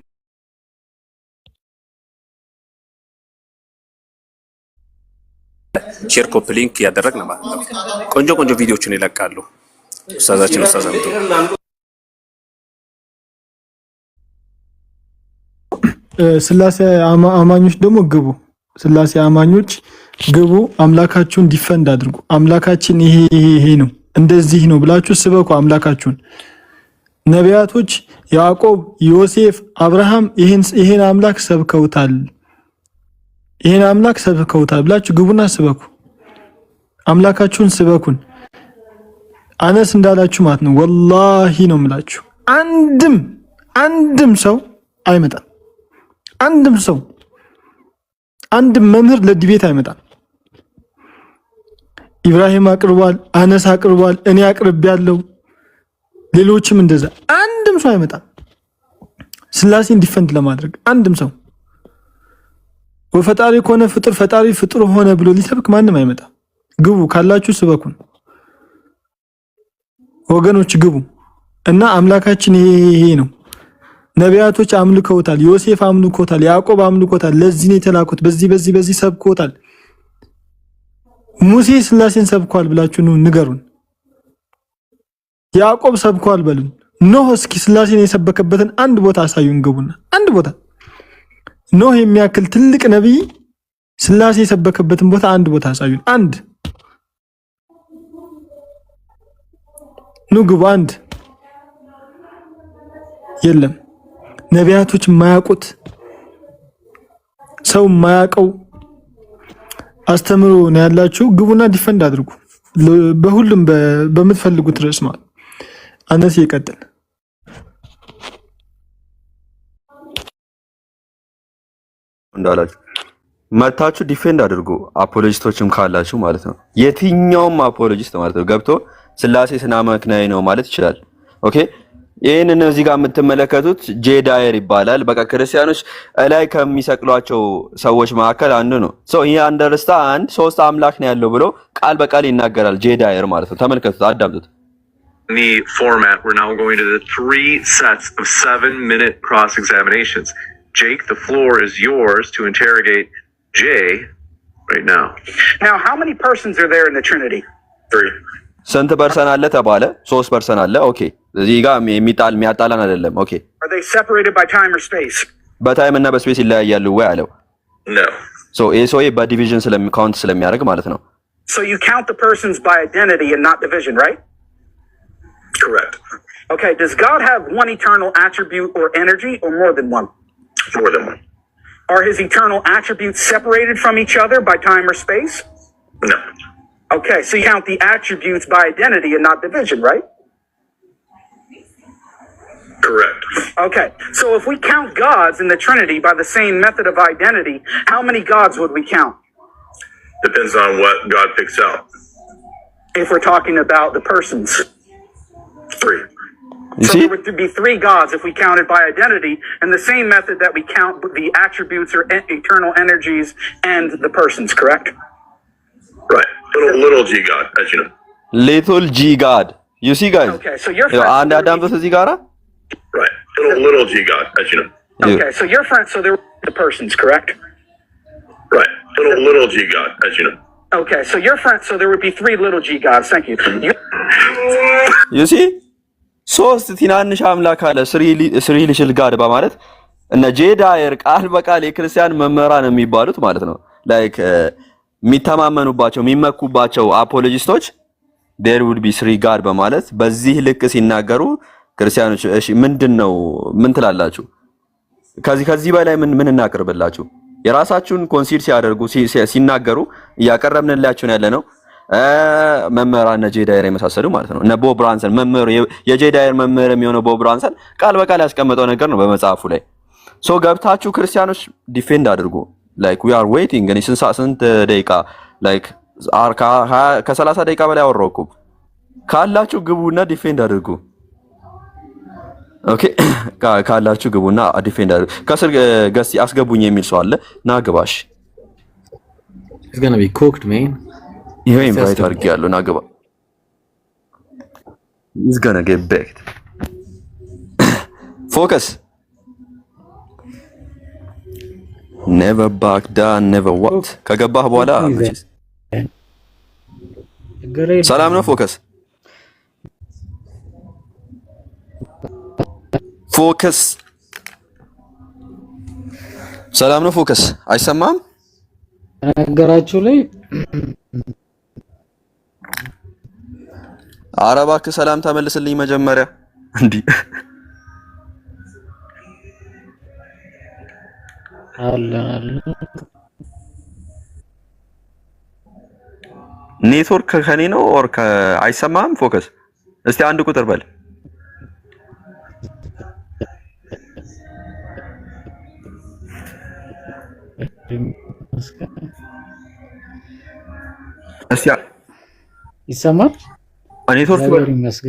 ሼር ኮፒ ሊንክ ያደረግን ማለት ነው። ቆንጆ ቪዲዮዎችን ይለቃሉ ኡስታዛችን ኡስታዝ ሐሙዱ። ስላሴ አማኞች ደግሞ ግቡ። ስላሴ አማኞች ግቡ። አምላካችሁን ዲፈንድ አድርጉ። አምላካችን ይሄ ነው እንደዚህ ነው ብላችሁ ስበኩ አምላካችሁን። ነቢያቶች ያዕቆብ፣ ዮሴፍ፣ አብርሃም ይሄን አምላክ ሰብከውታል ብላችሁ ግቡና ስበኩ። አምላካችሁን ስበኩን። አነስ እንዳላችሁ ማለት ነው። ወላሂ ነው የምላችሁ አንድም ሰው አይመጣም። አንድም መምህር ለዲቤት አይመጣም። ኢብራሂም አቅርቧል፣ አነስ አቅርቧል፣ እኔ አቅርቤያለሁ፣ ሌሎችም እንደዛ። አንድም ሰው አይመጣም ስላሴን ዲፈንድ ለማድረግ አንድም ሰው። ወፈጣሪ ከሆነ ፈጣሪ ፍጡር ሆነ ብሎ ሊሰብክ ማንም አይመጣም። ግቡ፣ ካላችሁ ስበኩን ወገኖች፣ ግቡ እና አምላካችን ይሄ ነው። ነቢያቶች አምልከውታል፣ ዮሴፍ አምልኮታል፣ ያዕቆብ አምልኮታል። ለዚህ ነው የተላኩት። በዚህ ሰብኮታል። ሙሴ ስላሴን ሰብኳል ብላችሁ ንገሩን። ያዕቆብ ሰብኳል በሉን። ኖህ እስኪ ስላሴን የሰበከበትን አንድ ቦታ አሳዩን። ግቡና አንድ ቦታ ኖህ የሚያክል ትልቅ ነብይ ስላሴ የሰበከበትን ቦታ አንድ ቦታ አሳዩን። አንድ ግቡ። አንድ የለም። ነቢያቶች የማያውቁት ሰው የማያውቀው አስተምሮ ነው ያላችሁ። ግቡና ዲፈንድ አድርጉ በሁሉም በምትፈልጉት ርዕስ ማለት። አነስ ይቀጥል። እንዳላችሁ መታችሁ ዲፌንድ አድርጉ። አፖሎጂስቶችም ካላችሁ ማለት ነው። የትኛውም አፖሎጂስት ማለት ነው ገብቶ ስላሴ ስናመክናይ ነው ማለት ይችላል። ኦኬ ይሄንን እዚህ ጋር የምትመለከቱት ጄዳየር ይባላል። በቃ ክርስቲያኖች ላይ ከሚሰቅሏቸው ሰዎች መካከል አንዱ ነው። ሶ ይሄ አንደርስታንድ 3 አምላክ ነው ያለው ብሎ ቃል በቃል ይናገራል ጄዳየር ማለት ነው። ተመልከቱት፣ አዳምጡት። In the format, we're now going to the 3 sets of 7-minute cross-examinations. Jake, the floor is yours to interrogate Jay right now. Now, how many persons are there in the Trinity? 3. ስንት ፐርሰን አለ ተባለ? 3 ፐርሰን አለ። ኦኬ እዚህ ጋር የሚያጣላን አይደለም። ኦኬ Are they separated by time or space? በታይም እና በስፔስ ይለያያሉ ወይ አለው። No. ሶ ኤሶይ በዲቪዥን ካውንት ስለሚያደርግ ማለት ነው። So you count the persons by identity and not division, right? Correct. Okay, does God have one eternal attribute or energy or more than one? More than one. Are his eternal attributes separated from each other by time or space? No. Okay, so you count the attributes by identity and not division, right? Correct. Okay, so if we count gods in the Trinity by the same method of identity, how many gods would we count? Depends on what God picks out. If we're talking about the persons. 3. So there would be 3 gods if we counted by identity, and the same method that we count the attributes or eternal energies and the persons, correct? Right. Little g God, as you know. Little g God. You see, guys? Okay, so your and Adam to see God? Right. Little g God, as you know. Okay, so your friend, so there were the persons, correct? Right. Little g God, as you know. Okay, so your friend, so there would be 3 little g gods. Thank you. You see? ሶስት ትናንሽ አምላክ አለ ስሪ ሊትል ጋድ በማለት እነ ጄዳየር ቃል በቃል የክርስቲያን መምህራን የሚባሉት ማለት ነው። ላይክ የሚተማመኑባቸው የሚመኩባቸው አፖሎጂስቶች there would be 3 God በማለት በዚህ ልክ ሲናገሩ ክርስቲያኖች እሺ ምንድነው ምን ትላላችሁ? ከዚህ በላይ ምን እናቀርብላችሁ? የራሳችሁን ኮንሲድ ሲያደርጉ ሲናገሩ እያቀረብንላችሁ ያለ ነው። መምህራን ጄዳየር የመሳሰሉ ማለት ነው። እነ ቦብ ብራንሰን መምህር የጄዳየር መምህር የሚሆነው ቦብ ብራንሰን ቃል በቃል ያስቀመጠው ነገር ነው በመጽሐፉ ላይ። ሶ ገብታችሁ ክርስቲያኖች ዲፌንድ አድርጉ። ላይክ we are waiting እኔ ስንት ደቂቃ ላይክ ከ30 ደቂቃ በላይ አወራሁ። ካላችሁ ግቡና ዲፌንድ አድርጉ። ኦኬ ካላችሁ ግቡና ዲፌንድ አድርጉ። ከስር ገስ አስገቡኝ የሚል ሰው አለ ና ግባሽ። It's going to be cooked, man. ይሄ ኢንቫይት አድርጌያለሁ ና ግባ። He's going to get baked. Focus. Never back down, never what? ከገባህ በኋላ ሰላም ነው። ፎከስ ፎከስ ሰላም ነው። ፎከስ አይሰማም ነገራችሁ ላይ ኧረ እባክህ ሰላም ተመልስልኝ መጀመሪያ እንዴ አለ ኔትወርክ ከኔ ነው ኦር አይሰማም? ፎከስ እስቲ አንድ ቁጥር በል። እስቲ ይሰማል?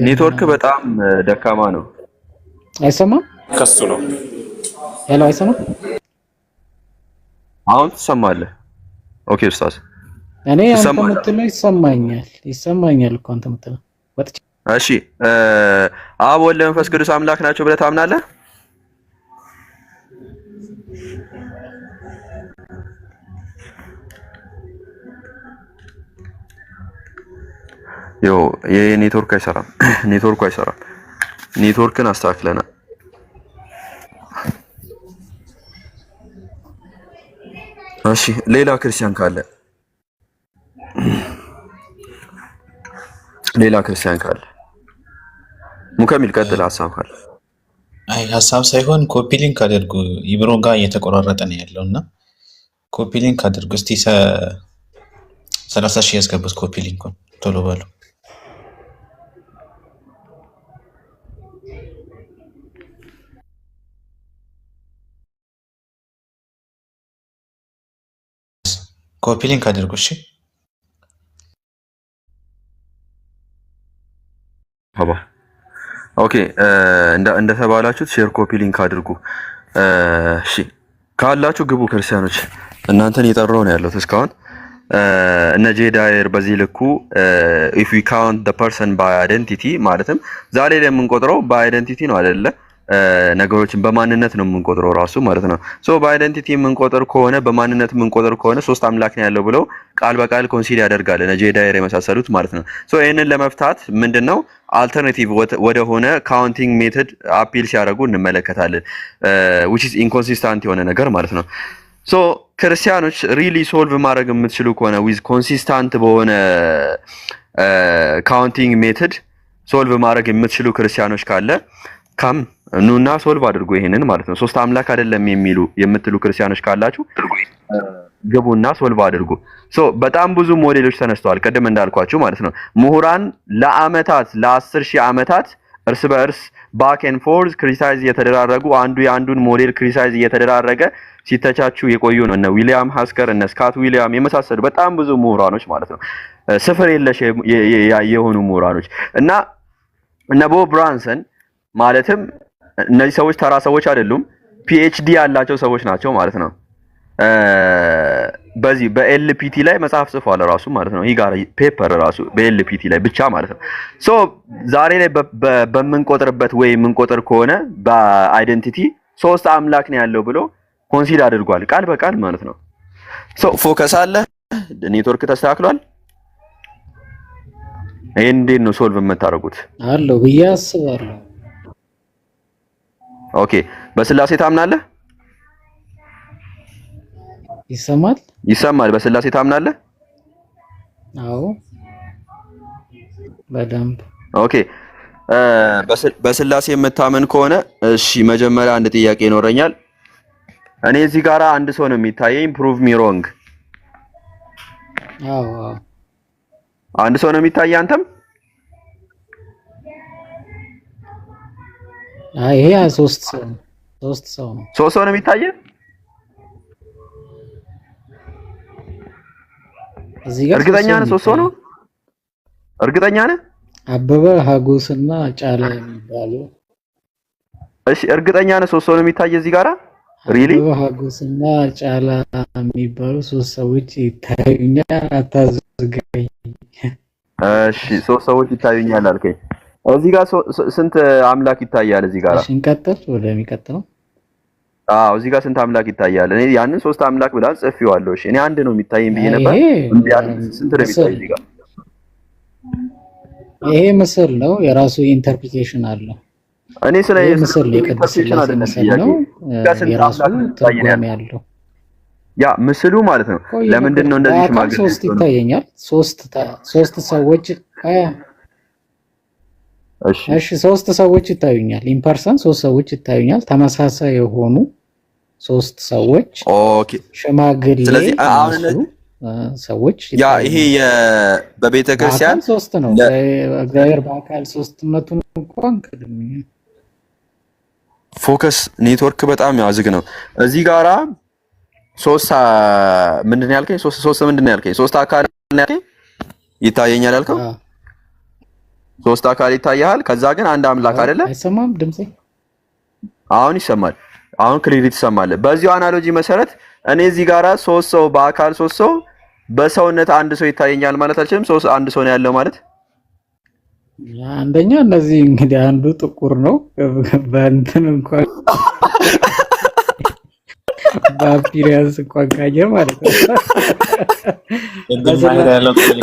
ኔትወርክ በጣም ደካማ ነው። አይሰማም? ከሱ ነው። ሄሎ አይሰማም? አሁን ትሰማለህ? ኦኬ ኡስታዝ እኔ አንተ የምትለው ይሰማኛል እኮ አንተ የምትለው ወጥቼ። እሺ አብ ወልድ መንፈስ ቅዱስ አምላክ ናቸው ብለህ ታምናለህ? ዮ የኔትወርክ አይሰራም። ኔትወርክን አስተካክለናል። እሺ ሌላ ክርስቲያን ካለ ሙከሚል ቀጥል። ሀሳብ ካለ አይ ሀሳብ ሳይሆን ኮፒ ሊንክ አድርጉ። ኢብሮ ጋር እየተቆራረጠ ነው ያለውና ኮፒ ሊንክ አድርጉ። እስቲ 30 ሺህ ያስገቡት ኮፒ ሊንኩን ቶሎ በሉ። ኮፒ ሊንክ አድርጉ። እሺ አባ ኦኬ እንደተባላችሁት ሼር ኮፒ ሊንክ አድርጉ። እሺ ካላችሁ ግቡ ክርስቲያኖች። እናንተን እየጠራሁ ነው ያለሁት እስካሁን። እነ ጄዳየር በዚህ ልኩ if we count the person by identity ማለትም ዛሬ ላይ የምንቆጥረው በአይደንቲቲ ነው አይደለ? ነገሮችን በማንነት ነው የምንቆጥረው ራሱ ማለት ነው። ሶ በአይደንቲቲ የምንቆጥር ከሆነ በማንነት የምንቆጥር ከሆነ 3 አምላክ ነው ያለው ብለው ቃል በቃል ኮንሲል ያደርጋል እነ ጄዳየር የመሳሰሉት ማለት ነው። ሶ ይሄንን ለመፍታት ምንድነው አልተርናቲቭ ወደ ሆነ ካውንቲንግ ሜተድ አፒል ሲያደርጉ እንመለከታለን። which is inconsistent የሆነ ነገር ማለት ነው። ሶ ክርስቲያኖች ሪሊ ሶልቭ ማድረግ የምትችሉ ከሆነ ዊዝ ኮንሲስታንት በሆነ ካውንቲንግ ሜተድ ሶልቭ ማድረግ የምትችሉ ክርስቲያኖች ካለ ካም ኑና ሶልቭ አድርጉ ይሄንን ማለት ነው። ሶስት አምላክ አይደለም የምትሉ ክርስቲያኖች ካላችሁ ግቡና ሶልቭ አድርጉ። በጣም ብዙ ሞዴሎች ተነስተዋል ቅድም እንዳልኳችሁ ማለት ነው። ምሁራን ለአመታት ለ10 ሺህ አመታት እርስ በእርስ ባክ ኤንድ ፎርዝ ክሪቲሳይዝ እየተደራረጉ አንዱ የአንዱን ሞዴል ክሪቲሳይዝ እየተደራረገ ሲተቻቹ የቆዩ ነው። እነ ዊሊያም ሃስከር እነ ስካት ዊሊያም የመሳሰሉ በጣም ብዙ ምሁራኖች ማለት ነው። ስፍር የለሽ የሆኑ ምሁራኖች እና እነ ቦብ ብራንሰን ማለትም እነዚህ ሰዎች ተራ ሰዎች አይደሉም። ፒኤችዲ ያላቸው ሰዎች ናቸው ማለት ነው። በዚህ በኤልፒቲ ላይ መጽሐፍ ጽፏል ራሱ ማለት ነው። ይጋር ፔፐር ራሱ በኤልፒቲ ላይ ብቻ ማለት ነው። ዛሬ ላይ በምንቆጥርበት ወይ የምንቆጥር ከሆነ በአይደንቲቲ ሶስት አምላክ ነው ያለው ብሎ ኮንሲድ አድርጓል ቃል በቃል ማለት ነው። ፎከስ አለ፣ ኔትወርክ ተስተካክሏል። ይሄን እንዴት ነው ሶልቭ የምታደርጉት? አለው ብዬ አስባለሁ። ኦኬ በስላሴ ታምናለህ? ይሰማል። በስላሴ ታምናለህ? አዎ በደንብ። ኦኬ በስላሴ የምታምን ከሆነ እሺ፣ መጀመሪያ አንድ ጥያቄ ይኖረኛል። እኔ እዚህ ጋራ አንድ ሰው ነው የሚታየኝ። ፕሩቭ ሚ ሮንግ። አዎ አንድ ሰው ነው የሚታየኝ። አንተም? ይሄ ሶስት ሰው ነው። ሶስት ሰው ነው የሚታየኝ። እርግጠኛ ነህ? ሶስት ሰው ነው? እርግጠኛ ነህ? አበበ ሀጎስና ጫላ የሚባሉ። እሺ እርግጠኛ ነህ? ሶስት ሰው ነው የሚታየው እዚህ ጋራ? ሪሊ? አበበ ሀጎስና ጫላ የሚባሉ ሶስት ሰዎች ይታዩኛል። አታዝገኝ። እሺ ሶስት ሰዎች ይታዩኛል አልከኝ። እዚህ ጋር ስንት አምላክ ይታያል እዚህ ጋራ? እሺ እንቀጥል ወደሚቀጥለው። እዚህ ጋር ስንት አምላክ ይታያል? እኔ ያንን ሶስት አምላክ ብላ ጽፌዋለሁ። እሺ እኔ አንድ ነው የሚታየኝ ብዬ ነበር። ስንት ነው የሚታየው እዚህ ጋር? ይሄ ምስል ነው፣ የራሱ ኢንተርፕሪቴሽን አለው። እኔ ስለ ምስል የቅዱስ ሥላሴ ምስል ነው፣ የራሱ ትርጓሜ ያለው ያ ምስሉ ማለት ነው። ለምንድን ነው እንደዚህ ሽማግሌ ሶስት ይታየኛል? ሶስት ሰዎች እሺ ሶስት ሰዎች ይታዩኛል። ኢምፐርሰን ሶስት ሰዎች ይታዩኛል። ተመሳሳይ የሆኑ ሶስት ሰዎች። ኦኬ ሽማግሌ ስለዚህ አሁን ሰዎች ያ ይሄ በቤተ ክርስቲያን ሶስት ነው። እግዚአብሔር በአካል ሶስትነቱን እንኳን ከደምኝ ፎከስ ኔትወርክ በጣም ያዝግ ነው። እዚህ ጋራ ሶስት ምንድን ነው ያልከኝ? ሶስት ምንድን ነው ያልከኝ? ሶስት አካል ነው ያልከኝ ይታየኛል ያልከው? ሶስት አካል ይታያል። ከዛ ግን አንድ አምላክ አይደለ? አይሰማም ድምጼ? አሁን ይሰማል። አሁን ክሊሪቲ ይሰማል። በዚሁ አናሎጂ መሰረት እኔ እዚህ ጋራ ሶስት ሰው በአካል ሶስት ሰው በሰውነት አንድ ሰው ይታየኛል ማለት አልችልም? ሶስት አንድ ሰው ነው ያለው ማለት? አንደኛ እነዚህ እንግዲህ አንዱ ጥቁር ነው በእንትን እንኳን በአፒሪያንስ እንኳን ካየ ማለት ነው።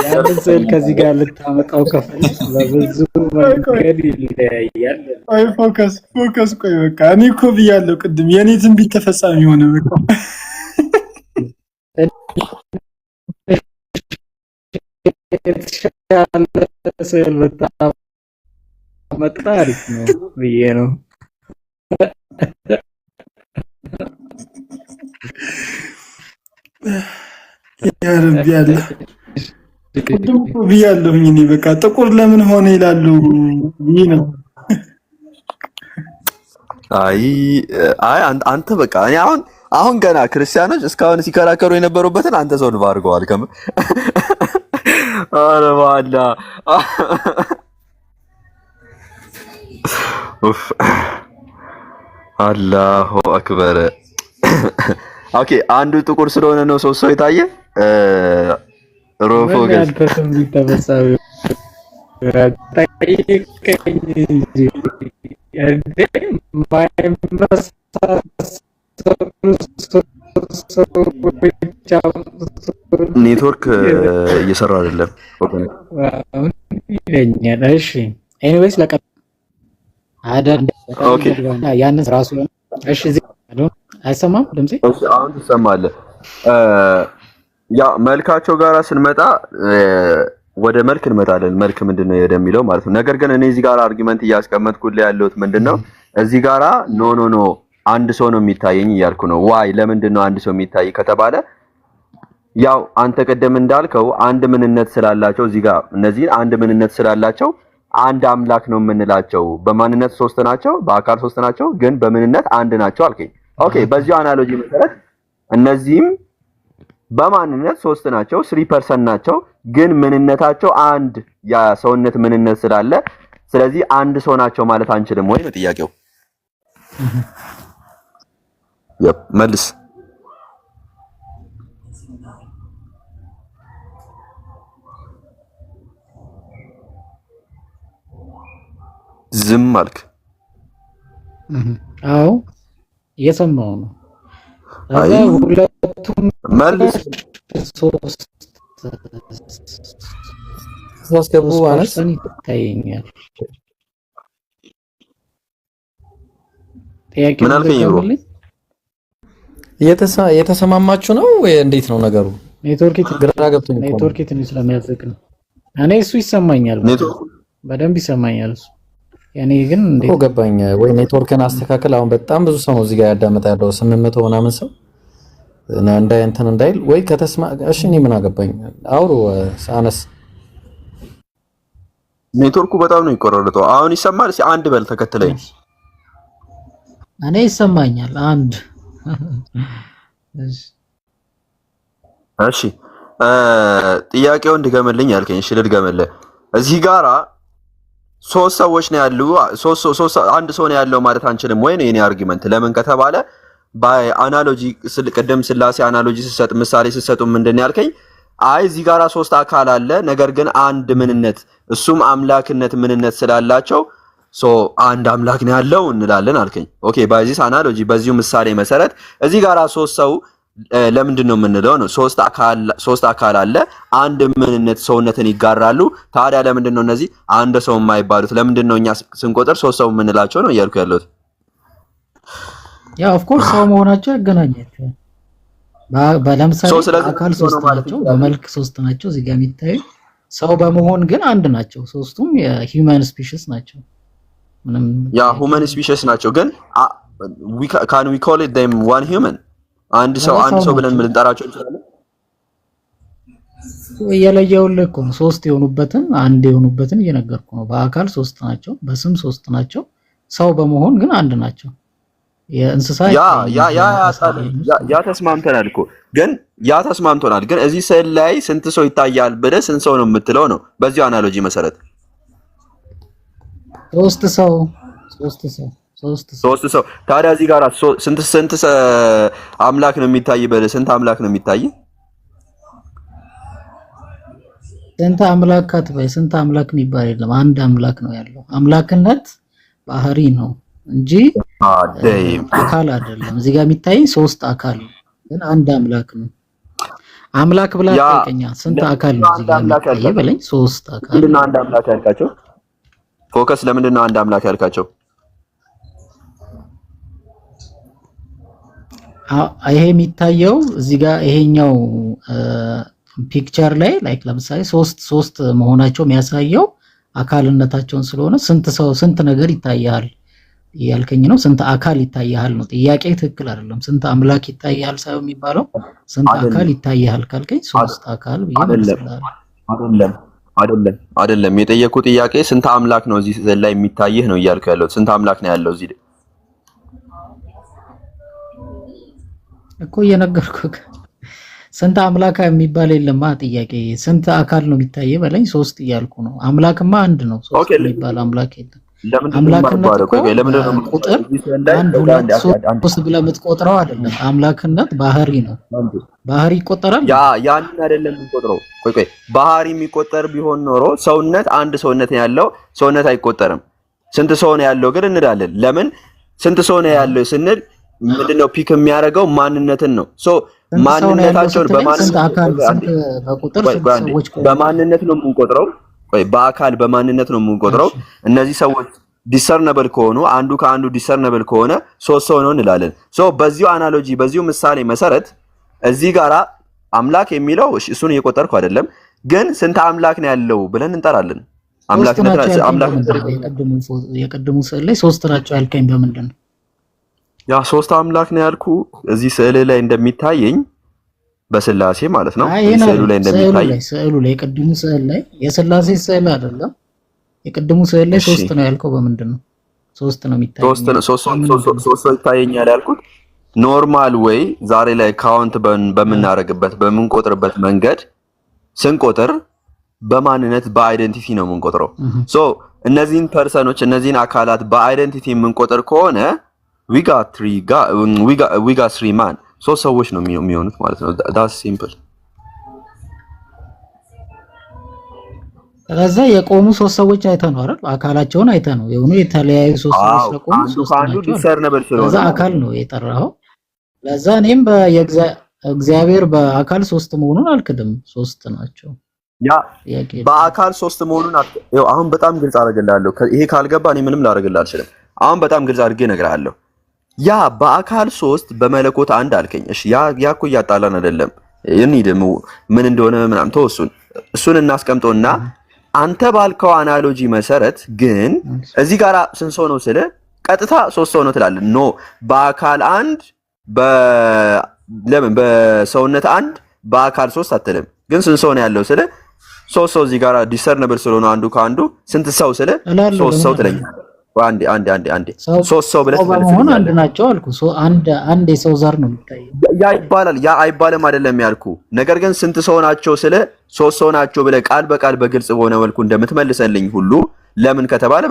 ያንን ስዕል ከዚህ ጋር ልታመጣው ከፈለክ በብዙ መንገድ ይለያያል። ፎከስ ቆይ በቃ እኔ እኮ ብያለሁ ቅድም የኔ ትንቢት ተፈጻሚ ሆነ። በቃ ስዕል ብታመጣ አሪፍ ነው ብዬ ነው። ያረብ ያለ ቅድም እኮ ብያለሁኝ እኔ በቃ ጥቁር ለምን ሆነ ይላሉ ብዬ ነው። አይ አንተ በቃ እኔ አሁን ገና ክርስቲያኖች እስካሁን ሲከራከሩ የነበሩበትን አንተ ሰው ነው አድርገዋል። ኧረ ዋላ አላሁ አክበር። ኦኬ አንዱ ጥቁር ስለሆነ ነው ሶስት ሰው የታየ። ሮፎ ገዝ ኔትወርክ እየሰራ አይደለም ይለኛል። እሺ ኤኒዌይስ ለቀጥ አዳር ያንን ራሱ እሺ አይሰማም ድምጼ? እሺ አሁን ትሰማለህ። ያ መልካቸው ጋራ ስንመጣ ወደ መልክ እንመጣለን። መልክ ምንድነው የሚለው ማለት ነው። ነገር ግን እኔ እዚህ ጋር አርጊመንት እያስቀመጥኩልህ ያለሁት ምንድነው እዚህ ጋራ ኖ አንድ ሰው ነው የሚታየኝ እያልኩ ነው። ዋይ ለምንድን ነው አንድ ሰው የሚታይ ከተባለ ያው አንተ ቀደም እንዳልከው አንድ ምንነት ስላላቸው እዚህ ጋር እነዚህ አንድ ምንነት ስላላቸው አንድ አምላክ ነው የምንላቸው። በማንነት ሶስት ናቸው፣ በአካል ሶስት ናቸው፣ ግን በምንነት አንድ ናቸው አልከኝ። ኦኬ በዚሁ አናሎጂ መሰረት እነዚህም በማንነት ሶስት ናቸው፣ 3% ናቸው፣ ግን ምንነታቸው አንድ ያ ሰውነት ምንነት ስላለ ስለዚህ አንድ ሰው ናቸው ማለት አንችልም ወይ ነው ጥያቄው። መልስ ዝም አልክ። አዎ እየሰማሁ ነው። ሁለቱም መልስ ሳስገቡ አነስ ይታየኛል። ምን አልከኝ ብሮ? የተሰማማችሁ ነው ወይ እንዴት ነው ነገሩ? ኔትወርክ ግራ ገብቶኝ ነው። ኔትወርክ ትንሽ ስለሚያዘግ ነው። እኔ እሱ ይሰማኛል፣ በደንብ ይሰማኛል እሱ። ያኔ ግን እንዴት ነው ገባኝ። ወይ ኔትወርክን አስተካክል። አሁን በጣም ብዙ ሰው ነው እዚህ ጋር ያዳመጣ ያለው 800 ምናምን ሰው እና እንትን እንዳይል ወይ ከተስማ እሺ እኔ ምን አገባኝ። አውሩ አነስ ኔትወርኩ በጣም ነው ይቆራረጠው። አሁን ይሰማል? እስኪ አንድ በል ተከትለኝ። እኔ ይሰማኛል አንድ እሺ ጥያቄውን ድገምልኝ ያልከኝ። እሺ ልድገምልህ። እዚህ ጋራ ሶስት ሰዎች ነው ያሉ፣ አንድ ሰው ነው ያለው ማለት አንችልም ወይ ነው የኔ አርጊመንት። ለምን ከተባለ ባይ አናሎጂ ቅድም ስላሴ አናሎጂ ሲሰጥ ምሳሌ ሲሰጡ ምንድን ያልከኝ? አይ እዚህ ጋራ ሶስት አካል አለ፣ ነገር ግን አንድ ምንነት እሱም አምላክነት ምንነት ስላላቸው አንድ አምላክ ነው ያለው እንላለን አልከኝ። ኦኬ በዚህ አናሎጂ በዚሁ ምሳሌ መሰረት እዚህ ጋራ ሶስት ሰው ለምንድን ነው የምንለው ነው? ሶስት አካል አለ፣ አንድ ምንነት ሰውነትን ይጋራሉ። ታዲያ ለምንድን ነው እነዚህ አንድ ሰው የማይባሉት? ለምንድን ነው እኛ ስንቆጥር ሶስት ሰው የምንላቸው ነው እያልኩ ያለሁት። ያ ኦፍ ኮርስ ሰው መሆናቸው ያገናኛቸው። ለምሳሌ አካል ሶስት ናቸው፣ በመልክ ሶስት ናቸው። እዚህ ጋር የሚታዩ ሰው በመሆን ግን አንድ ናቸው። ሶስቱም የሂውማን ስፒሺስ ናቸው። ምንም ያ ሁማን ስፒሺስ ናቸው፣ ግን ካን ዊ ኮል ኢት them one human አንድ ሰው ብለን ልንጠራቸው እንችላለን። የለየውልህ እኮ ነው ሶስት የሆኑበትን አንድ የሆኑበትን እየነገርኩ ነው። በአካል ሶስት ናቸው፣ በስም ሶስት ናቸው፣ ሰው በመሆን ግን አንድ ናቸው። የእንስሳ ያ ተስማምተናል እኮ ግን ተስማምተናል። ግን እዚህ ስዕል ላይ ስንት ሰው ይታያል ብለህ ስንት ሰው ነው የምትለው ነው? በዚሁ አናሎጂ መሰረት ሶስት ሰው ታዲያ እዚህ ጋር ስንት አምላክ ነው የሚታይ ብለህ ስንት አምላክ ነው የሚታይ? ስንት አምላክ አትበይ። ስንት አምላክ የሚባል የለም፣ አንድ አምላክ ነው ያለው። አምላክነት ባህሪ ነው እንጂ አካል አይደለም። እዚህ ጋር የሚታይ ሶስት አካል ግን አንድ አምላክ ነው። አምላክ ብላ ጠይቀኛ ስንት አካል ነው እዚህ ጋር የሚታይ በለኝ። ሶስት አካል። ምንድን ነው አንድ አምላክ ያልካቸው? ፎከስ ለምንድን ነው አንድ አምላክ ያልካቸው? ይሄ የሚታየው እዚህ ጋር ይሄኛው ፒክቸር ላይ ላይክ ለምሳሌ ሶስት መሆናቸው የሚያሳየው አካልነታቸውን ስለሆነ ስንት ነገር ይታያል ያልከኝ ነው። ስንት አካል ይታያል ነው ጥያቄ። ትክክል አይደለም። ስንት አምላክ ይታያል ሳይሆን የሚባለው ስንት አካል ይታያል ካልከኝ ሶስት አካል ብዬ መልስልሃለሁ። አይደለም የጠየቁ ጥያቄ ስንት አምላክ ነው እዚህ ስዕል ላይ የሚታይህ ነው እያልኩ ያለው። ስንት አምላክ ነው ያለው እዚህ እኮ እየነገርኩህ። ስንት አምላክ የሚባል የለማ ጥያቄ። ስንት አካል ነው የሚታየው በለኝ። ሶስት እያልኩ ነው። አምላክማ አንድ ነው። ሶስት የሚባል አምላክ የለም። አምላክነት እኮ ቁጥር አንድ ሁለት ሶስት ብለህ የምትቆጥረው አይደለም። አምላክነት ባህሪ ነው። ባህሪ ይቆጠራል። ያንን አይደለም የምንቆጥረው። ቆይ ባህሪ የሚቆጠር ቢሆን ኖሮ ሰውነት አንድ ሰውነት ያለው ሰውነት አይቆጠርም። ስንት ሰው ነው ያለው ግን እንላለን። ለምን ስንት ሰው ነው ያለው ስንል ምንድነው ፒክ የሚያደርገው ማንነትን ነው። ማንነታቸውን በማንነት ነው የምንቆጥረው። በአካል በማንነት ነው የምንቆጥረው። እነዚህ ሰዎች ዲሰርነብል ከሆኑ አንዱ ከአንዱ ዲሰርነብል ከሆነ ሶስት ሰው ነው እንላለን። በዚሁ አናሎጂ በዚሁ ምሳሌ መሰረት እዚህ ጋራ አምላክ የሚለው እሱን እየቆጠርኩ አይደለም፣ ግን ስንት አምላክ ነው ያለው ብለን እንጠራለን። የቀድሙ ስዕል ላይ ሶስት ናቸው ያልከኝ በምንድን ነው? ያ ሶስት አምላክ ነው ያልኩ እዚህ ስዕል ላይ እንደሚታየኝ በስላሴ ማለት ነው። ስዕሉ ላይ እንደሚታይ ስዕሉ ላይ የቀድሙ ስዕል ላይ የስላሴ ስዕል አይደለም። የቀድሙ ስዕል ላይ ሶስት ነው ያልከው በምንድን ነው? ሶስት ነው የሚታየኝ። ሶስት ይታየኛል ያልኩት ኖርማል ወይ ዛሬ ላይ ካውንት በምናረግበት በምንቆጥርበት መንገድ ስንቆጥር በማንነት በአይደንቲቲ ነው የምንቆጥረው። ሶ እነዚህን ፐርሰኖች እነዚህን አካላት በአይደንቲቲ የምንቆጥር ከሆነ we got three man ሶስት ሰዎች ነው የሚሆኑት ማለት ነው። that's simple። ከዛ የቆሙ ሶስት ሰዎች አይተህ ነው አይደል? አካላቸውን አይተህ ነው የሆኑ የተለያዩ ሶስት ሰዎች ስለቆሙ ሶስት ናቸው። ዲሰርነብል ስለሆነ ከዛ አካል ነው የጠራኸው። ለዛ እኔም እግዚአብሔር በአካል ሶስት መሆኑን አልክድም። ሶስት ናቸው። ያ በአካል ሶስት መሆኑን አሁን በጣም ግልጽ አደርግልሃለሁ። ይሄ ካልገባ እኔ ምንም ላደርግልህ አልችልም። አሁን በጣም ግልጽ አድርጌ እነግርሃለሁ። ያ በአካል ሶስት በመለኮት አንድ አልከኝ። እሺ ያ እኮ እያጣላን አይደለም። እንሂድም ምን እንደሆነ ምናምን ተወሱን እሱን እናስቀምጠውና አንተ ባልከው አናሎጂ መሰረት ግን እዚህ ጋር ስንት ሰው ነው ስለ ቀጥታ ሶስት ሰው ነው ትላለህ። ኖ በአካል አንድ ለምን በሰውነት አንድ በአካል ሶስት አትልም። ግን ስንት ሰው ነው ያለው ስለ ሶስት ሰው እዚህ ጋር ዲሰርነብል ስለሆነ አንዱ ከአንዱ ስንት ሰው ስለ ሶስት ሰው ትለኛለህ። አንዴ ሶስት ሰው ብለህ ማለት አንድ ናቸው አልኩ። አንድ የሰው ዘር ነው የሚታየው። ያ ይባላል ያ አይባልም አይደለም ያልኩ። ነገር ግን ስንት ሰው ናቸው ስለ ሶስት ሰው ናቸው ብለህ ቃል በቃል በግልጽ በሆነ መልኩ እንደምትመልሰልኝ ሁሉ ለምን ከተባለ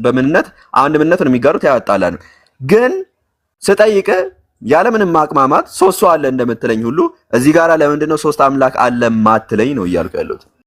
በምንነት አንድ ምንነት ነው የሚጋሩት ያጣላን። ግን ስጠይቅ ያለምንም ማቅማማት ሶስት ሰው አለ እንደምትለኝ ሁሉ እዚህ ጋር ለምንድን ነው ሶስት አምላክ አለ ማትለኝ ነው እያልኩ ያለሁት።